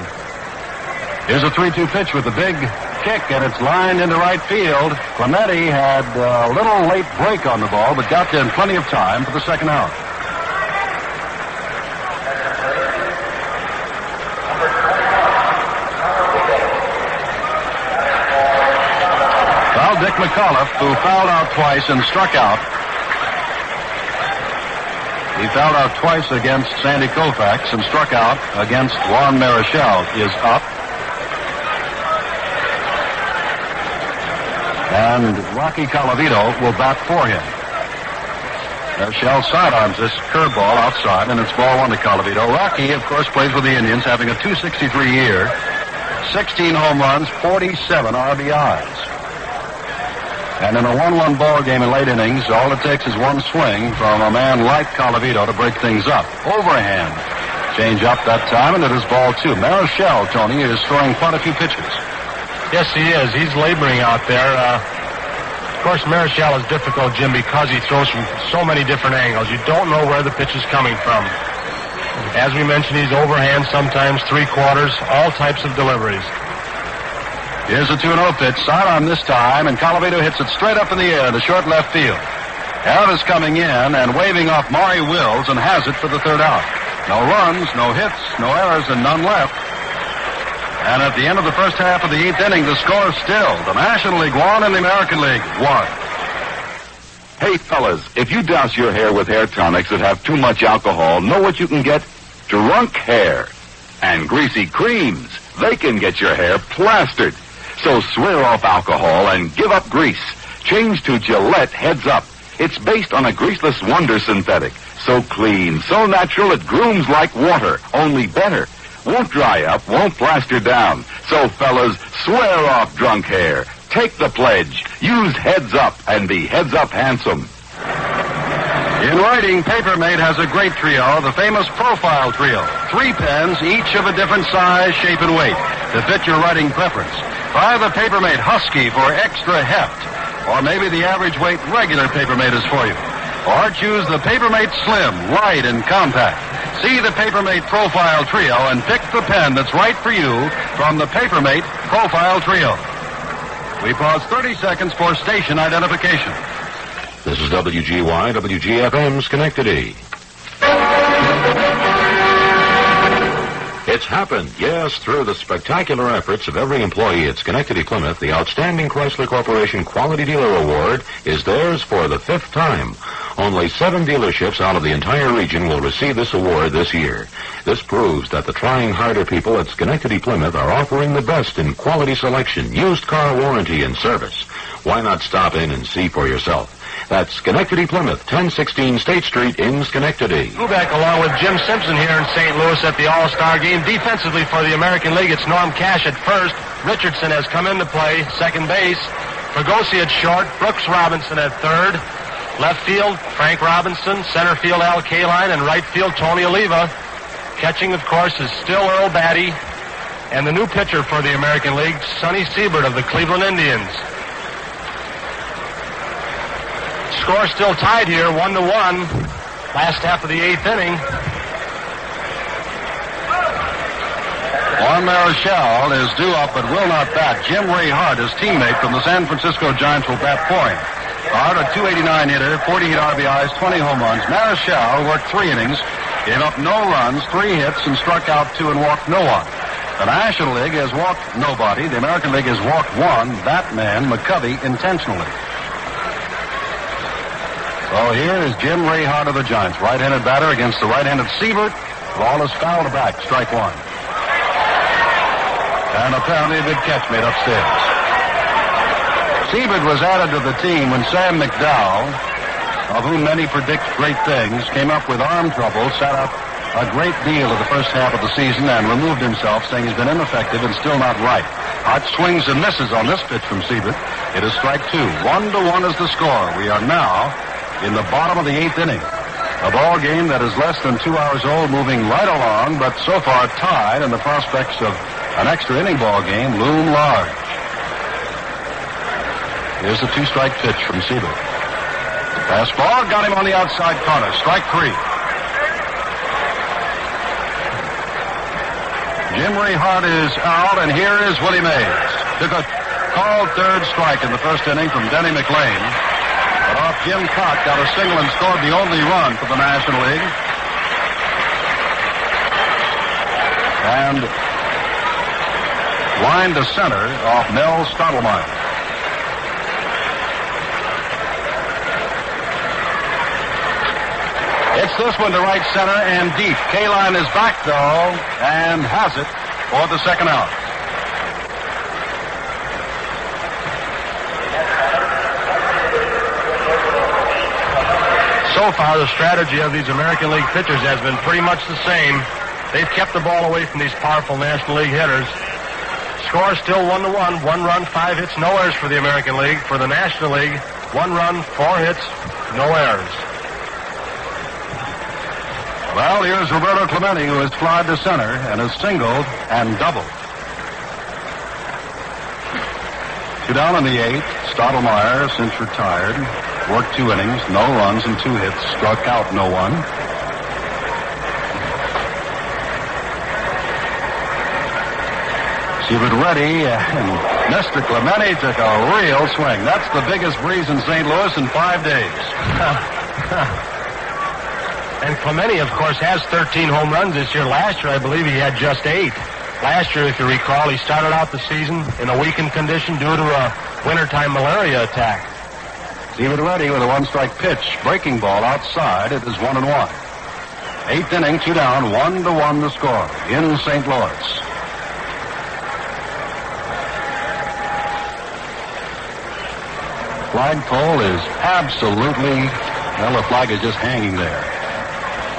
Here's a 3-2 pitch with a big kick, and it's lined into right field. Clemente had a little late break on the ball, but got there in plenty of time for the second out. Dick McAuliffe, who fouled out twice and struck out. He fouled out twice against Sandy Koufax and struck out against Juan Marichal, is up. And Rocky Colavito will bat for him. Marichal sidearms this curveball outside, and it's ball one to Colavito. Rocky, of course, plays with the Indians, having a .263 year, 16 home runs, 47 RBIs. And in a 1-1 ball game in late innings, all it takes is one swing from a man like Colavito to break things up. Overhand. Change up that time, and it is ball two. Marichal, Tony, is throwing quite a few pitches. Yes, he is. He's laboring out there. Of course, Marichal is difficult, Jim, because he throws from so many different angles. You don't know where the pitch is coming from. As we mentioned, he's overhand, sometimes three-quarters, all types of deliveries. Here's a 2-0 pitch. Sidearm this time, and Colavito hits it straight up in the air to short left field. Harrod is coming in and waving off Maury Wills and has it for the third out. No runs, no hits, no errors, and none left. And at the end of the first half of the eighth inning, the score is still the National League 1 and the American League 1. Hey, fellas, if you douse your hair with hair tonics that have too much alcohol, know what you can get? Drunk hair. And greasy creams. They can get your hair plastered. So swear off alcohol and give up grease. Change to Gillette Heads Up. It's based on a greaseless wonder synthetic. So clean, so natural, it grooms like water, only better. Won't dry up, won't plaster down. So, fellas, swear off drunk hair. Take the pledge. Use Heads Up and be Heads Up handsome. In writing, Papermate has a great trio, the famous Profile Trio. 3 pens, each of a different size, shape, and weight. to fit your writing preference. Try the Papermate Husky for extra heft. Or maybe the average weight regular Papermate is for you. Or choose the Papermate Slim, light and compact. See the Papermate Profile Trio and pick the pen that's right for you from the Papermate Profile Trio. We pause 30 seconds for station identification. This is WGY, WGFM, Schenectady. It's happened, yes, through the spectacular efforts of every employee at Schenectady Plymouth, the Outstanding Chrysler Corporation Quality Dealer Award is theirs for the 5th time. Only 7 dealerships out of the entire region will receive this award this year. This proves that the trying harder people at Schenectady Plymouth are offering the best in quality selection, used car warranty, and service. Why not stop in and see for yourself? That's Schenectady Plymouth, 1016 State Street in Schenectady. Kubek along with Jim Simpson here in St. Louis at the All Star Game. Defensively for the American League, it's Norm Cash at first. Richardson has come into play, second base. Fregosi at short, Brooks Robinson at third. Left field, Frank Robinson. Center field, Al Kaline. And right field, Tony Oliva. Catching, of course, is still Earl Batty. And the new pitcher for the American League, Sonny Siebert of the Cleveland Indians. Score still tied here, 1-1. Last half of the 8th inning. Juan Marichal is due up but will not bat. Jim Ray Hart, his teammate from the San Francisco Giants, will bat for him. Hart, a .289 hitter, 48 RBIs, 20 home runs. Marichal worked 3 innings, gave up no runs, 3 hits, and struck out 2 and walked no one. The National League has walked nobody. The American League has walked 1. That man, McCovey, intentionally. So here is Jim Ray Hart of the Giants, right-handed batter against the right-handed Siebert. Ball is fouled back, strike 1. And apparently a good catch made upstairs. Siebert was added to the team when Sam McDowell, of whom many predict great things, came up with arm trouble, sat out a great deal of the first half of the season, and removed himself, saying he's been ineffective and still not right. Hart swings and misses on this pitch from Siebert. It is strike 2. 1-1 is the score. We are now in the bottom of the 8th inning. A ball game that is less than 2 hours old, moving right along, but so far tied, and the prospects of an extra inning ball game loom large. Here's the 2-strike pitch from Siebert. Fastball, got him on the outside corner. Strike 3. Jim Ray Hart is out, and here is Willie Mays. Took a called 3rd strike in the first inning from Denny McLean. But off Jim Cott, got a single and scored the only run for the National League. And line to center off Mel Stottlemyre. It's this one to right center and deep. Kaline is back, though, and has it for the second out. So far, the strategy of these American League pitchers has been pretty much the same. They've kept the ball away from these powerful National League hitters. Score still 1-1. 1 run, 5 hits, no errors for the American League. For the National League, 1 run, 4 hits, no errors. Well, here's Roberto Clemente, who has flied to center and has singled and doubled. 2 down in the 8th. Stottlemyre, since retired, worked 2 innings, no runs and 2 hits, struck out no one. Siebert ready, and Mr. Clemente took a real swing. That's the biggest breeze in St. Louis in 5 days. And Clemente, of course, has 13 home runs this year. Last year, I believe he had just 8. Last year, if you recall, he started out the season in a weakened condition due to a wintertime malaria attack. Siebert ready with a 1-strike pitch. Breaking ball outside. It is 1-1. 8th inning, 2 down, 1-1 the score in St. Louis. Flagpole is absolutely, well, the flag is just hanging there.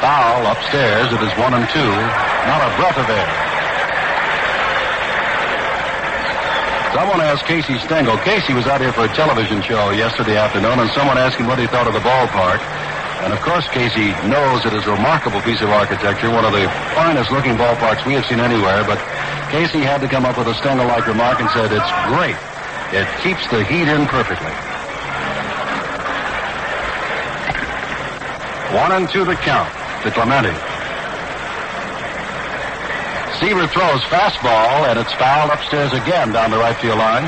Foul upstairs. It is 1-2. Not a breath of air. Someone asked Casey Stengel. Casey was out here for a television show yesterday afternoon, and someone asked him what he thought of the ballpark. And, of course, Casey knows it is a remarkable piece of architecture, one of the finest-looking ballparks we have seen anywhere. But Casey had to come up with a Stengel-like remark and said, "It's great. It keeps the heat in perfectly." 1-2 the count to Clemente. Seaver throws fastball, and it's fouled upstairs again down the right field line.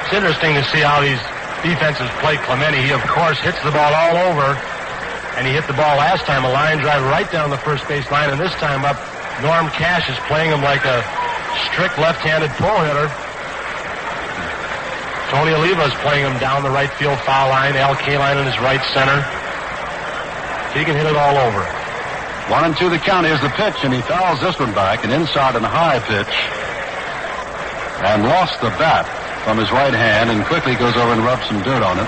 It's interesting to see how these defenses play Clemente. He, of course, hits the ball all over, and he hit the ball last time, a line drive right down the first base line, and this time up, Norm Cash is playing him like a strict left-handed pull hitter. Tony Oliva is playing him down the right field foul line, Al Kaline in his right center. He can hit it all over. 1-2 the count. Here's the pitch, and he fouls this one back, an inside and high pitch, and lost the bat from his right hand and quickly goes over and rubs some dirt on it.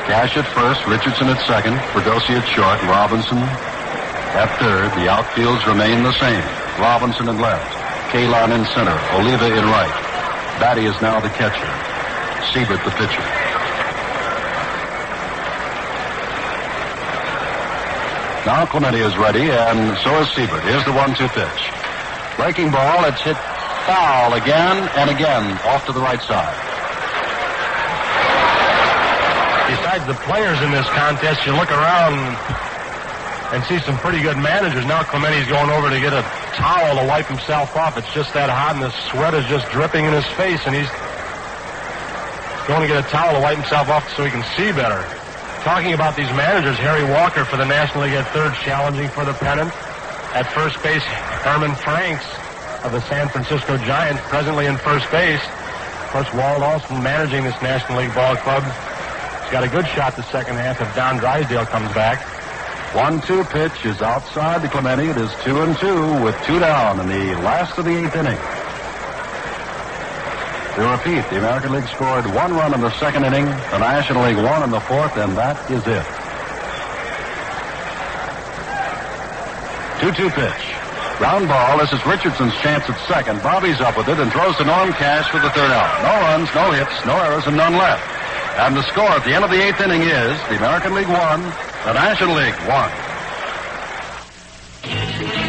Cash at first, Richardson at second, Ferdosi at short, Robinson at third. The outfields remain the same. Robinson in left, Kaline in center, Oliva in right. Batty is now the catcher. Siebert the pitcher. Now Clemente is ready, and so is Siebert. Here's the 1-2 pitch. Breaking ball, it's hit foul again and again off to the right side. Besides the players in this contest, you look around and see some pretty good managers. Now Clemente's going over to get a towel to wipe himself off. It's just that hot, and the sweat is just dripping in his face, and he's going to get a towel to wipe himself off so he can see better. Talking about these managers, Harry Walker for the National League at third, challenging for the pennant. At first base, Herman Franks of the San Francisco Giants, presently in first base. Of course, Walt Olson managing this National League ball club. He's got a good shot the second half if Don Drysdale comes back. 1-2 pitch is outside to Clemente. It is 2-2 with 2 down in the last of the 8th inning. To repeat, the American League scored 1 run in the second inning, the National League 1 in the 4th, and that is it. 2-2 pitch. Ground ball. This is Richardson's chance at second. Bobby's up with it and throws to Norm Cash for the third out. No runs, no hits, no errors, and none left. And the score at the end of the 8th inning is the American League 1, the National League 1.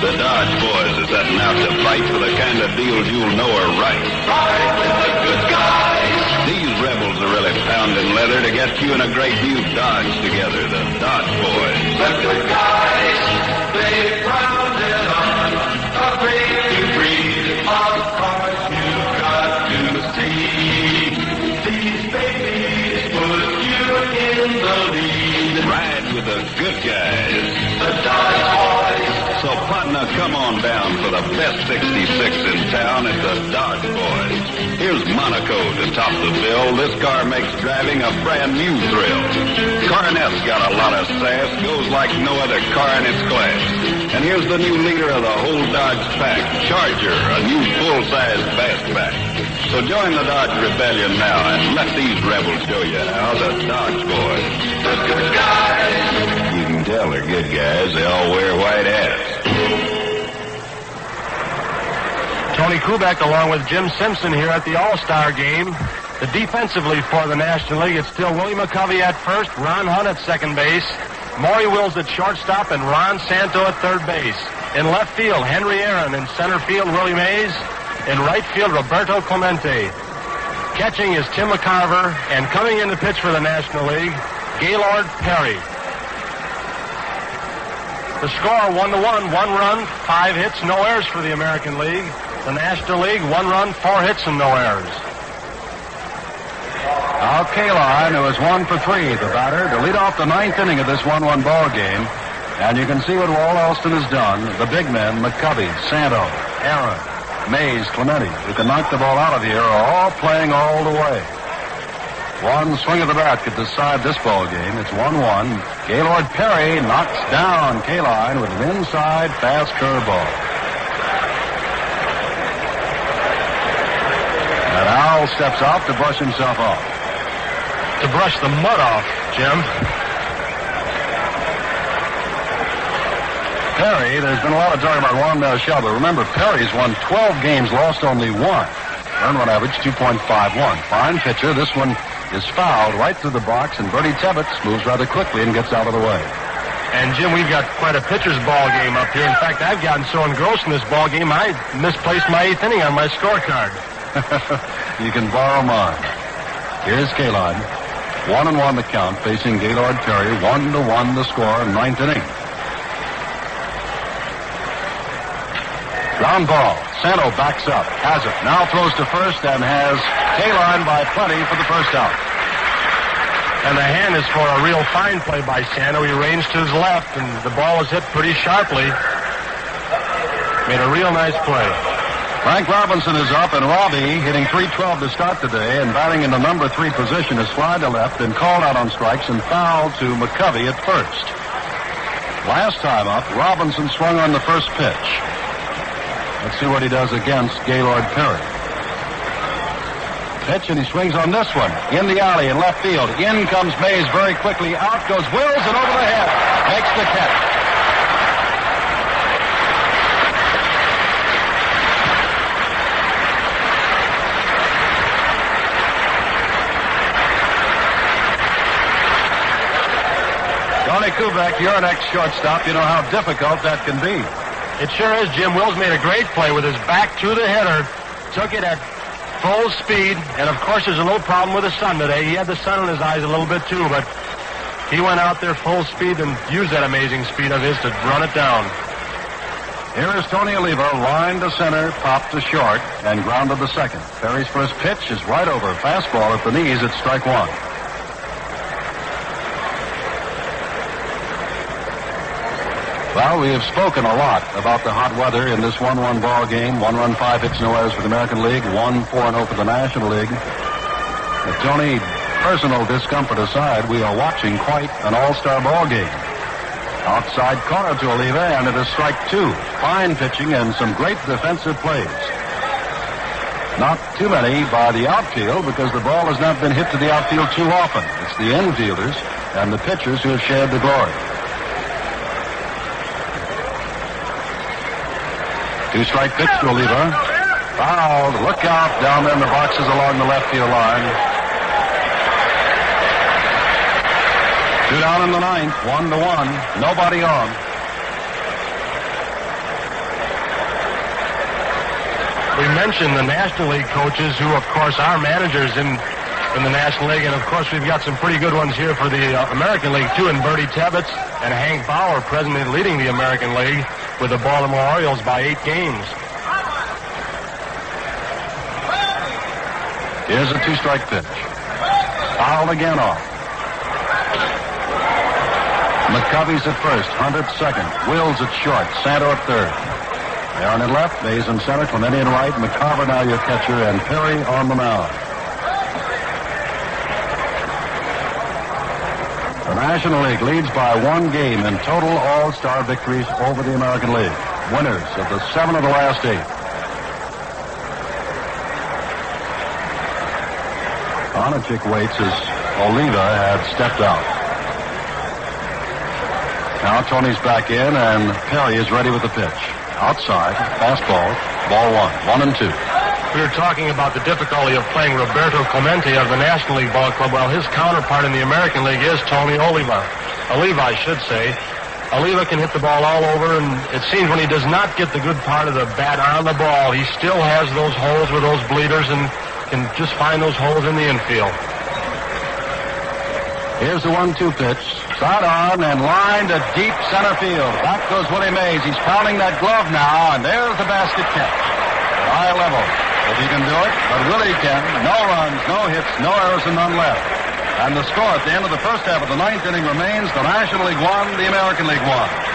The Dodge boys are setting out to fight for the kind of deals you'll know are right. Fight with the good guys. These rebels are really pounding leather to get you in a great new Dodge together, the Dodge boys. The good guys, they rounded on a great new breed of cars you've got to see. These babies put you in the lead. Ride with the good guys. The Dodge boys. So, partner, come on down for the best 66 in town at the Dodge Boys. Here's Monaco to top the bill. This car makes driving a brand new thrill. Coronet's got a lot of sass, goes like no other car in its class. And here's the new leader of the whole Dodge pack, Charger, a new full-size fastback. So join the Dodge Rebellion now and let these rebels show you how the Dodge Boys. The good guys. You can tell they're good guys. They all wear white hats. Tony Kubek along with Jim Simpson here at the All Star Game. Defensively for the National League, it's still Willie McCovey at first, Ron Hunt at second base, Maury Wills at shortstop, and Ron Santo at third base. In left field, Henry Aaron. In center field, Willie Mays. In right field, Roberto Clemente. Catching is Tim McCarver, and coming in to pitch for the National League, Gaylord Perry. The score 1-1, 1 run, 5 hits, no errors for the American League. The National League, 1 run, 4 hits, and no errors. Al Kaline, who is 1 for 3, the batter, to lead off the 9th inning of this 1-1 ball game. And you can see what Walt Alston has done. The big men, McCovey, Santo, Aaron, Mays, Clemente, who can knock the ball out of here, are all playing all the way. One swing of the bat could decide this ball game. It's 1-1. Gaylord Perry knocks down Kaline with an inside fast curveball. And Al steps out to brush himself off. To brush the mud off, Jim. Perry, there's been a lot of talk about Juan Marichal, but remember, Perry's won 12 games, lost only 1. Earned run average 2.51. Fine pitcher. This one is fouled right through the box, and Bertie Tebbetts moves rather quickly and gets out of the way. And, Jim, we've got quite a pitcher's ball game up here. In fact, I've gotten so engrossed in this ball game, I misplaced my 8th inning on my scorecard. You can borrow mine. Here's Kaline. 1-1 the count, facing Gaylord Perry. 1-1 the score in 9th inning. Ground ball. Santo backs up, has it. Now throws to first and has Kaline by plenty for the first out. And the hand is for a real fine play by Santo. He ranged to his left, and the ball was hit pretty sharply. Made a real nice play. Frank Robinson is up, and Robbie, hitting .312 to start today, and batting in the number 3 position, is fly to left and called out on strikes and fouled to McCovey at first. Last time up, Robinson swung on the first pitch. Let's see what he does against Gaylord Perry. Pitch, and he swings on this one. In the alley in left field. In comes Mays very quickly. Out goes Wills, and over the head. Makes the catch. Tony Kubek, you're an ex-shortstop. You know how difficult that can be. It sure is, Jim. Wills made a great play with his back to the hitter. Took it at full speed, and of course there's a little problem with the sun today. He had the sun in his eyes a little bit too, but he went out there full speed and used that amazing speed of his to run it down. Here is Tony Oliva, line to center, popped to short, and grounded to second. Perry's first pitch is right over. Fastball at the knees at strike one. Well, we have spoken a lot about the hot weather in this 1-1 ball game. 1 run, 5 hits, no errors for the American League. 1-4-0 for the National League. But Tony, personal discomfort aside, we are watching quite an all-star ball game. Outside corner to Oliva, and it is strike 2. Fine pitching and some great defensive plays. Not too many by the outfield because the ball has not been hit to the outfield too often. It's the infielders and the pitchers who have shared the glory. 2-strike pitch to Oliva. Fouled. Look out down there in the boxes along the left field line. 2 down in the 9th. 1-1. Nobody on. We mentioned the National League coaches who, of course, are managers in the National League. And, of course, we've got some pretty good ones here for the American League, too, in Bertie Tebbetts and Hank Bauer, presently leading the American League with the Baltimore Orioles by 8 games. Here's a 2-strike pitch. Fouled again off. McCovey's at first, Hunt at second, Wills at short, Santo at third. Aaron at left, Mays in center, Clemente in right, McCarver now your catcher, and Perry on the mound. The National League leads by 1 game in total all-star victories over the American League. Winners of the 7 of the last 8. Onachik waits as Oliva had stepped out. Now Tony's back in, and Perry is ready with the pitch. Outside, fastball, ball 1, 1-2. We were talking about the difficulty of playing Roberto Clemente of the National League Ball Club. Well, his counterpart in the American League is Tony Oliva. Oliva, I should say. Oliva can hit the ball all over, and it seems when he does not get the good part of the bat on the ball, he still has those holes with those bleeders and can just find those holes in the infield. Here's the 1-2 pitch. Side on and line to deep center field. Back goes Willie Mays. He's pounding that glove now, and there's the basket catch. High level. If he can do it, but Willie can. No runs, no hits, no errors, and none left. And the score at the end of the first half of the 9th inning remains the National League 1, the American League 1.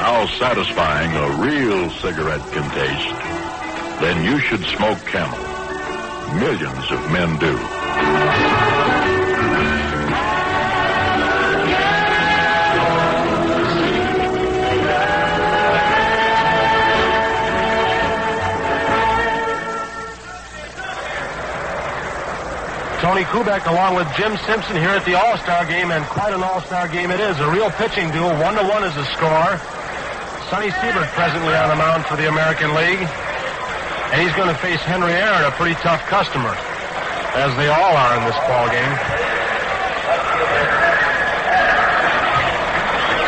how satisfying a real cigarette can taste, then you should smoke Camel. Millions of men do. Tony Kubek along with Jim Simpson here at the All Star Game, and quite an All Star Game it is. A real pitching duel. 1-1 is the score. Sonny Siebert presently on the mound for the American League. And he's going to face Henry Aaron, a pretty tough customer, as they all are in this ball game.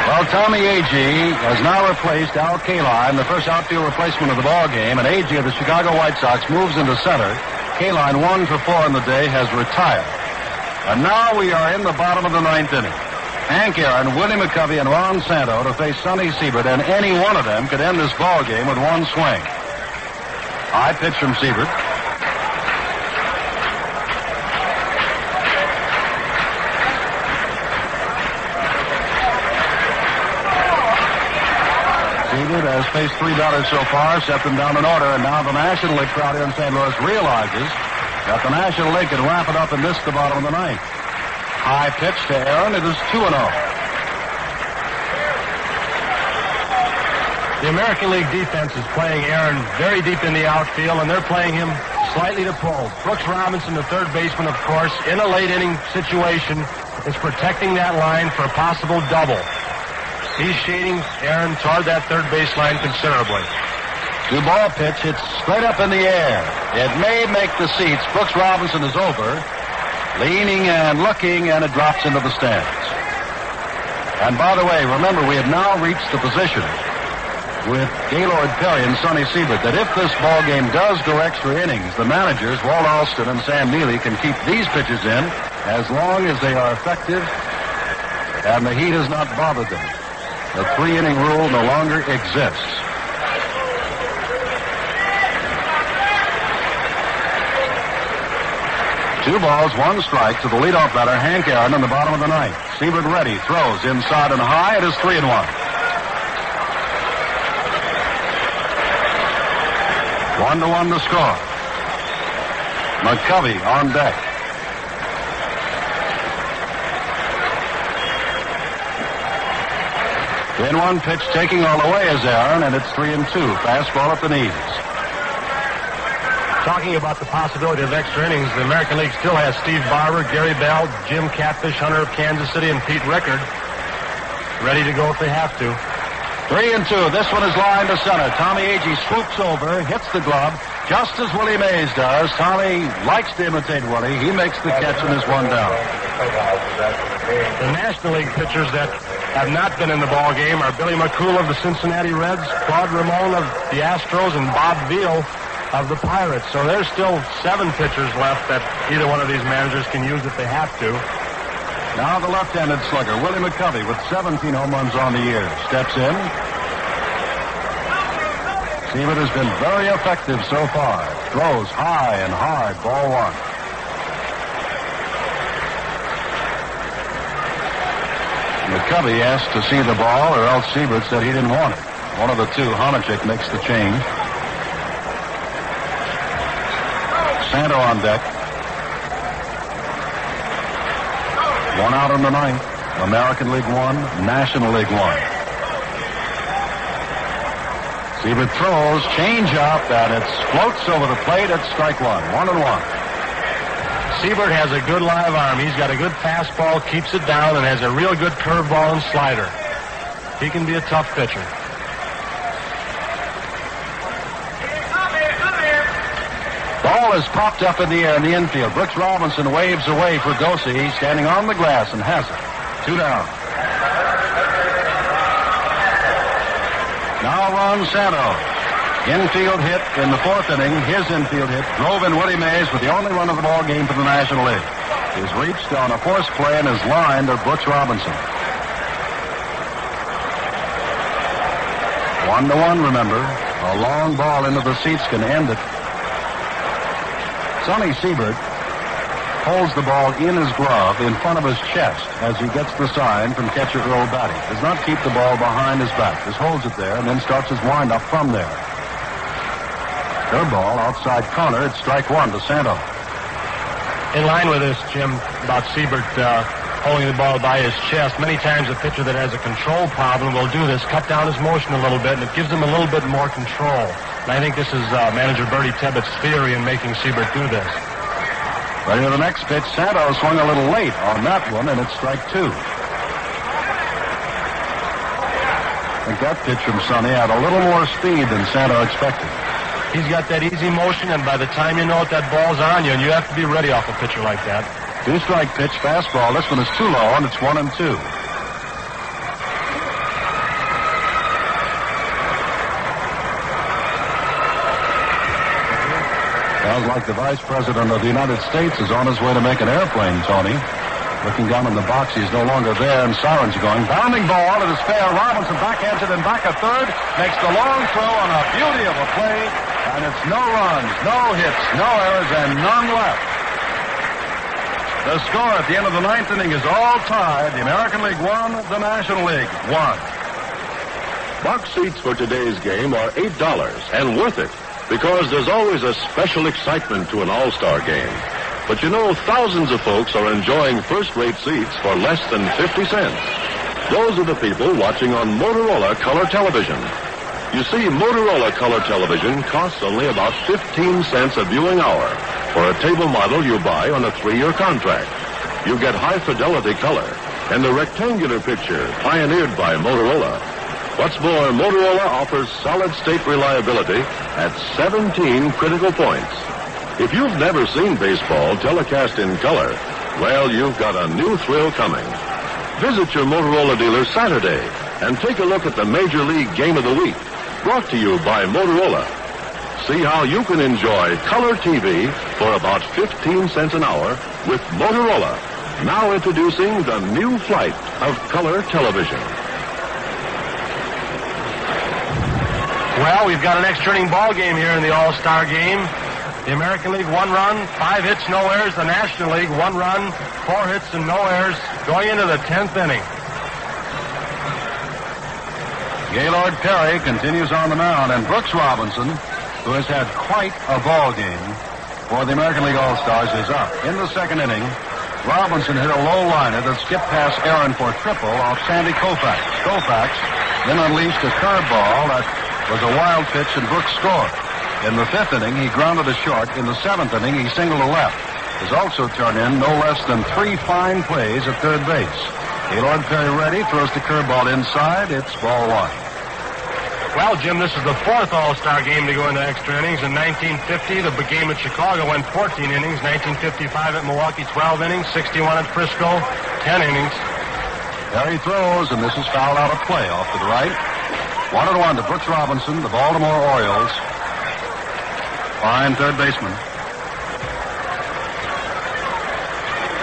Well, Tommy Agee has now replaced Al Kaline, the first outfield replacement of the ball game, and Agee of the Chicago White Sox moves into center. Kaline, 1 for 4 in the day, has retired. And now we are in the bottom of the 9th inning. Hank Aaron, Willie McCovey, and Ron Santo to face Sonny Siebert, and any one of them could end this ball game with one swing. High pitch from Siebert. Siebert has faced 3 batters so far, set them down in order, and now the National League crowd here in St. Louis realizes that the National League can wrap it up and miss the bottom of the 9th. High pitch to Aaron. It is 2-0. The American League defense is playing Aaron very deep in the outfield, and they're playing him slightly to pull. Brooks Robinson, the third baseman, of course, in a late inning situation, is protecting that line for a possible double. He's shading Aaron toward that third baseline considerably. 2-ball pitch. It's straight up in the air. It may make the seats. Brooks Robinson is over, leaning and looking, and it drops into the stands. And by the way, remember, we have now reached the position with Gaylord Perry and Sonny Siebert that if this ball game does go extra innings, the managers, Walt Alston and Sam Neely, can keep these pitches in as long as they are effective and the heat has not bothered them. The 3-inning rule no longer exists. Two balls, 1 strike to the leadoff batter, Hank Aaron, in the bottom of the 9th. Siebert ready, throws inside and high. It is 3-1. 1-1 the score. McCovey on deck. In 1 pitch, taking all the way is Aaron, and it's 3-2. Fastball at the knees. Talking about the possibility of extra innings, the American League still has Steve Barber, Gary Bell, Jim Catfish Hunter of Kansas City, and Pete Rickard ready to go if they have to. 3-2. This one is lined to center. Tommy Agee swoops over, hits the glove, just as Willie Mays does. Tommy likes to imitate Willie. He makes the catch and is 1 down. The National League pitchers that have not been in the ball game are Billy McCool of the Cincinnati Reds, Claude Ramon of the Astros, and Bob Veal of the Pirates. So there's still 7 pitchers left that either one of these managers can use if they have to. Now the left-handed slugger, Willie McCovey, with 17 home runs on the year, steps in. Siebert has been very effective so far. Throws high and hard, ball 1. McCovey asked to see the ball, or else Siebert said he didn't want it. One of the two, Honachek, makes the change. Santo on deck. 1 out in the 9th. American League 1, National League 1. Siebert throws, change up, and it floats over the plate at strike 1. 1-1. Siebert has a good live arm. He's got a good fastball, keeps it down, and has a real good curveball and slider. He can be a tough pitcher. Ball is popped up in the air in the infield. Brooks Robinson waves away for Dosey. He's standing on the glass and has it. 2 down. Now Ron Santo. Infield hit in the 4th inning. His infield hit drove in Willie Mays with the only run of the ball game for the National League. He's reached on a force play and is lined to Brooks Robinson. 1-1, remember. A long ball into the seats can end it. Sonny Siebert holds the ball in his glove in front of his chest as he gets the sign from catcher Earl Batty. Does not keep the ball behind his back. Just holds it there and then starts his windup from there. Curveball outside corner. It's strike one to Santo. In line with this, Jim, about Siebert holding the ball by his chest. Many times a pitcher that has a control problem will do this, cut down his motion a little bit, and it gives him a little bit more control. And I think this is manager Bertie Tebbett's theory in making Siebert do this. Ready to the next pitch. Santo swung a little late on that one, and it's strike two. I think that pitch from Sonny had a little more speed than Santo expected. He's got that easy motion, and by the time you know it, that ball's on you, and you have to be ready off a pitcher like that. Two-strike pitch, fastball. This one is too low, and it's 1-2. Sounds like the Vice President of the United States is on his way to make an airplane, Tony. Looking down in the box, he's no longer there, and sirens are going. Bounding ball, it is fair. Robinson backhands it and back at third. Makes the long throw on a beauty of a play, and it's no runs, no hits, no errors, and none left. The score at the end of the ninth inning is all tied. The American League won, the National League won. Box seats for today's game are $8 and worth it, because there's always a special excitement to an All-Star game. But you know, thousands of folks are enjoying first-rate seats for less than 50 cents. Those are the people watching on Motorola Color Television. You see, Motorola Color Television costs only about 15 cents a viewing hour for a table model you buy on a 3-year contract. You get high-fidelity color and the rectangular picture pioneered by Motorola. What's more, Motorola offers solid-state reliability at 17 critical points. If you've never seen baseball telecast in color, well, you've got a new thrill coming. Visit your Motorola dealer Saturday and take a look at the Major League Game of the Week, brought to you by Motorola. See how you can enjoy color TV for about 15 cents an hour with Motorola. Now introducing the new flight of color television. Well, we've got an extra-inning ball game here in the All-Star Game. The American League, 1 run, 5 hits, no errors. The National League, 1 run, 4 hits, and no errors, going into the 10th inning. Gaylord Perry continues on the mound, and Brooks Robinson, who has had quite a ball game for the American League All-Stars, is up. In the second inning, Robinson hit a low liner that skipped past Aaron for triple off Sandy Koufax. Koufax then unleashed a curveball that was a wild pitch, and Brooks scored. In the 5th inning, he grounded a short. In the 7th inning, he singled a left. Has also turned in no less than 3 fine plays at third base. Gaylord Perry ready, throws the curveball inside. It's ball 1. Well, Jim, this is the 4th All-Star Game to go into extra innings. In 1950, the game at Chicago went 14 innings. 1955 at Milwaukee, 12 innings. 61 at Frisco, 10 innings. Perry throws, and this is fouled out of play off to the right. 1-1 to Brooks Robinson, the Baltimore Orioles. Fine third baseman.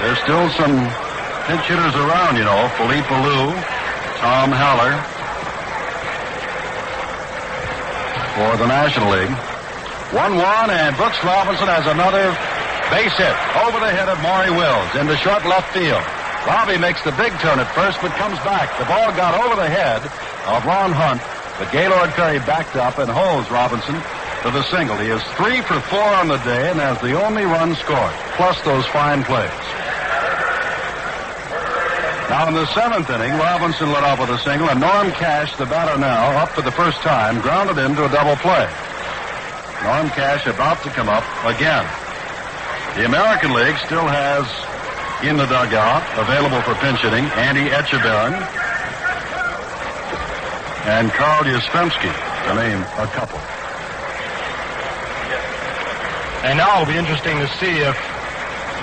There's still some pinch hitters around, you know. Philippe Alou, Tom Haller for the National League. 1-1, and Brooks Robinson has another base hit over the head of Maury Wills into short left field. Robbie makes the big turn at first, but comes back. The ball got over the head of Ron Hunt, but Gaylord Perry backed up and holds Robinson to the single. He is 3 for 4 on the day and has the only run scored, plus those fine plays. Now in the 7th inning, Robinson led off with a single, and Norm Cash, the batter now, up for the first time, grounded into a double play. Norm Cash about to come up again. The American League still has in the dugout, available for pinch hitting, Andy Etchebarren and Carl Yastrzemski, to name a couple. And now it'll be interesting to see if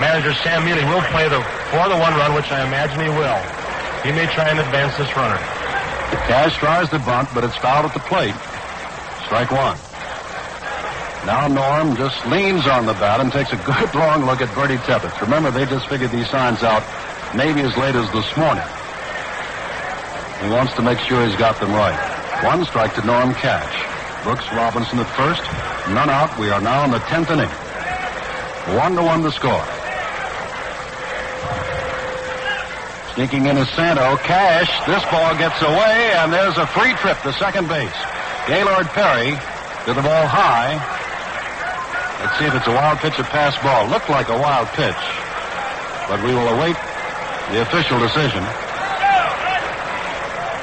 manager Sam Mealy will play for the 1 run, which I imagine he will. He may try and advance this runner. Cash tries to bunt, but it's fouled at the plate. Strike 1. Now Norm just leans on the bat and takes a good long look at Bertie Tebbetts. Remember, they just figured these signs out maybe as late as this morning. He wants to make sure he's got them right. 1 strike to Norm Cash. Brooks Robinson at first. None out. We are now in the 10th inning. 1-1 the score. Sneaking in is Santo. Cash. This ball gets away, and there's a free trip to second base. Gaylord Perry to the ball high. Let's see if it's a wild pitch or pass ball. Looked like a wild pitch, but we will await the official decision.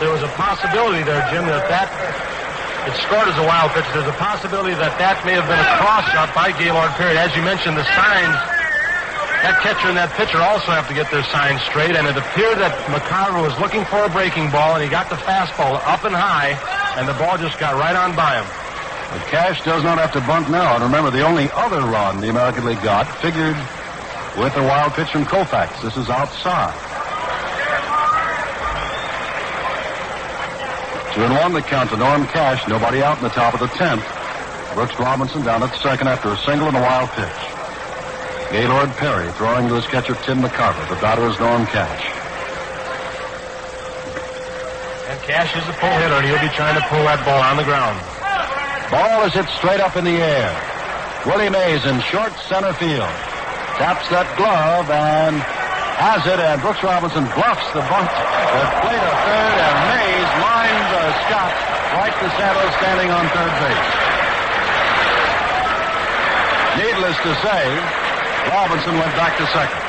There was a possibility there, Jim, that it scored as a wild pitch. There's a possibility that may have been a cross-up by Gaylord Perry. As you mentioned, the signs, that catcher and that pitcher also have to get their signs straight, and it appeared that McCarver was looking for a breaking ball, and he got the fastball up and high, and the ball just got right on by him. But Cash does not have to bunt now, and remember, the only other run the American League got figured with a wild pitch from Koufax. This is outside. 2-1 the count to Norm Cash. Nobody out in the top of the 10th. Brooks Robinson down at second after a single and a wild pitch. Gaylord Perry throwing to his catcher Tim McCarver. The batter is Norm Cash. And Cash is a pull hitter, and he'll be trying to pull that ball on the ground. Ball is hit straight up in the air. Willie Mays in short center field. Taps that glove and has it, and Brooks Robinson bluffs the bunt. The play to third, and Mays lines Scott right to Santos standing on third base. Needless to say, Robinson went back to second.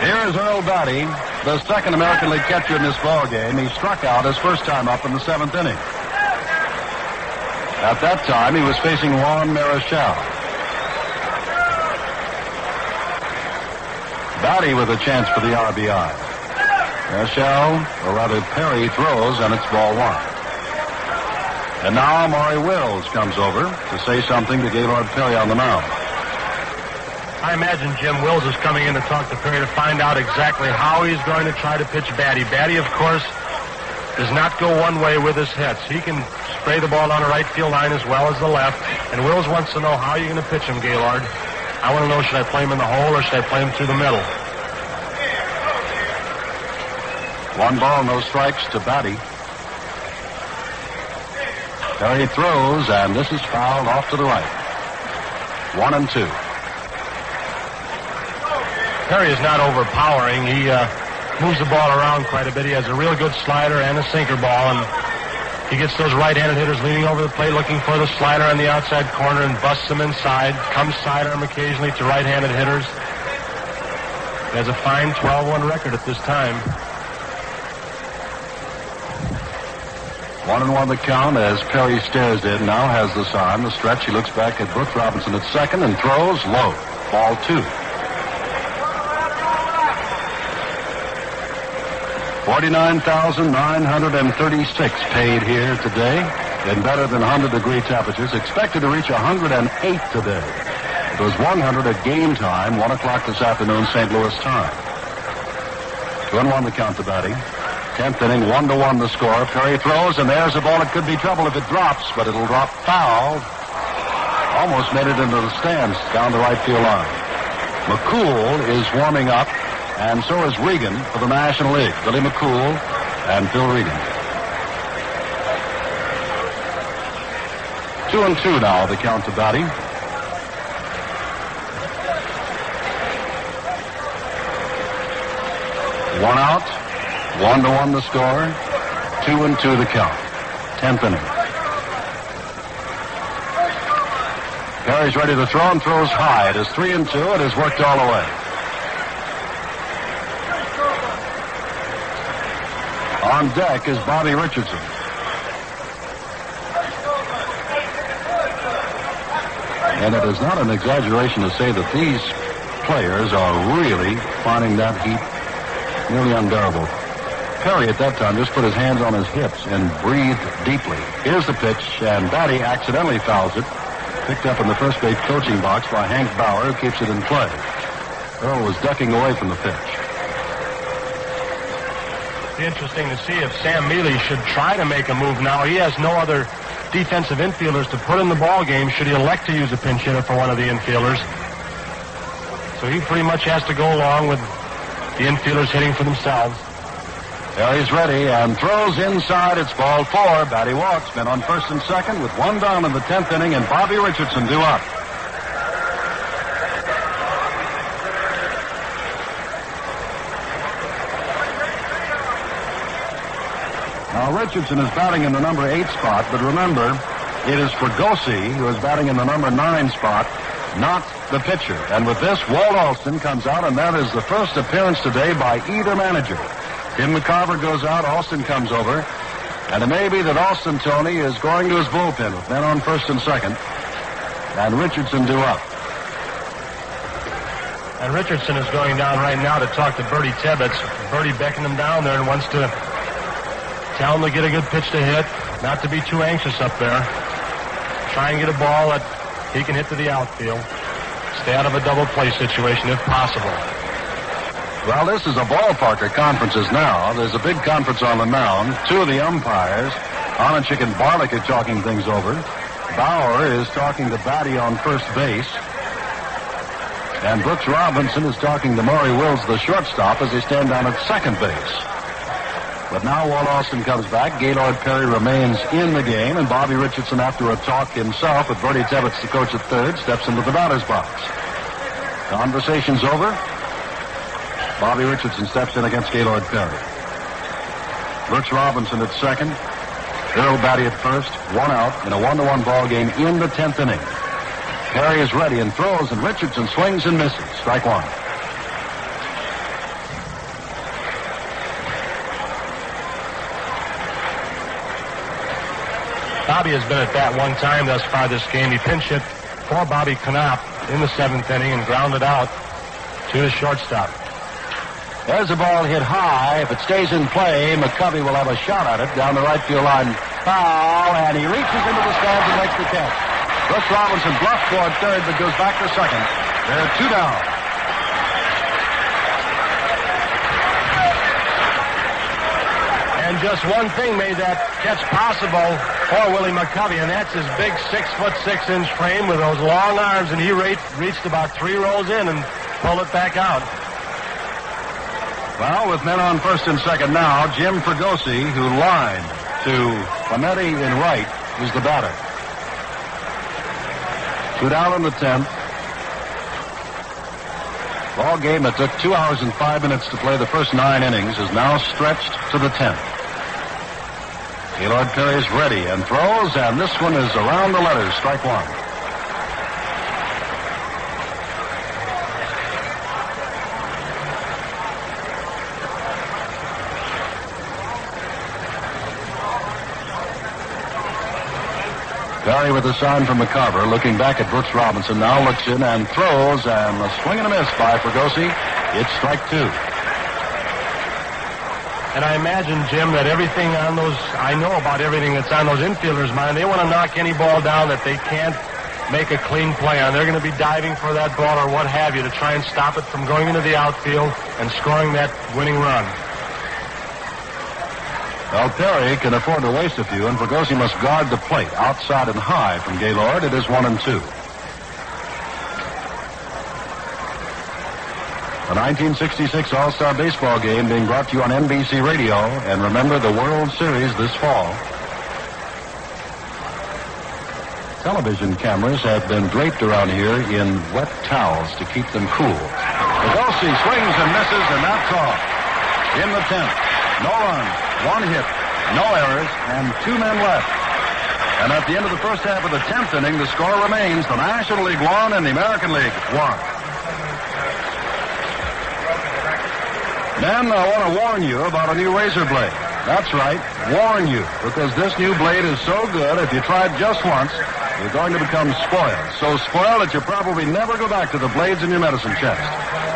Here's Earl Batty, the second American League catcher in this ball game. He struck out his first time up in the 7th inning. At that time, he was facing Juan Marichal. Batty with a chance for the RBI. Marichal, or rather Perry, throws, and it's ball one. And now Maury Wills comes over to say something to Gaylord Perry on the mound. I imagine Jim Wills is coming in to talk to Perry to find out exactly how he's going to try to pitch Batty. Batty, of course, does not go one way with his hits. He can spray the ball down the right field line as well as the left. And Wills wants to know how you're going to pitch him, Gaylord. I want to know, should I play him in the hole or should I play him through the middle? 1 ball, no strikes to Batty. Perry throws, and this is fouled off to the right. 1-2. Perry is not overpowering. He moves the ball around quite a bit. He has a real good slider and a sinker ball, and he gets those right-handed hitters leaning over the plate looking for the slider on the outside corner and busts them inside. Comes sidearm occasionally to right-handed hitters. He has a fine 12-1 record at this time. 1-1 the count as Perry stares in. Now has the sign. The stretch. He looks back at Brooks Robinson at second and throws low. Ball 2. 49,936 paid here today in better than 100-degree temperatures. Expected to reach 108 today. It was 100 at game time, 1 o'clock this afternoon, St. Louis time. 2-1 the count to Batty. 10th inning, 1-1 the score. Perry throws, and there's a ball. It could be trouble if it drops, but it'll drop foul. Almost made it into the stands down the right field line. McCool is warming up. And so is Regan for the National League. Billy McCool and Phil Regan. 2-2 now, the count to Batty. One out. 1-1 the score. 2-2 the count. 10th inning. Perry's ready to throw and throws high. It is 3-2. It has worked all the way. On deck is Bobby Richardson. And it is not an exaggeration to say that these players are really finding that heat nearly unbearable. Perry at that time just put his hands on his hips and breathed deeply. Here's the pitch, and Batty accidentally fouls it. Picked up in the first base coaching box by Hank Bauer, who keeps it in play. Earl was ducking away from the pitch. Be interesting to see if Sam Mealy should try to make a move now. He has no other defensive infielders to put in the ball game should he elect to use a pinch hitter for one of the infielders. So he pretty much has to go along with the infielders hitting for themselves. Perry's ready and throws inside. It's ball 4. Batty walks. Men on first and second with one down in the 10th inning, and Bobby Richardson due up. Now Richardson is batting in the number 8 spot, but remember, it is Fregosi who is batting in the number 9 spot, not the pitcher. And with this, Walt Alston comes out, and that is the first appearance today by either manager. Tim McCarver goes out, Alston comes over, and it may be that Alston, Tony, is going to his bullpen with men on first and second, and Richardson due up. And Richardson is going down right now to talk to Bertie Tebbetts. Bertie beckoned him down there and wants to tell him to get a good pitch to hit, not to be too anxious up there. Try and get a ball that he can hit to the outfield. Stay out of a double play situation if possible. Well, this is a ballpark of conferences now. There's a big conference on the mound. 2 of the umpires, Onachik and Barlick, are talking things over. Bauer is talking to Batty on first base. And Brooks Robinson is talking to Maury Wills, the shortstop, as they stand down at second base. But now Walt Alston comes back. Gaylord Perry remains in the game, and Bobby Richardson, after a talk himself with Bertie Tebbetts, the coach at third, steps into the batter's box. Conversation's over. Bobby Richardson steps in against Gaylord Perry. Brooks Robinson at second. Earl Batty at first. 1 out in a 1-1 ball game in the 10th inning. Perry is ready and throws, and Richardson swings and misses. Strike 1. Bobby has been at bat one time thus far this game. He pinch hit for Bobby Knopp in the 7th inning and grounded out to the shortstop. There's a ball hit high. If it stays in play, McCovey will have a shot at it down the right field line. Foul, and he reaches into the stands and makes the catch. Brooks Robinson bluffed toward third, but goes back to second. There are 2 down. And just one thing made that catch possible for Willie McCovey, and that's his big 6'6" frame with those long arms, and he reached about 3 rows in and pulled it back out. Well, with men on first and second now, Jim Fregosi, who lined to Clemente in right, is the batter. 2 down in the 10th. Ball game that took 2 hours and 5 minutes to play the first 9 innings is now stretched to the 10th. Gaylord Perry's ready and throws, and this one is around the letters. Strike 1. Perry with a sign from McCarver, looking back at Brooks Robinson, now looks in and throws, and a swing and a miss by Fregosi. It's strike 2. And I imagine, Jim, that everything on those, I know about everything that's on those infielders' mind. They want to knock any ball down that they can't make a clean play on. They're going to be diving for that ball or what have you to try and stop it from going into the outfield and scoring that winning run. Well, Perry can afford to waste a few, and Fregosi must guard the plate outside and high from Gaylord. It is 1 and 2. The 1966 All-Star Baseball game being brought to you on NBC Radio, and remember the World Series this fall. Television cameras have been draped around here in wet towels to keep them cool. Fregosi swings and misses, and that's all. In the 10th. No runs, 1 hit, no errors, and 2 men left. And at the end of the first half of the 10th inning, the score remains the National League 1 and the American League 1. Men, I want to warn you about a new razor blade. That's right, warn you, because this new blade is so good, if you try it just once, you're going to become spoiled. So spoiled that you'll probably never go back to the blades in your medicine chest.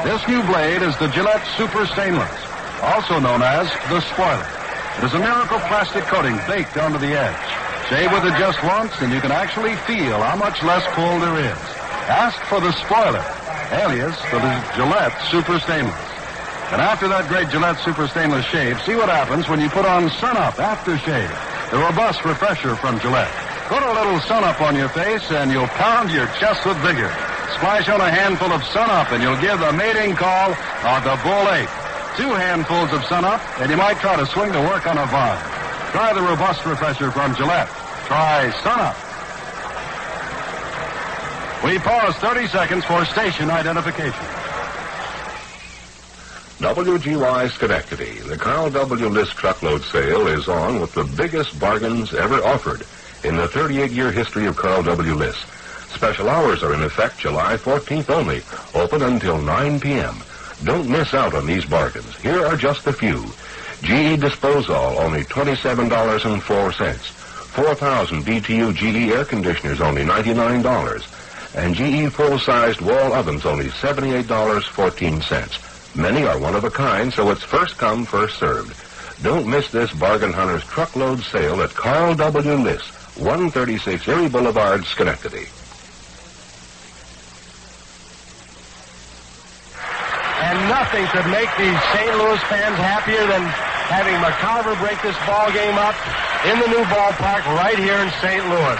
This new blade is the Gillette Super Stainless, also known as the Spoiler. It is a miracle plastic coating baked onto the edge. Shave with it just once, and you can actually feel how much less pull there is. Ask for the Spoiler, alias for the Gillette Super Stainless. And after that great Gillette Super Stainless shave, see what happens when you put on Sun Up Aftershave, the robust refresher from Gillette. Put a little Sun Up on your face, and you'll pound your chest with vigor. Splash on a handful of Sun Up, and you'll give the mating call of the bull ape. 2 handfuls of Sun Up, and you might try to swing to work on a vine. Try the robust refresher from Gillette. Try Sun Up. We pause 30 seconds for station identification. WGY Schenectady. The Carl W. List truckload sale is on with the biggest bargains ever offered in the 38-year history of Carl W. List. Special hours are in effect July 14th only, open until 9 p.m. Don't miss out on these bargains. Here are just a few. GE Disposal, only $27.04. 4,000 BTU GE air conditioners, only $99. And GE full-sized wall ovens, only $78.14. Many are one of a kind, so it's first come, first served. Don't miss this Bargain Hunters truckload sale at Carl W. List, 136 Erie Boulevard, Schenectady. And nothing could make these St. Louis fans happier than having McCarver break this ball game up in the new ballpark right here in St. Louis.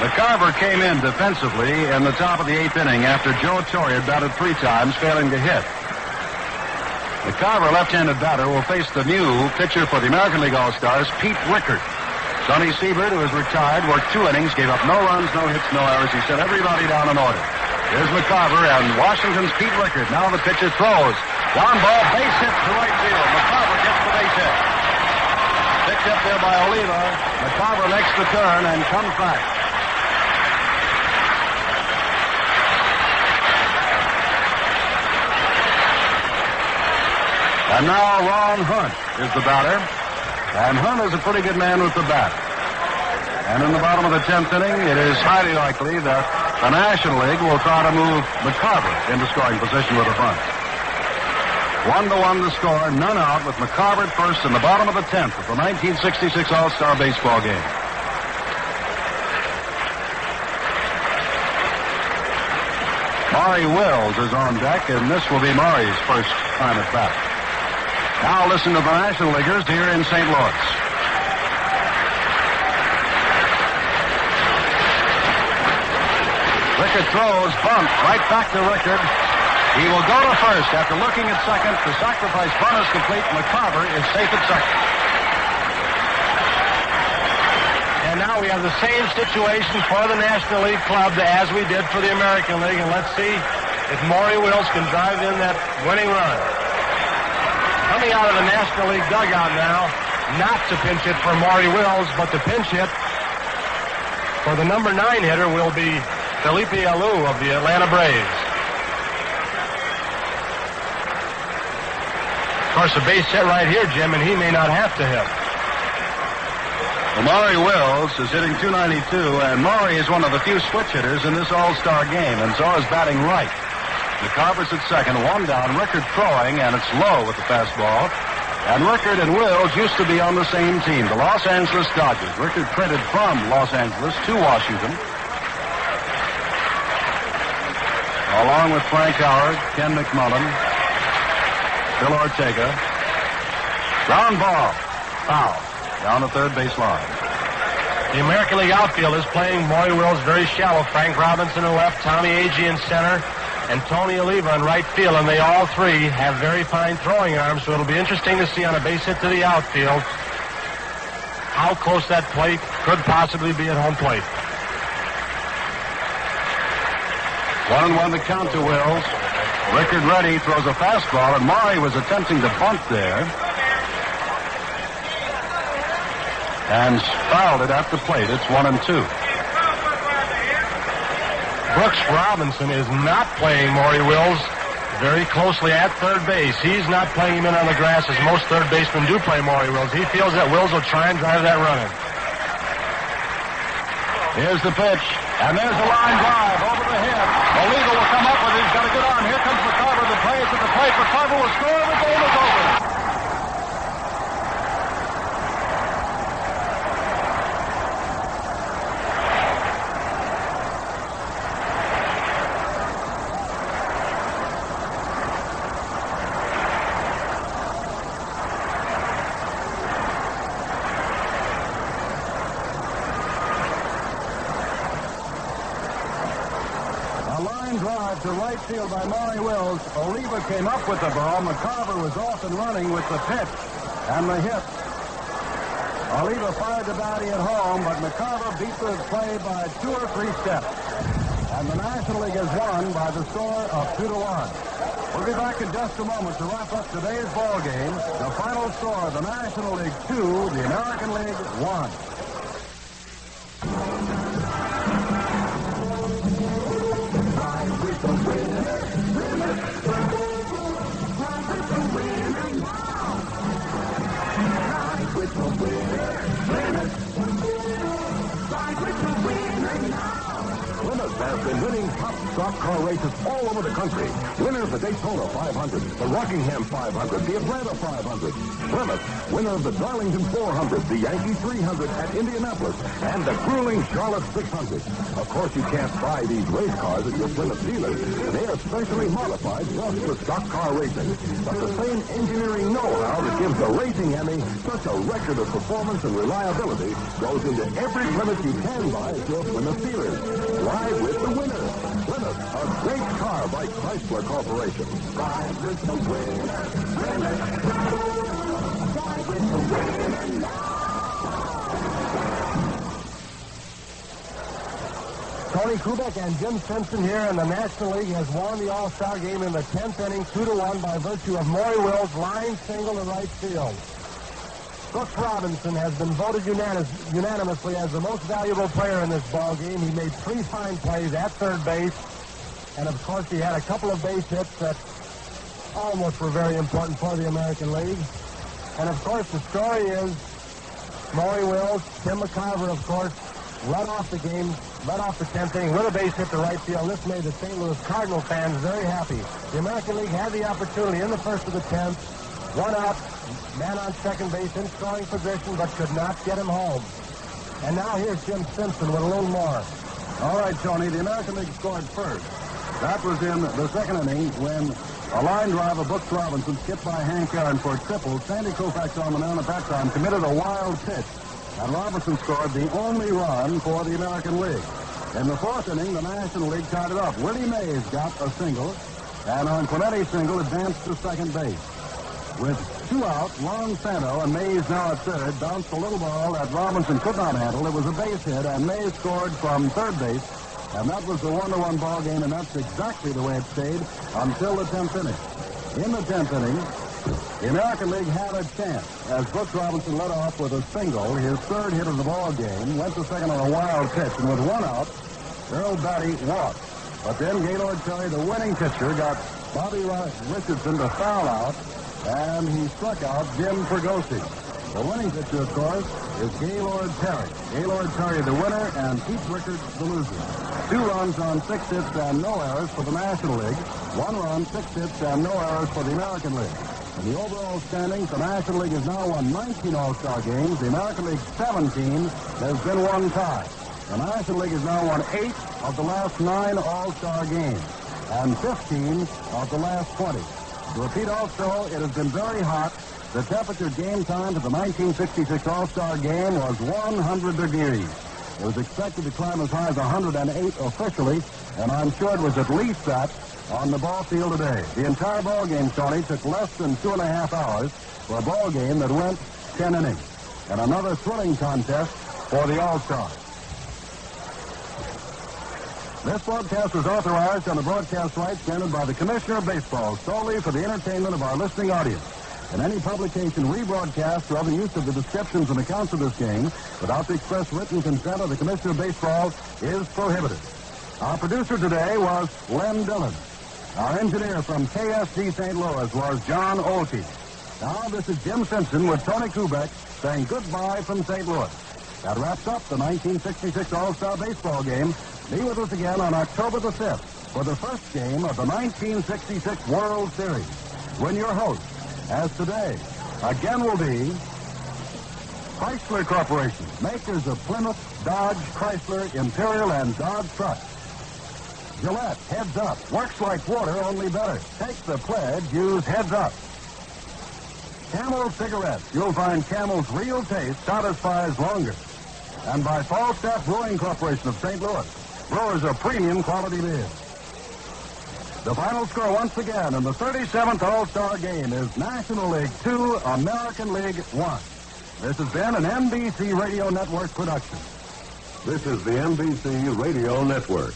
McCarver came in defensively in the top of the 8th inning after Joe Torre had batted 3 times, failing to hit. McCarver, left-handed batter, will face the new pitcher for the American League All-Stars, Pete Rickard. Sonny Siebert, who is retired, worked 2 innings, gave up no runs, no hits, no errors. He set everybody down in order. Here's McCarver and Washington's Pete Rickard. Now the pitcher throws. Down ball, base hit to right field. McCarver gets the base hit. Picked up there by Oliva. McCarver makes the turn and comes back. And now Ron Hunt is the batter. And Hunt is a pretty good man with the bat. And in the bottom of the 10th inning, it is highly likely that the National League will try to move McCarver into scoring position with a bunt. 1-1 the score, none out, with McCarver at first in the bottom of the 10th of the 1966 All-Star baseball game. Maury Wills is on deck, and this will be Maury's first time at bat. Now listen to the National Leaguers here in St. Louis. Rickard throws, bunt, right back to Rickard. He will go to first after looking at second. The sacrifice bunt is complete. McCarver is safe at second. And now we have the same situation for the National League club as we did for the American League. And let's see if Maury Wills can drive in that winning run. Coming out of the National League dugout now, not to pinch hit for Maury Wills, but to pinch hit for the number 9 hitter will be Felipe Alou of the Atlanta Braves. Of course, a base hit right here, Jim, and he may not have to hit. Well, Maury Wills is hitting .292, and Maury is one of the few switch hitters in this All-Star game, and so is batting right. McCarver's at second, 1 down, Rickard throwing, and it's low with the fastball. And Rickard and Wills used to be on the same team, the Los Angeles Dodgers. Rickard traded from Los Angeles to Washington, along with Frank Howard, Ken McMullen, Bill Ortega. Ground ball, foul, down the third base line. The American League outfield is playing Maury Wills very shallow. Frank Robinson in left, Tommy Agee in center, and Tony Oliva in right field, and they all three have very fine throwing arms, so it'll be interesting to see on a base hit to the outfield how close that plate could possibly be at home plate. 1-1 the count to Wills. Rickard ready, throws a fastball, and Maury was attempting to bunt there. And fouled it at the plate. It's 1-2. Brooks Robinson is not playing Maury Wills very closely at third base. He's not playing him in on the grass as most third basemen do play Maury Wills. He feels that Wills will try and drive that run in. Here's the pitch, and there's a line drive over the head. Oliva will come up with it. He's got a good arm. Here comes McCarver. The play is at the plate. McCarver will score. The goal is over. line drive to right field by Maury Wills. Oliva came up with the ball. McCarver was off and running with the pitch and the hit. Oliva fired the batty at home, but McCarver beat the play by 2 or 3 steps. And the National League has won by the score of 2-1. We'll be back in just a moment to wrap up today's ball game. The final score, the National League 2, the American League 1. Plymouth has been winning top stock car races all over the country. Winner of the Daytona 500, the Rockingham 500, the Atlanta 500. Plymouth, winner of the Darlington 400, the Yankee 300 at Indianapolis, and the grueling Charlotte 600. Of course, you can't buy these race cars at your Plymouth dealers. They are specially modified just for stock car racing. But the same engineering know-how that gives the Racing Emmy such a record of performance and reliability goes into every Plymouth you can buy at your Plymouth dealers. Ride with the winner. Plymouth, a great car by Chrysler Corporation. Ride with the winner. Plymouth. Ride with the winner now. Tony Kubek and Jim Simpson here, and the National League has won the All Star Game in the 10th inning, 2-1 by virtue of Maury Wills' line single to right field. Brooks Robinson has been voted unanimously as the most valuable player in this ball game. He made 3 fine plays at third base, and of course he had a couple of base hits that almost were very important for the American League. And of course the story is Maury Wills, Tim McCarver, of course, led off the game, led off the 10th inning with a base hit to right field. This made the St. Louis Cardinal fans very happy. The American League had the opportunity in the first of the 10th, 1 out, man on second base in scoring position, but could not get him home. And now here's Jim Simpson with a little more. All right, Tony, the American League scored first. That was in the second inning when a line drive of Brooks Robinson skipped by Hank Aaron for a triple. Sandy Koufax on the mound at that time committed a wild pitch, and Robinson scored the only run for the American League. In the fourth inning, the National League tied it up. Willie Mays got a single, and on Quinetti's single advanced to second base. With 2 out, Longsanto and Mays now at third bounced a little ball that Robinson could not handle. It was a base hit, and Mays scored from third base, and that was the 1-1 ball game, and that's exactly the way it stayed until the 10th inning. In the 10th inning, the American League had a chance as Brooks Robinson led off with a single, his third hit of the ball game, went to second on a wild pitch, and with 1 out, Earl Batty walked. But then Gaylord Terry, the winning pitcher, got Bobby Richardson to foul out, and he struck out Jim Fregosi. The winning pitcher, of course, is Gaylord Terry. Gaylord Terry, the winner, and Pete Rickard, the loser. 2 runs on 6 hits and no errors for the National League. 1 run, 6 hits, and no errors for the American League. In the overall standings, the National League has now won 19 All-Star games. The American League 17. There's been 1 tie. The National League has now won 8 of the last 9 All-Star games and 15 of the last 20. To repeat also, it has been very hot. The temperature game time to the 1966 All-Star Game was 100 degrees. It was expected to climb as high as 108 officially, and I'm sure it was at least that on the ball field today. The entire ball game, Tony, took less than 2.5 hours for a ball game that went 10 innings. And another thrilling contest for the All-Stars. This broadcast was authorized on the broadcast rights granted by the Commissioner of Baseball solely for the entertainment of our listening audience. And any publication, rebroadcast, or other use of the descriptions and accounts of this game without the express written consent of the Commissioner of Baseball is prohibited. Our producer today was Len Dillon. Our engineer from KSD St. Louis was John Olkey. Now this is Jim Simpson with Tony Kubek saying goodbye from St. Louis. That wraps up the 1966 All-Star Baseball Game. Be with us again on October the 5th for the first game of the 1966 World Series. When your host, as today, again will be Chrysler Corporation, makers of Plymouth, Dodge, Chrysler, Imperial, and Dodge trucks. Gillette, Heads Up, works like water, only better. Take the pledge, use Heads Up. Camel cigarettes, you'll find Camel's real taste satisfies longer. And by Falstaff Brewing Corporation of St. Louis, brewers of premium quality beer. The final score once again in the 37th All-Star Game is National League 2, American League 1. This has been an NBC Radio Network production. This is the NBC Radio Network.